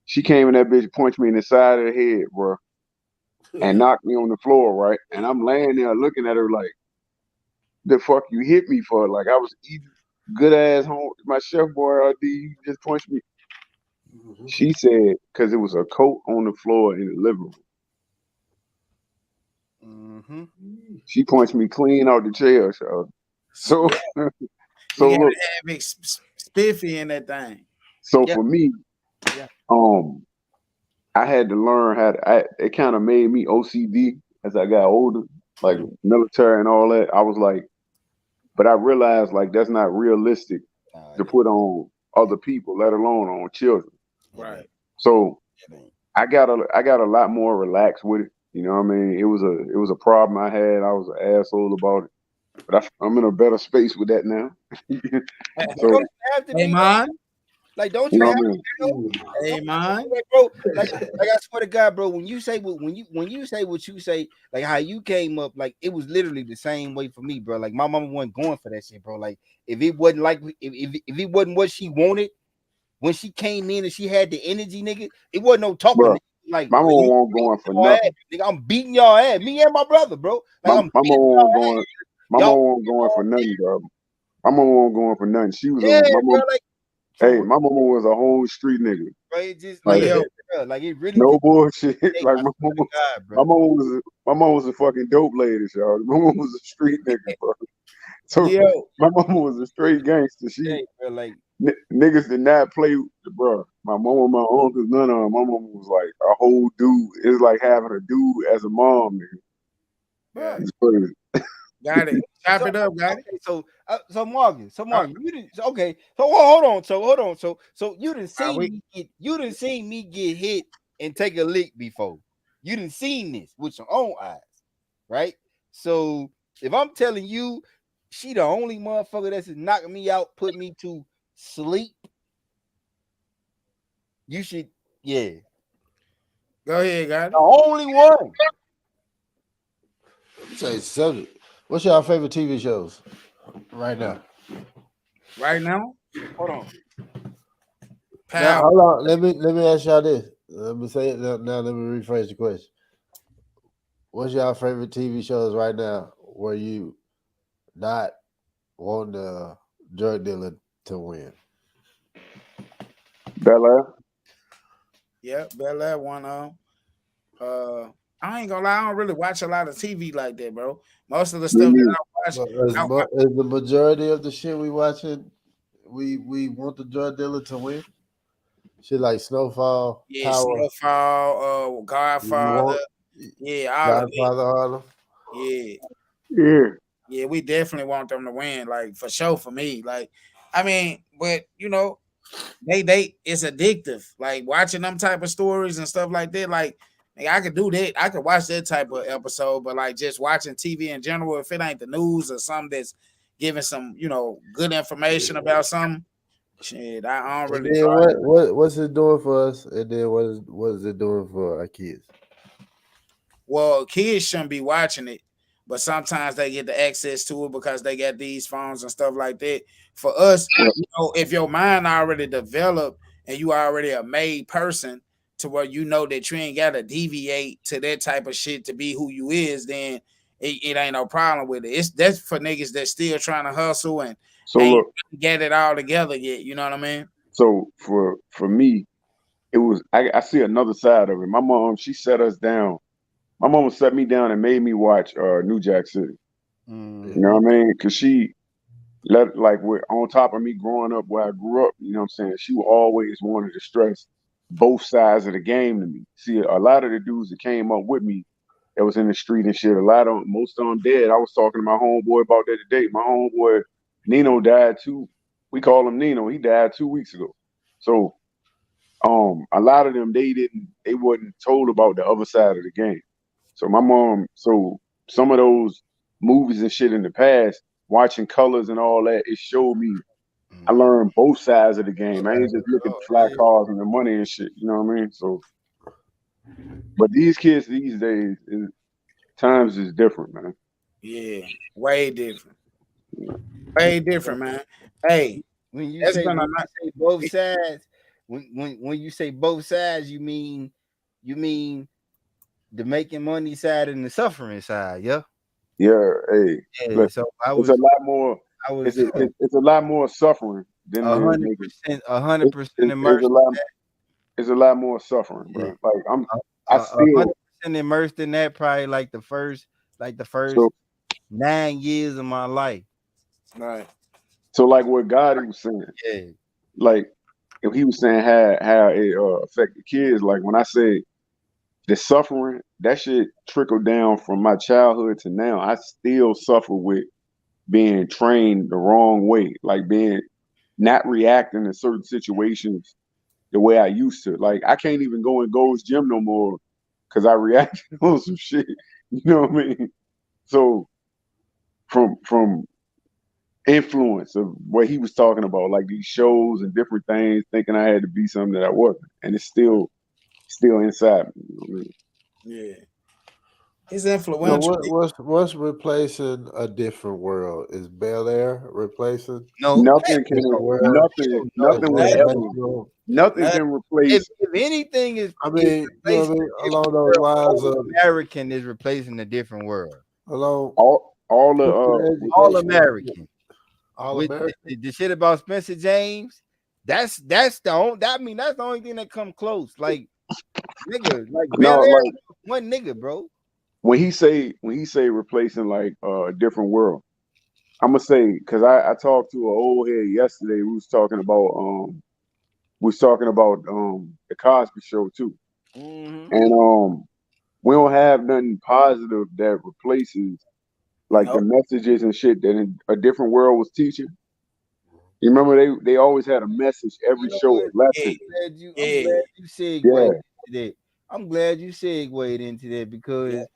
She came in that bitch, punched me in the side of the head, bro, and knocked me on the floor, right? And I'm laying there looking at her like, the fuck you hit me for? Like I was eating good ass home. My chef boy RD he just punched me. Mhm. She said because it was a coat on the floor in the living room. Mm-hmm. She punched me clean out the chair. So Yeah, you so gotta look. have spiffy in that thing. So Yeah. for me, Yeah. um, I had to learn how to. It kind of made me OCD as I got older, like Mm. military and all that. I was like, but I realized like that's not realistic Nah, to it ain't. put on other people, let alone on children. It ain't. Right. So It ain't. I got a lot more relaxed with it. You know what I mean? It was a problem I had. I was an asshole about it, but I'm in a better space with that now. But don't So you have to Hey be though? man, Like, don't you you know have what I to mean? be though? hey man. Like, bro, like I swear to God, bro, when you say what you say, like how you came up, like it was literally the same way for me, bro. Like my mama wasn't going for that shit, bro. Like if it wasn't like if it wasn't what she wanted when she came in and she had the energy, nigga, it wasn't no talking. Bro, Nigga. Like my mom you won't beating going for your ass, nothing. nigga. I'm beating your ass. Me and my brother, bro. Like My I'm my mom beating won't your ass. going. My mom Y'all, won't going for nothing, bro. My mom won't going for nothing. She was a yeah, my bro. mom. Like for Hey, real, my mama was a whole street nigga. bro. It just Like Hey like, yo, bro, like it really no just. bullshit. Hey, Like I swear to God, my bro. mom was my mom was a fucking dope lady, y'all. My mom was a street nigga, bro. So yo, my mama was a straight gangster. Hey, bro, like. Niggas did not play with the bro. My mama, my uncles, none of them. My mama was like a whole dude. It's like having a dude as a mom, nigga. yeah, It's crazy. got it. Chop So it up, got it. okay, so Uh, Morgan, you didn't okay. So hold on. So we you didn't see me get hit and take a lick before. You didn't seen this with your own eyes, right? So if I'm telling you, she the only motherfucker that's knocking me out, put me to sleep. You should, yeah, go ahead, got the it. only one. Say subject. What's your favorite TV shows right now? Right now, Hold on. Now, power. hold on. Let me ask y'all this. Let me say it now. Let me rephrase the question. What's your favorite TV shows right now where you not want the drug dealer to win? Bella. Yeah, Bel Air one on. I ain't gonna lie, I don't really watch a lot of TV like that, bro. Most of the Me stuff that neither. I watch, But I watch is the majority of the shit we watching, we want the drug dealer to win? Shit like Snowfall, yeah, Power. Snowfall, You Godfather, want yeah, all of it. Godfather Harlem? Yeah, Yeah. yeah, we definitely want them to win, like for sure for me. Like, I mean, but they it's addictive. Like watching them type of stories and stuff like that. Like I could do that. I could watch that type of episode, but like just watching TV in general, if it ain't the news or something that's giving some, good information about something, shit, I don't And really then try. what's it doing for us? And then what is it doing for our kids? Well, kids shouldn't be watching it, but sometimes they get the access to it because they got these phones and stuff like that. For us, if your mind already developed and you already a made person to where you know that you ain't gotta deviate to that type of shit to be who you is, then it ain't no problem with it. That's for niggas that still trying to hustle and So ain't look. get it all together yet. You know what I mean? So for me, it was. I see another side of it. My mom, she set us down. My mom set me down and made me watch New Jack City. Yeah. You know Mm-hmm. what I mean? Because she let like on top of me growing up where I grew up. You know what I'm saying? She always wanted to stress both sides of the game to me. See, a lot of the dudes that came up with me that was in the street and shit, most of them dead. I was talking to my homeboy about that today. My homeboy Nino died too. We call him Nino. He died 2 weeks ago. So a lot of them they wasn't told about the other side of the game. So my mom, so some of those movies and shit in the past, watching colors and all that, it showed me I Mm-hmm. learned both sides of the game. I ain't just look at the Oh, fly yeah. cars and the money and shit. You know what I mean? So, but these kids these days, times is different, man. Yeah, way different, way different, man. Hey, when you that's say been a when night. you say both sides, when you say both sides, you mean the making money side and the suffering side, yeah. Yeah, hey, Yeah, listen, so it's a lot more. I It's was it's a lot more suffering than it is making. 100% It's a immersed. lot. It's a lot more suffering, Yeah, bro. Like I a still 100% immersed in that. Probably like the first so 9 years of my life. Right. so like what God he was saying. Yeah, Like if he was saying how it affected kids. Like when I say the suffering, that shit trickled down from my childhood to now. I still suffer with being trained the wrong way, like being not reacting in certain situations the way I used to. Like I can't even go in Gold's Gym no more because I reacted on some shit. You know what I mean? So from influence of what he was talking about, like these shows and different things, thinking I had to be something that I wasn't, and it's still inside me. You know what I mean? Yeah. He's So influential. what's replacing a different world? Is Bel Air replacing no, Nothing can different world? nothing Is no. nothing will that ever Metro? nothing That, can replace If anything I is mean, you know what replacing I a mean? different Along those world, lines all of American is replacing a different world. along all the Christian All education, American. all With American. the shit about Spencer James, that's the only that's the only thing that come close. Like nigga, like no Bel Air, like one nigga, bro. when he say replacing like a different world. I'm gonna say because I talked to an old head yesterday. We was talking about the Cosby Show too, Mm-hmm. and we don't have nothing positive that replaces like the nope. messages and shit that a different world was teaching. You remember they always had a message every You know show, a what? Yeah. lesson. I'm Yeah. glad you segued Yeah, into that. I'm glad you segued into that Yeah. because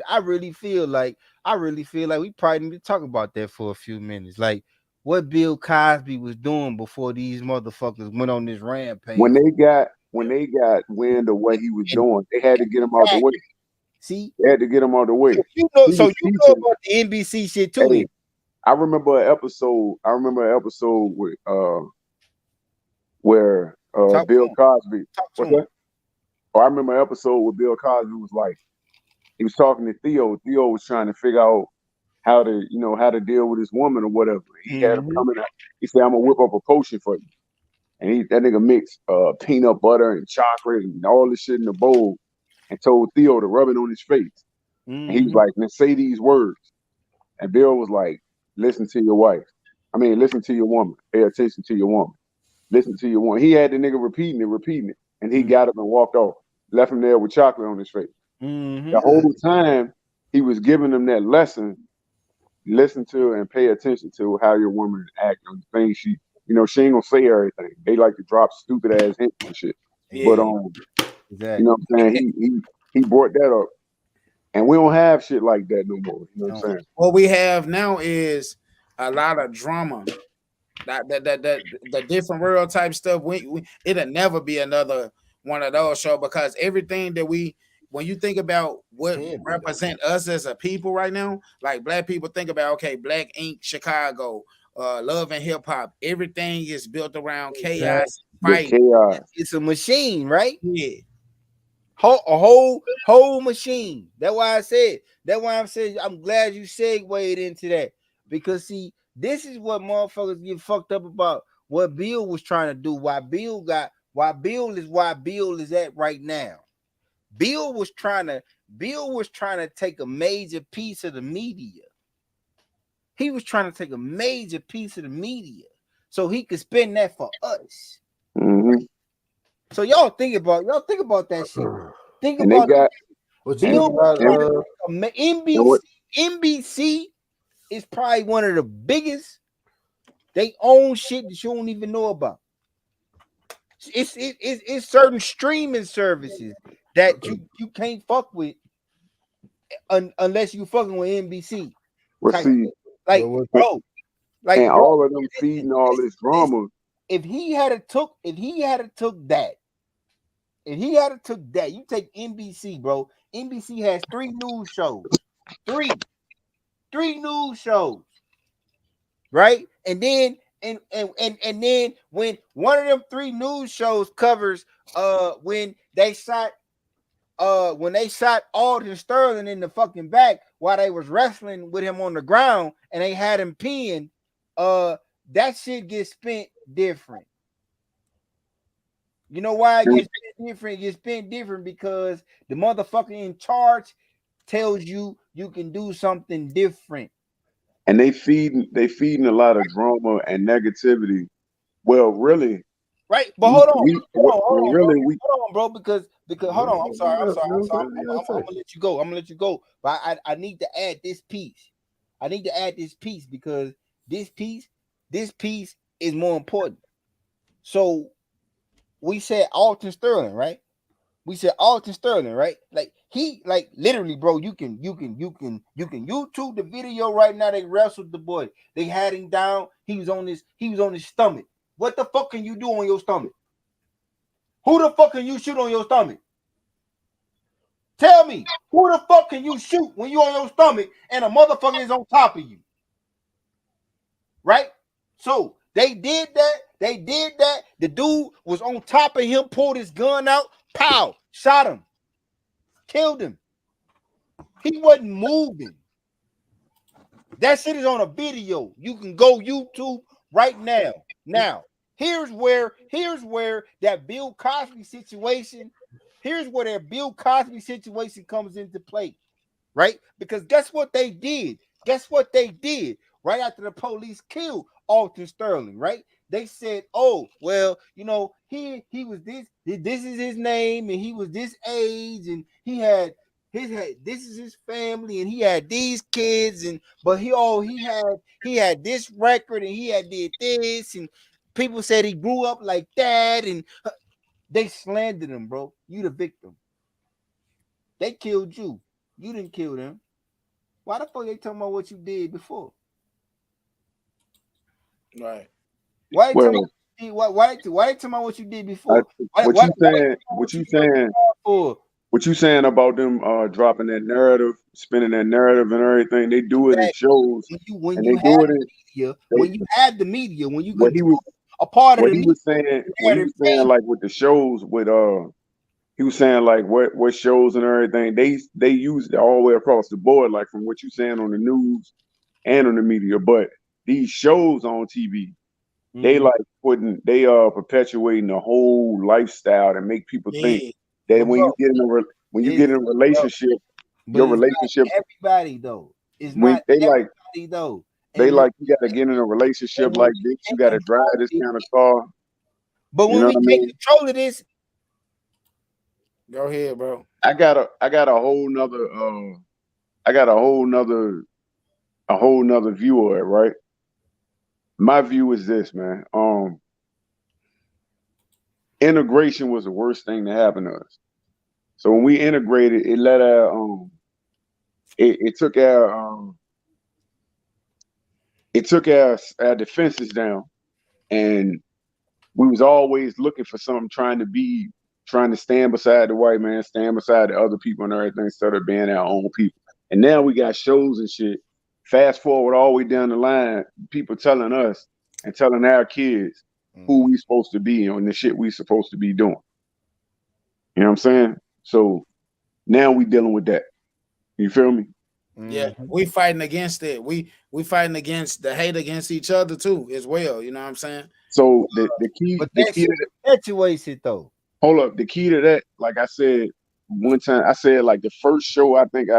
I really feel like we probably need to talk about that for a few minutes. Like what Bill Cosby was doing before these motherfuckers went on this when rampage. they got wind of what he was And doing, they had to get him out the way. see, They had to get him out the way. He so was you know teaching. about the NBC shit too, then. Hey, I remember an episode. I remember an episode with where Talk to Bill him. Cosby. Talk to What's him. that? Oh, I remember an episode where Bill Cosby was like he was talking to Theo. Theo was trying to figure out how to deal with his woman or whatever. He had him Mm-hmm. coming out. He said, "I'm gonna whip up a potion for you." And that nigga mixed peanut butter and chocolate and all this shit in a bowl and told Theo to rub it on his face. And he was Mm-hmm. like, "Now say these words." And Bill was like, "Listen to your wife. I mean, listen to your woman. Pay attention to your woman. Listen to your woman." He had the nigga repeating it. And he got up and walked off, left him there with chocolate on his face. The Mm-hmm. whole time he was giving them that lesson, listen to and pay attention to how your woman act on the things she ain't gonna say everything. They like to drop stupid ass hints and shit. But Yeah. you know Exactly. what I'm saying? He brought that up. And we don't have shit like that no more. You know what I'm No. saying? What we have now is a lot of drama. That the different world type stuff. It'll never be another one of those shows because everything that when you think about what Can be though. represent us as a people right now, like black people think about okay, Black Ink, Chicago, Love and Hip Hop. Everything is built around Exactly. chaos, The fight. chaos. It's a machine, right? Yeah, Whole machine. That's why I said. That's why I'm saying I'm glad you segued into that because see, this is what motherfuckers get fucked up about. What Bill was trying to do. Why Bill is at right now. Bill was trying to take a major piece of the media. He was trying to take a major piece of the media so he could spend that for us. Hmm. So y'all think about that shit. Think And they about got What you and think Bill about and and NBC. what NBC is probably one of the biggest. They own shit that you don't even know about. It's certain streaming services that you can't fuck with unless you fucking with NBC well type see shit. Like what bro, and like bro, all of them listen, feeding all this listen. drama. If he had a took that, you take NBC, bro. NBC has three news shows, three news shows, right? And then and then when one of them three news shows covers when they shot when they shot Alden Sterling in the fucking back while they was wrestling with him on the ground and they had him pinned, that shit gets spent different. You know why it gets spent different? It gets spent different because the motherfucker in charge tells you you can do something different. And they feeding a lot of drama and negativity. Well, really, Right, but hold on, really we hold on, bro, because hold on. I'm sorry. I'm say. gonna let you go. I'm gonna let you go. But I need to add this piece. I need to add this piece because this piece is more important. So we said Alton Sterling, right? We said Alton Sterling, right? Like he, like literally, bro. You can YouTube the video right now. They wrestled the boy. They had him down. He was on his stomach. What the fuck can you do on your stomach? Who the fuck can you shoot on your stomach? Tell me, who the fuck can you shoot when you on your stomach and a motherfucker is on top of you? Right? So they did that. They did that. The dude was on top of him, pulled his gun out, pow, shot him, killed him. He wasn't moving. That shit is on a video. You can go YouTube right now. Now, here's where that Bill Cosby situation, comes into play, right? Because guess what they did? Right after the police killed Alton Sterling, right? They said, "Oh, well, he was this is his name, and he was this age, and this is his family, and he had these kids, and but he had this record, and he had did this, and people said he grew up like that, and they slandered him, bro. You the victim. They killed you. You didn't kill them. Why the fuck they talking about what you did before? Right. Why they well, talking about why they talking about what you did I, before? Why, what why, you why they saying? talking about What what you you saying? for? What you saying about them dropping that narrative, spinning that narrative and everything? They do it in Exactly. shows, When and you they had do it the in media, they. when you What he was control a part of what the he media was saying what he narrative was saying like with the shows with he was saying like what shows and everything they use it all the way across the board, like from what you saying on the news and on the media. But these shows on TV, they mm-hmm. like they perpetuating the whole lifestyle and make people think Yeah. that But bro, when you get it's in a bro, relationship, but your it's not relationship everybody though. It's when not everybody though. they And when like you got to get in a relationship and when like we this, you take got to drive control of this it, kind of car. but You when know we what I take mean? control of this, Go ahead, bro. I got a whole nother I got a whole nother view of it, right? My view is this, man. Integration was the worst thing to happen to us. So when we integrated, it let our it took our defenses down, and we was always looking for something, trying to stand beside the white man, stand beside the other people and everything instead of being our own people. And now we got shows and shit. Fast forward all the way down the line, people telling us and telling our kids who we supposed to be and the shit we supposed to be doing. You know what I'm saying? So now we dealing with that. You feel me? Yeah, we fighting against it. We fighting against the hate against each other too, as well. You know what I'm saying? So but the that key shit to that, perpetuates it though. hold up, the key to that, like I said one time, I said like the first show I think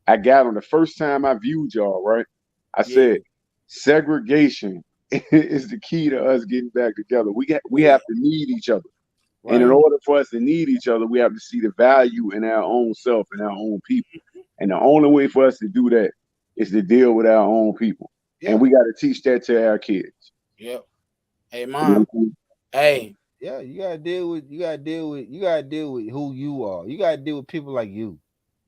I got on the first time I viewed y'all, right? I Yeah, said segregation is the key to us getting back together. We yeah, have to need each other. And in right. order for us to need each other, we have to see the value in our own self and our own people. And the only way for us to do that is to deal with our own people. And Yeah, we got to teach that to our kids. Yep. Hey, You know mom. what I'm saying? Hey, yeah. You gotta deal with who you are. You gotta deal with people like you.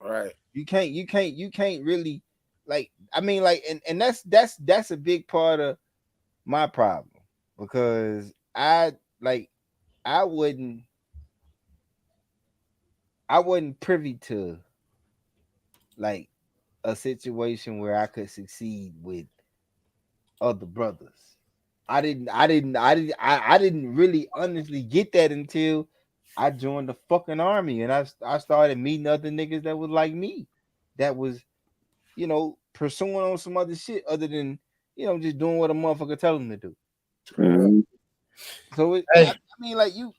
right. You can't really like. I mean, like, and that's a big part of my problem because I wouldn't I wasn't privy to like a situation where I could succeed with other brothers. I didn't really honestly get that until I joined the fucking army, and I started meeting other niggas that was like me, that was, pursuing on some other shit other than, just doing what a motherfucker tell them to do. Mhm. So Hey, I mean, like you,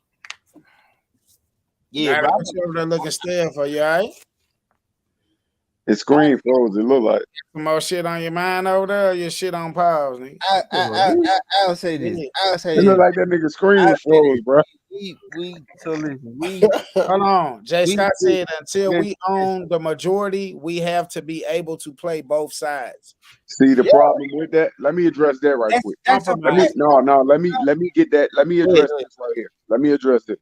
yeah, got bro. it. Over there looking stale for you, all right? His screen froze. It look like. Some more shit on your mind over there, or your shit on pause, nigga? I'll say this. Yeah. I'll It say look this. like that nigga screen I'll was say this. froze, bro. We so listen. We Hold on. Jay we Scott said until listen, we own the majority, we have to be able to play both sides. See the yeah, problem with that? Let me address that right quick. that's a Let me Compromise. fact. let me get that. Let me Go ahead, address this right here. Let me address it.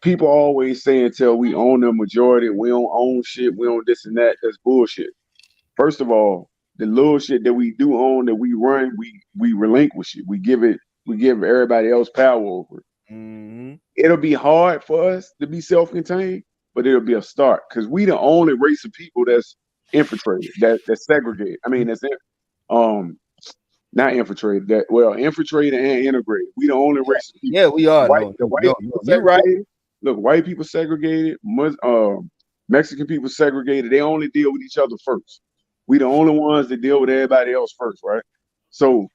People always say until we own the majority, we don't own shit, we own this and that. That's bullshit. First of all, the little shit that we do own that we run, we relinquish it. We give everybody else power over it. Mm-hmm. It'll be hard for us to be self-contained, but it'll be a start because we the only race of people that's infiltrated, that's segregated. I mean, um not infiltrated, that well, infiltrated and integrated. We the only race of people. Yeah, we are. No, The white no, people you right. segregated. Look, white people segregated. Mexican people segregated. They only deal with each other first. We the only ones that deal with everybody else first, right? So,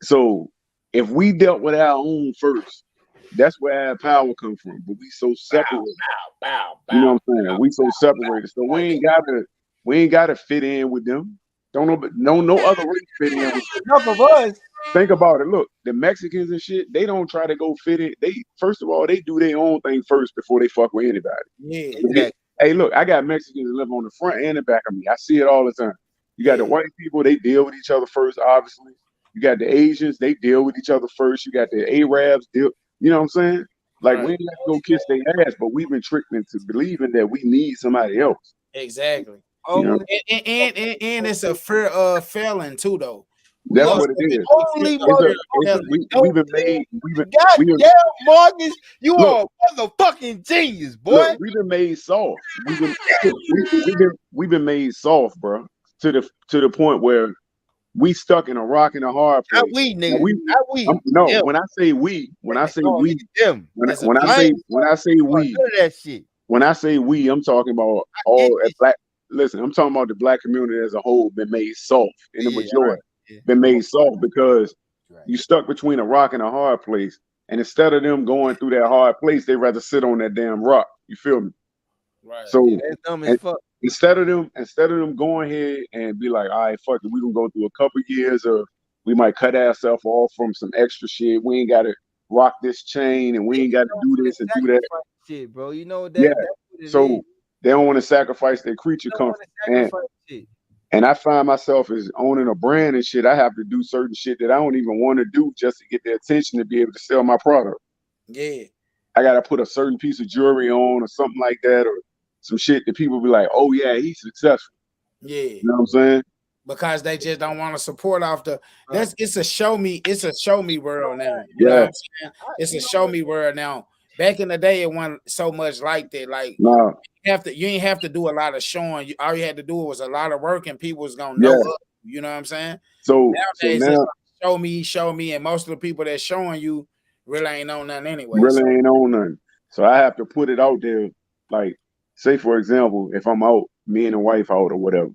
so if we dealt with our own first, that's where our power comes from. But we so separated. Bow, You know bow. what I'm saying? We so separated. So we ain't gotta fit in with them. Don't know, but no other race fit in with. Enough of us. Think about it. Look, the Mexicans and shit, they don't try to go fit in. They first of all, they do their own thing first before they fuck with anybody. Yeah. Exactly. Hey, look, I got Mexicans that live on the front and the back of me. I see it all the time. You got the white people, they deal with each other first, obviously. You got the Asians, they deal with each other first. You got the Arabs, deal. You know what I'm saying? Like we Right. ain't got to go kiss their ass, but we've been tricked into believing that we need somebody else. Exactly. You know, Only, And it's a fear of failing too, though. We that's gonna look, what it say is. only It's a, fear of motherfuckers failing. we've don't been think. made, Goddamn, Marcus, you look, are a motherfucking genius, boy. look, we've been made soft. We've been made soft, bro. To the point where we stuck in a rock and a hard Not place. we, Now nigga. Not we. no. Them. When I say we, No, nigga, them. As a I ain't when I say doing we, none of that shit. when I say we, I'm talking about I get all this. black. Listen, I'm talking about the black community as a whole been made soft in the Yeah, all right. majority. Yeah. Been I'm made soft because right. you stuck between a rock and a hard place. And instead of them going through that hard place, they rather sit on that damn rock. You feel me? right. Yeah, So that's dumb as and fuck. instead of them going here and be like, all right, fuck it, we gonna go through a couple years of we might cut ourselves off from some extra shit. We ain't gotta rock this chain and we They ain't just gotta don't do want to this and do that. sacrifice shit, bro. You know Yeah. that's what it is. So They they don't want to sacrifice their creature don't want comfort. to sacrifice shit. And I find myself as owning a brand and shit, I have to do certain shit that I don't even want to do just to get their attention to be able to sell my product. Yeah. I gotta put a certain piece of jewelry on or something like that, or some shit that people be like, oh yeah, he's successful. Yeah. You know what I'm saying? Because they just don't want to support off the Right. it's a show me world now. You know Yeah. what I'm saying? It's a show me world now. Back in the day, it wasn't so much like that. Like Nah. you ain't have to do a lot of showing. All you had to do was a lot of work, and people was gonna know Yeah. up. You know what I'm saying? So Nowadays, it's now like, show me, and most of the people that's showing you really ain't on nothing anyway. really So ain't on nothing. So I have to put it out there. Like, say for example, if I'm out, me and the wife out or whatever,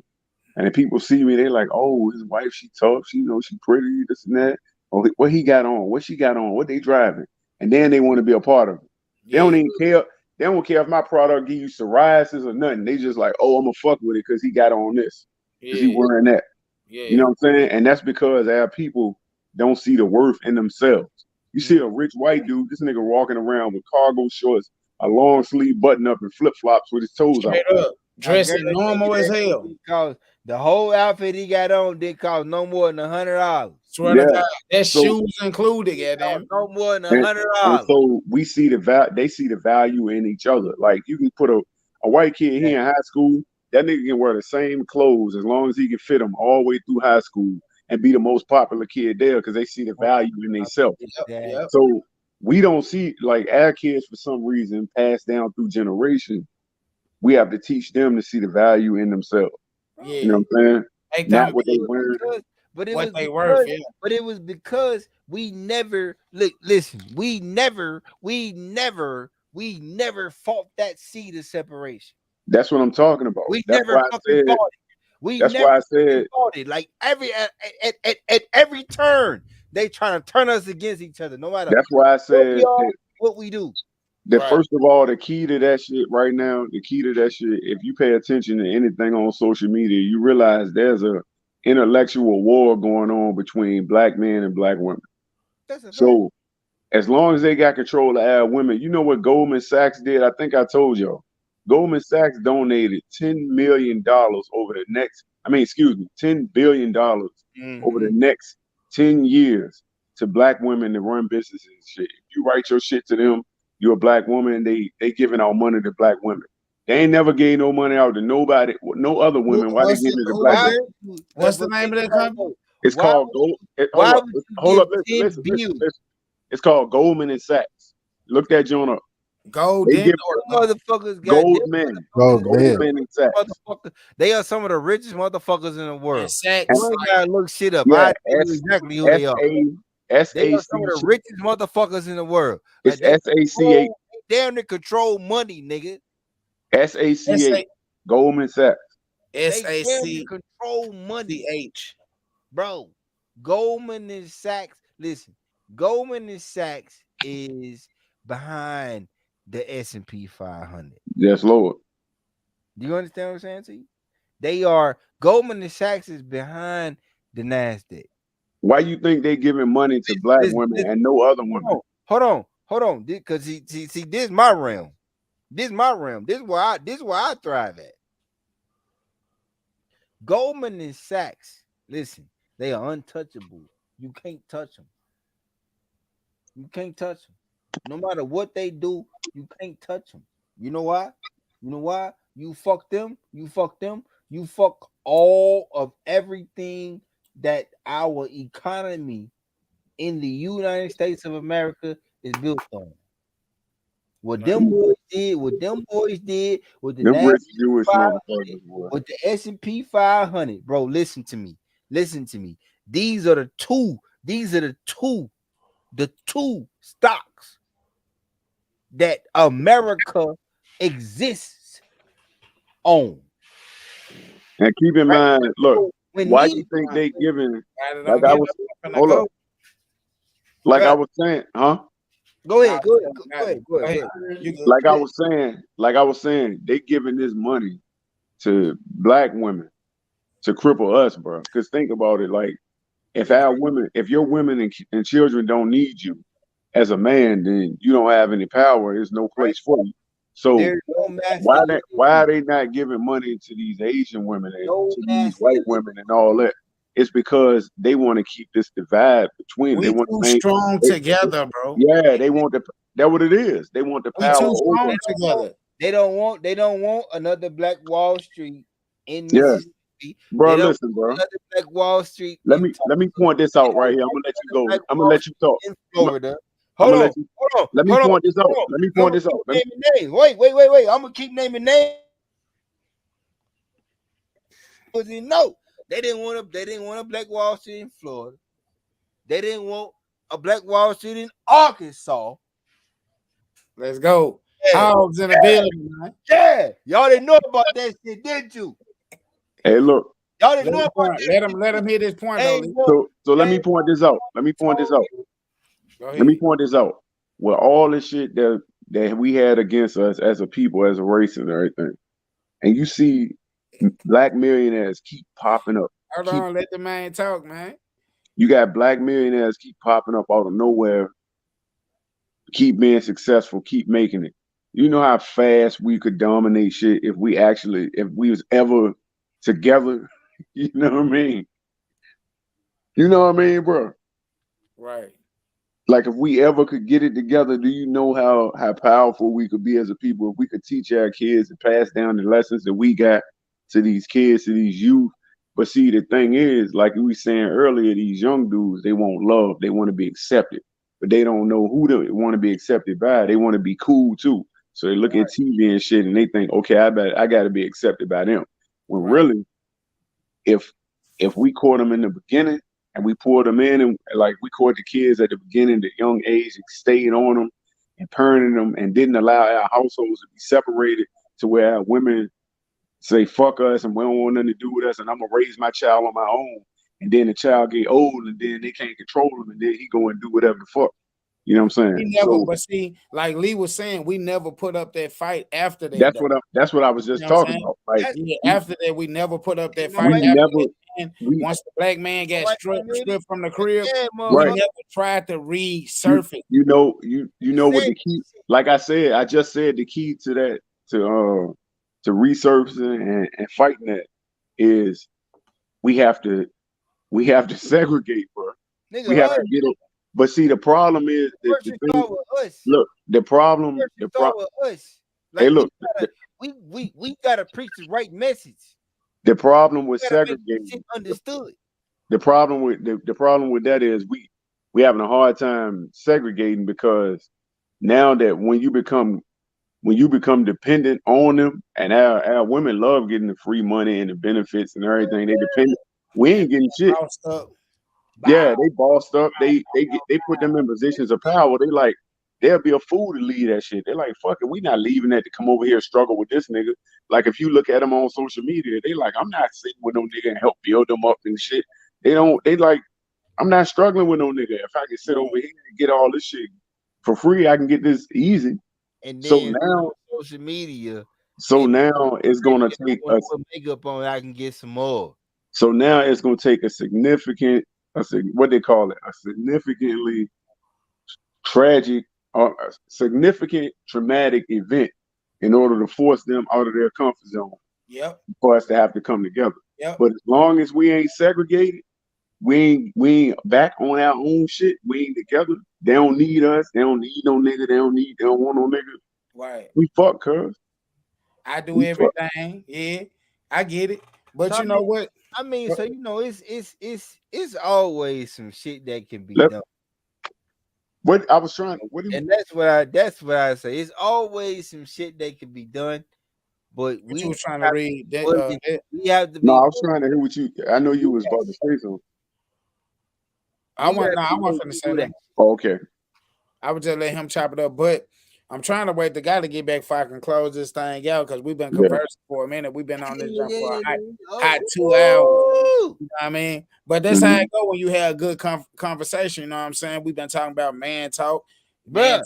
and if people see me, they like, oh, his wife, she tough, she she pretty, this and that. Oh, what he got on, what she got on, what they driving, and then they want to be a part of it. They don't yeah, even care. They don't care if my product give you psoriasis or nothing. They just like, oh, I'm gonna fuck with it because he got on this, because he yeah, wearing that. You yeah, know what I'm saying? And that's because our people don't see the worth in themselves. You see a rich white dude, this nigga walking around with cargo shorts, a long sleeve button up, and flip flops with his toes out. straight up, I dressing guarantee normal you as that hell. didn't cost the whole outfit he got on didn't cost no more than $100. Swear to Yeah. God, that So shoes included, It cost goddamn. no more than and, and $100. so we see they see the value in each other. Like you can put a white kid here in high school, that nigga can wear the same clothes as long as he can fit them all the way through high school and be the most popular kid there because they see the value in themselves. Yep, That yep, So we don't see like our kids for some reason passed down through generation. We have to teach them to see the value in themselves. You yeah. know what I'm saying? Make Not them what they be wearing. but it what was they worth. because Yeah, but it was because We never look. Listen, we never fought that seed of separation. That's what I'm talking about. We That's never why I fucking said. fought it. We That's never why I fucking said. fought it. Like at every turn, they trying to turn us against each other. No matter That's why I what we said are, that. what we do. That Right. first of all, the key to that shit right now, the key to that shit, if you pay attention to anything on social media, you realize there's a intellectual war going on between black men and black women. That's a fact. So as long as they got control of our women, you know what Goldman Sachs did? I think I told y'all. Goldman Sachs donated $10 million over the next, I mean, excuse me, $10 billion over the next 10 years to black women to run businesses and shit. If you write your shit to them, you're a black woman, they giving out money to black women. They ain't never gave no money out to nobody, no other women. Why they What's giving it? it to Who black is Why women? it? would you? What's the name of that company? It's Why called would Gold. why Hold up, would you hold give up, listen, 10 listen, listen, billion? listen. It's called Goldman and Sachs. Look that joint up. They Golden give or Them motherfuckers got them Goldman, Oh motherfuckers. man, Goldman and Sachs. Motherfucker, they are some of the richest motherfuckers in the and world. And You sex? ain't Like gotta look shit up. yeah, I tell you S exactly who S they are. A S They A are some C. of the richest motherfuckers in the world. It's Like they SACH. control, they damn near control money, nigga. S SACH. A Goldman Sachs. S They A damn near C control money, C H. bro. Goldman and Sachs. Listen, Goldman and Sachs is behind the S&P 500. Yes, Lord. Do you understand what I'm saying to you? They are Goldman and Sachs is behind the Nasdaq. Why you think they giving money to black women Listen, and no other women? hold on. Because see, this is my realm. This is my realm. This is where I thrive at. Goldman and Sachs, listen, they are untouchable. You can't touch them. You can't touch them. No matter what they do, you can't touch them. You know why? You know why? You fuck them. You fuck them. You fuck all of everything that our economy in the United States of America is built on. What them boys did, what with the Them NASDAQ rich Jewish 500, motherfuckers, boy. with the S&P 500, bro. Listen to me. Listen to me. These are the two. These are the two stocks that America exists on. And keep in Right? mind, look, So when why these you think they giving? I Like don't I get was, up and I hold up. go. Like I right, was saying, huh? go Nah, ahead, go ahead, got it. go Go ahead, ahead. go ahead. You good? Like I was saying, they giving this money to black women to cripple us, bro. Because think about it, like if our women, if your women and children don't need you as a man, then you don't have any power. There's no Right? place for you. So There's no masculinity. why are they not giving money to these Asian women and No to these white masculinity. women and all that? It's because they want to keep this divide between. They We want too to strong they, together, bro. yeah, they want the. That's what it is. They want the We power too over. strong together. They don't want another Black Wall Street in Yeah, Mississippi. bro. They don't Listen, want bro. another Black Wall Street Let in me Tulsa. let me point this They out right don't here. I'm want gonna let you another go. Black I'm gonna Wall let you Street talk. in I'm, Florida. I'm Hold gonna on, let you. hold on, Let me hold on, point this out. hold on. Let me I'm point gonna this out. keep naming names. Wait. I'm gonna keep naming names. Because you know they didn't want a Black Wall Street in Florida. They didn't want a Black Wall Street in Arkansas. Let's go. Yeah, Hogs in the building, man. yeah. Y'all didn't know about that shit, did you? Hey, look. Y'all didn't Let know him about point. that Let shit. him let him hit his point They though, ain't Lee. want, So they let me ain't point this out. Let me point this told out. you. Go Let me ahead. point this out. With all the shit that we had against us as a people, as a race, and everything, and you see black millionaires keep popping up. Hold Keep on, let the man talk, man. You got black millionaires keep popping up out of nowhere, keep being successful, keep making it. You know how fast we could dominate shit if we was ever together. You know what I mean? You know what I mean, bro? Right. Like if we ever could get it together, do you know how powerful we could be as a people if we could teach our kids and pass down the lessons that we got to these kids, to these youth? But see, the thing is, like we were saying earlier, these young dudes, they want love, they want to be accepted, but they don't know who they want to be accepted by. They want to be cool too. So they look at TV and shit and they think, okay, I got to be accepted by them. When Right. really, if we caught them in the beginning and we pulled them in, and like we caught the kids at the beginning, the young age, and stayed on them and parenting them, and didn't allow our households to be separated to where our women say fuck us and we don't want nothing to do with us, and I'm gonna raise my child on my own. And then the child get old, and then they can't control him, and then he go and do whatever the fuck. You know what I'm saying? We never, So but see, like Lee was saying, we never put up that fight after that. that's what I was just You know what I'm talking saying? about. Like Yeah, after that, we never put up that You know fight. what? we After never, that, and we once the black man got stripped from the crib, Yeah, we right. motherfucker. never tried to resurface. You know what Said the key? Like I said, I just said the key to that to resurfacing and fighting that is we have to segregate, bro. nigga, We have us. to get it. But see, the problem is that First the it thing. start with us. Look, the problem. First The it start pro. with us. Hey, Like look. we gotta preach the right message. The problem with We gotta make this segregating. shit understood. The problem with that is we having a hard time segregating because now that when you become dependent on them, and our women love getting the free money and the benefits and everything, they dependent. We ain't getting shit. Bossed up. Yeah, they bossed up. They put them in positions of power. They like they'll be a fool to leave that shit. They're like, fuck it, we not leaving that to come over here and struggle with this nigga. Like if you look at them on social media, they like, I'm not sitting with no nigga and help build them up and shit. They like, I'm not struggling with no nigga. If I can sit over here and get all this shit for free, I can get this easy. And So then now, social media. so and now it's gonna take when I us. put makeup on, I can get some more. So now it's gonna take a significant, what they call it, a significantly tragic or a significant traumatic event in order to force them out of their comfort zone. Yep. For us to have to come together. Yep. But as long as we ain't segregated, we ain't back on our own shit. We ain't together. They don't need us. They don't need no nigga. They don't want no nigga. Right. We fuck, cuz. I do everything. Yeah, I get it. But So you know what? I mean, so you know, it's always some shit that can be done. What I was trying to, and that's what I say. It's always some shit that can be done, but we was trying to read that. We have to be. No, I was trying to hear what you. I know you was about to say something. I want to say that. Oh, okay. I would just let him chop it up, but I'm trying to wait the guy to get back so I can close this thing out because we've been conversing for a minute. We've been on this jump for a hot 2 hours. You know what I mean? But that's how it go when you have a good conversation. You know what I'm saying? We've been talking about man talk, man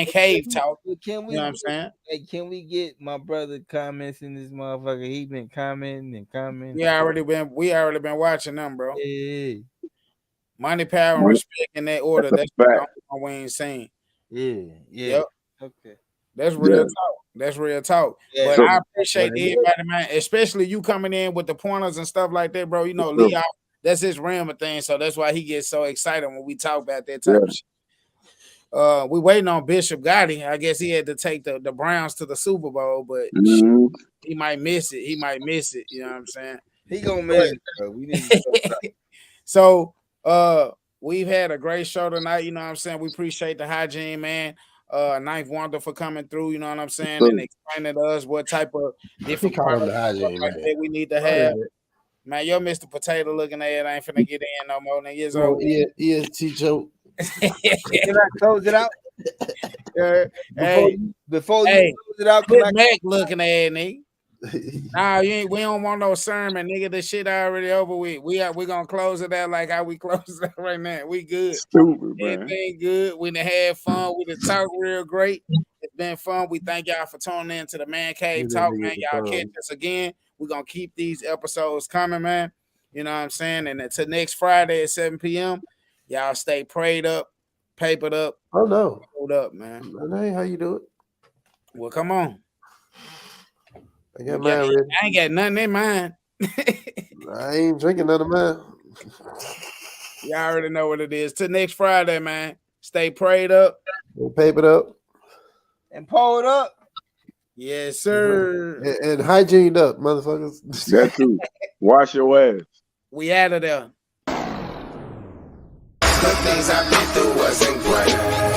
cave talk. Can we? You know what I'm saying? Hey, can we get my brother comments in this motherfucker? He been commenting and commenting. We already been watching them, bro. Yeah. Money, power, and respect in that order. That's the only one we ain't seen. Yeah. Yep. Okay. That's real talk. That's real talk. Yeah. But So, I appreciate everybody, man, especially you coming in with the pointers and stuff like that, bro. You know, Lee, that's his realm of things, so that's why he gets so excited when we talk about that type of shit. We waiting on Bishop Gotti. I guess he had to take the Browns to the Super Bowl, but he might miss it. You know what I'm saying? He gonna miss it, bro. We need to So we've had a great show tonight. You know what I'm saying? We appreciate the hygiene, man. Ninth Wonder for coming through, you know what I'm saying, and explaining to us what type of different products that we need to have. Man, your Mr. Potato looking at it ain't finna get in no more than years old. Yeah, Chicho. Can I close it out? Before you close it out, quit Mac looking at me. Nah, we don't want no sermon, nigga. This shit already over with. We gonna close it out like how we close it out right now. We good. Stupid, man. Everything good. We done had fun. We done talk real great. It's been fun. We thank y'all for tuning in to the Man Cave Talk, man. Y'all catch us again. We're gonna keep these episodes coming, man. You know what I'm saying? And until next Friday at 7 p.m. Y'all stay prayed up, papered up. Oh no. Hold up, man. That ain't how you do it. Well, come on. I got mine ready. I ain't got nothing in mind. I ain't drinking none of mine. Y'all already know what it is. Till next Friday, man. Stay prayed up. We'll paper it up. And pull it up. Yes, sir. And hygiened up, motherfuckers. That too. Wash your ass. We out of there. The things I've been through wasn't great.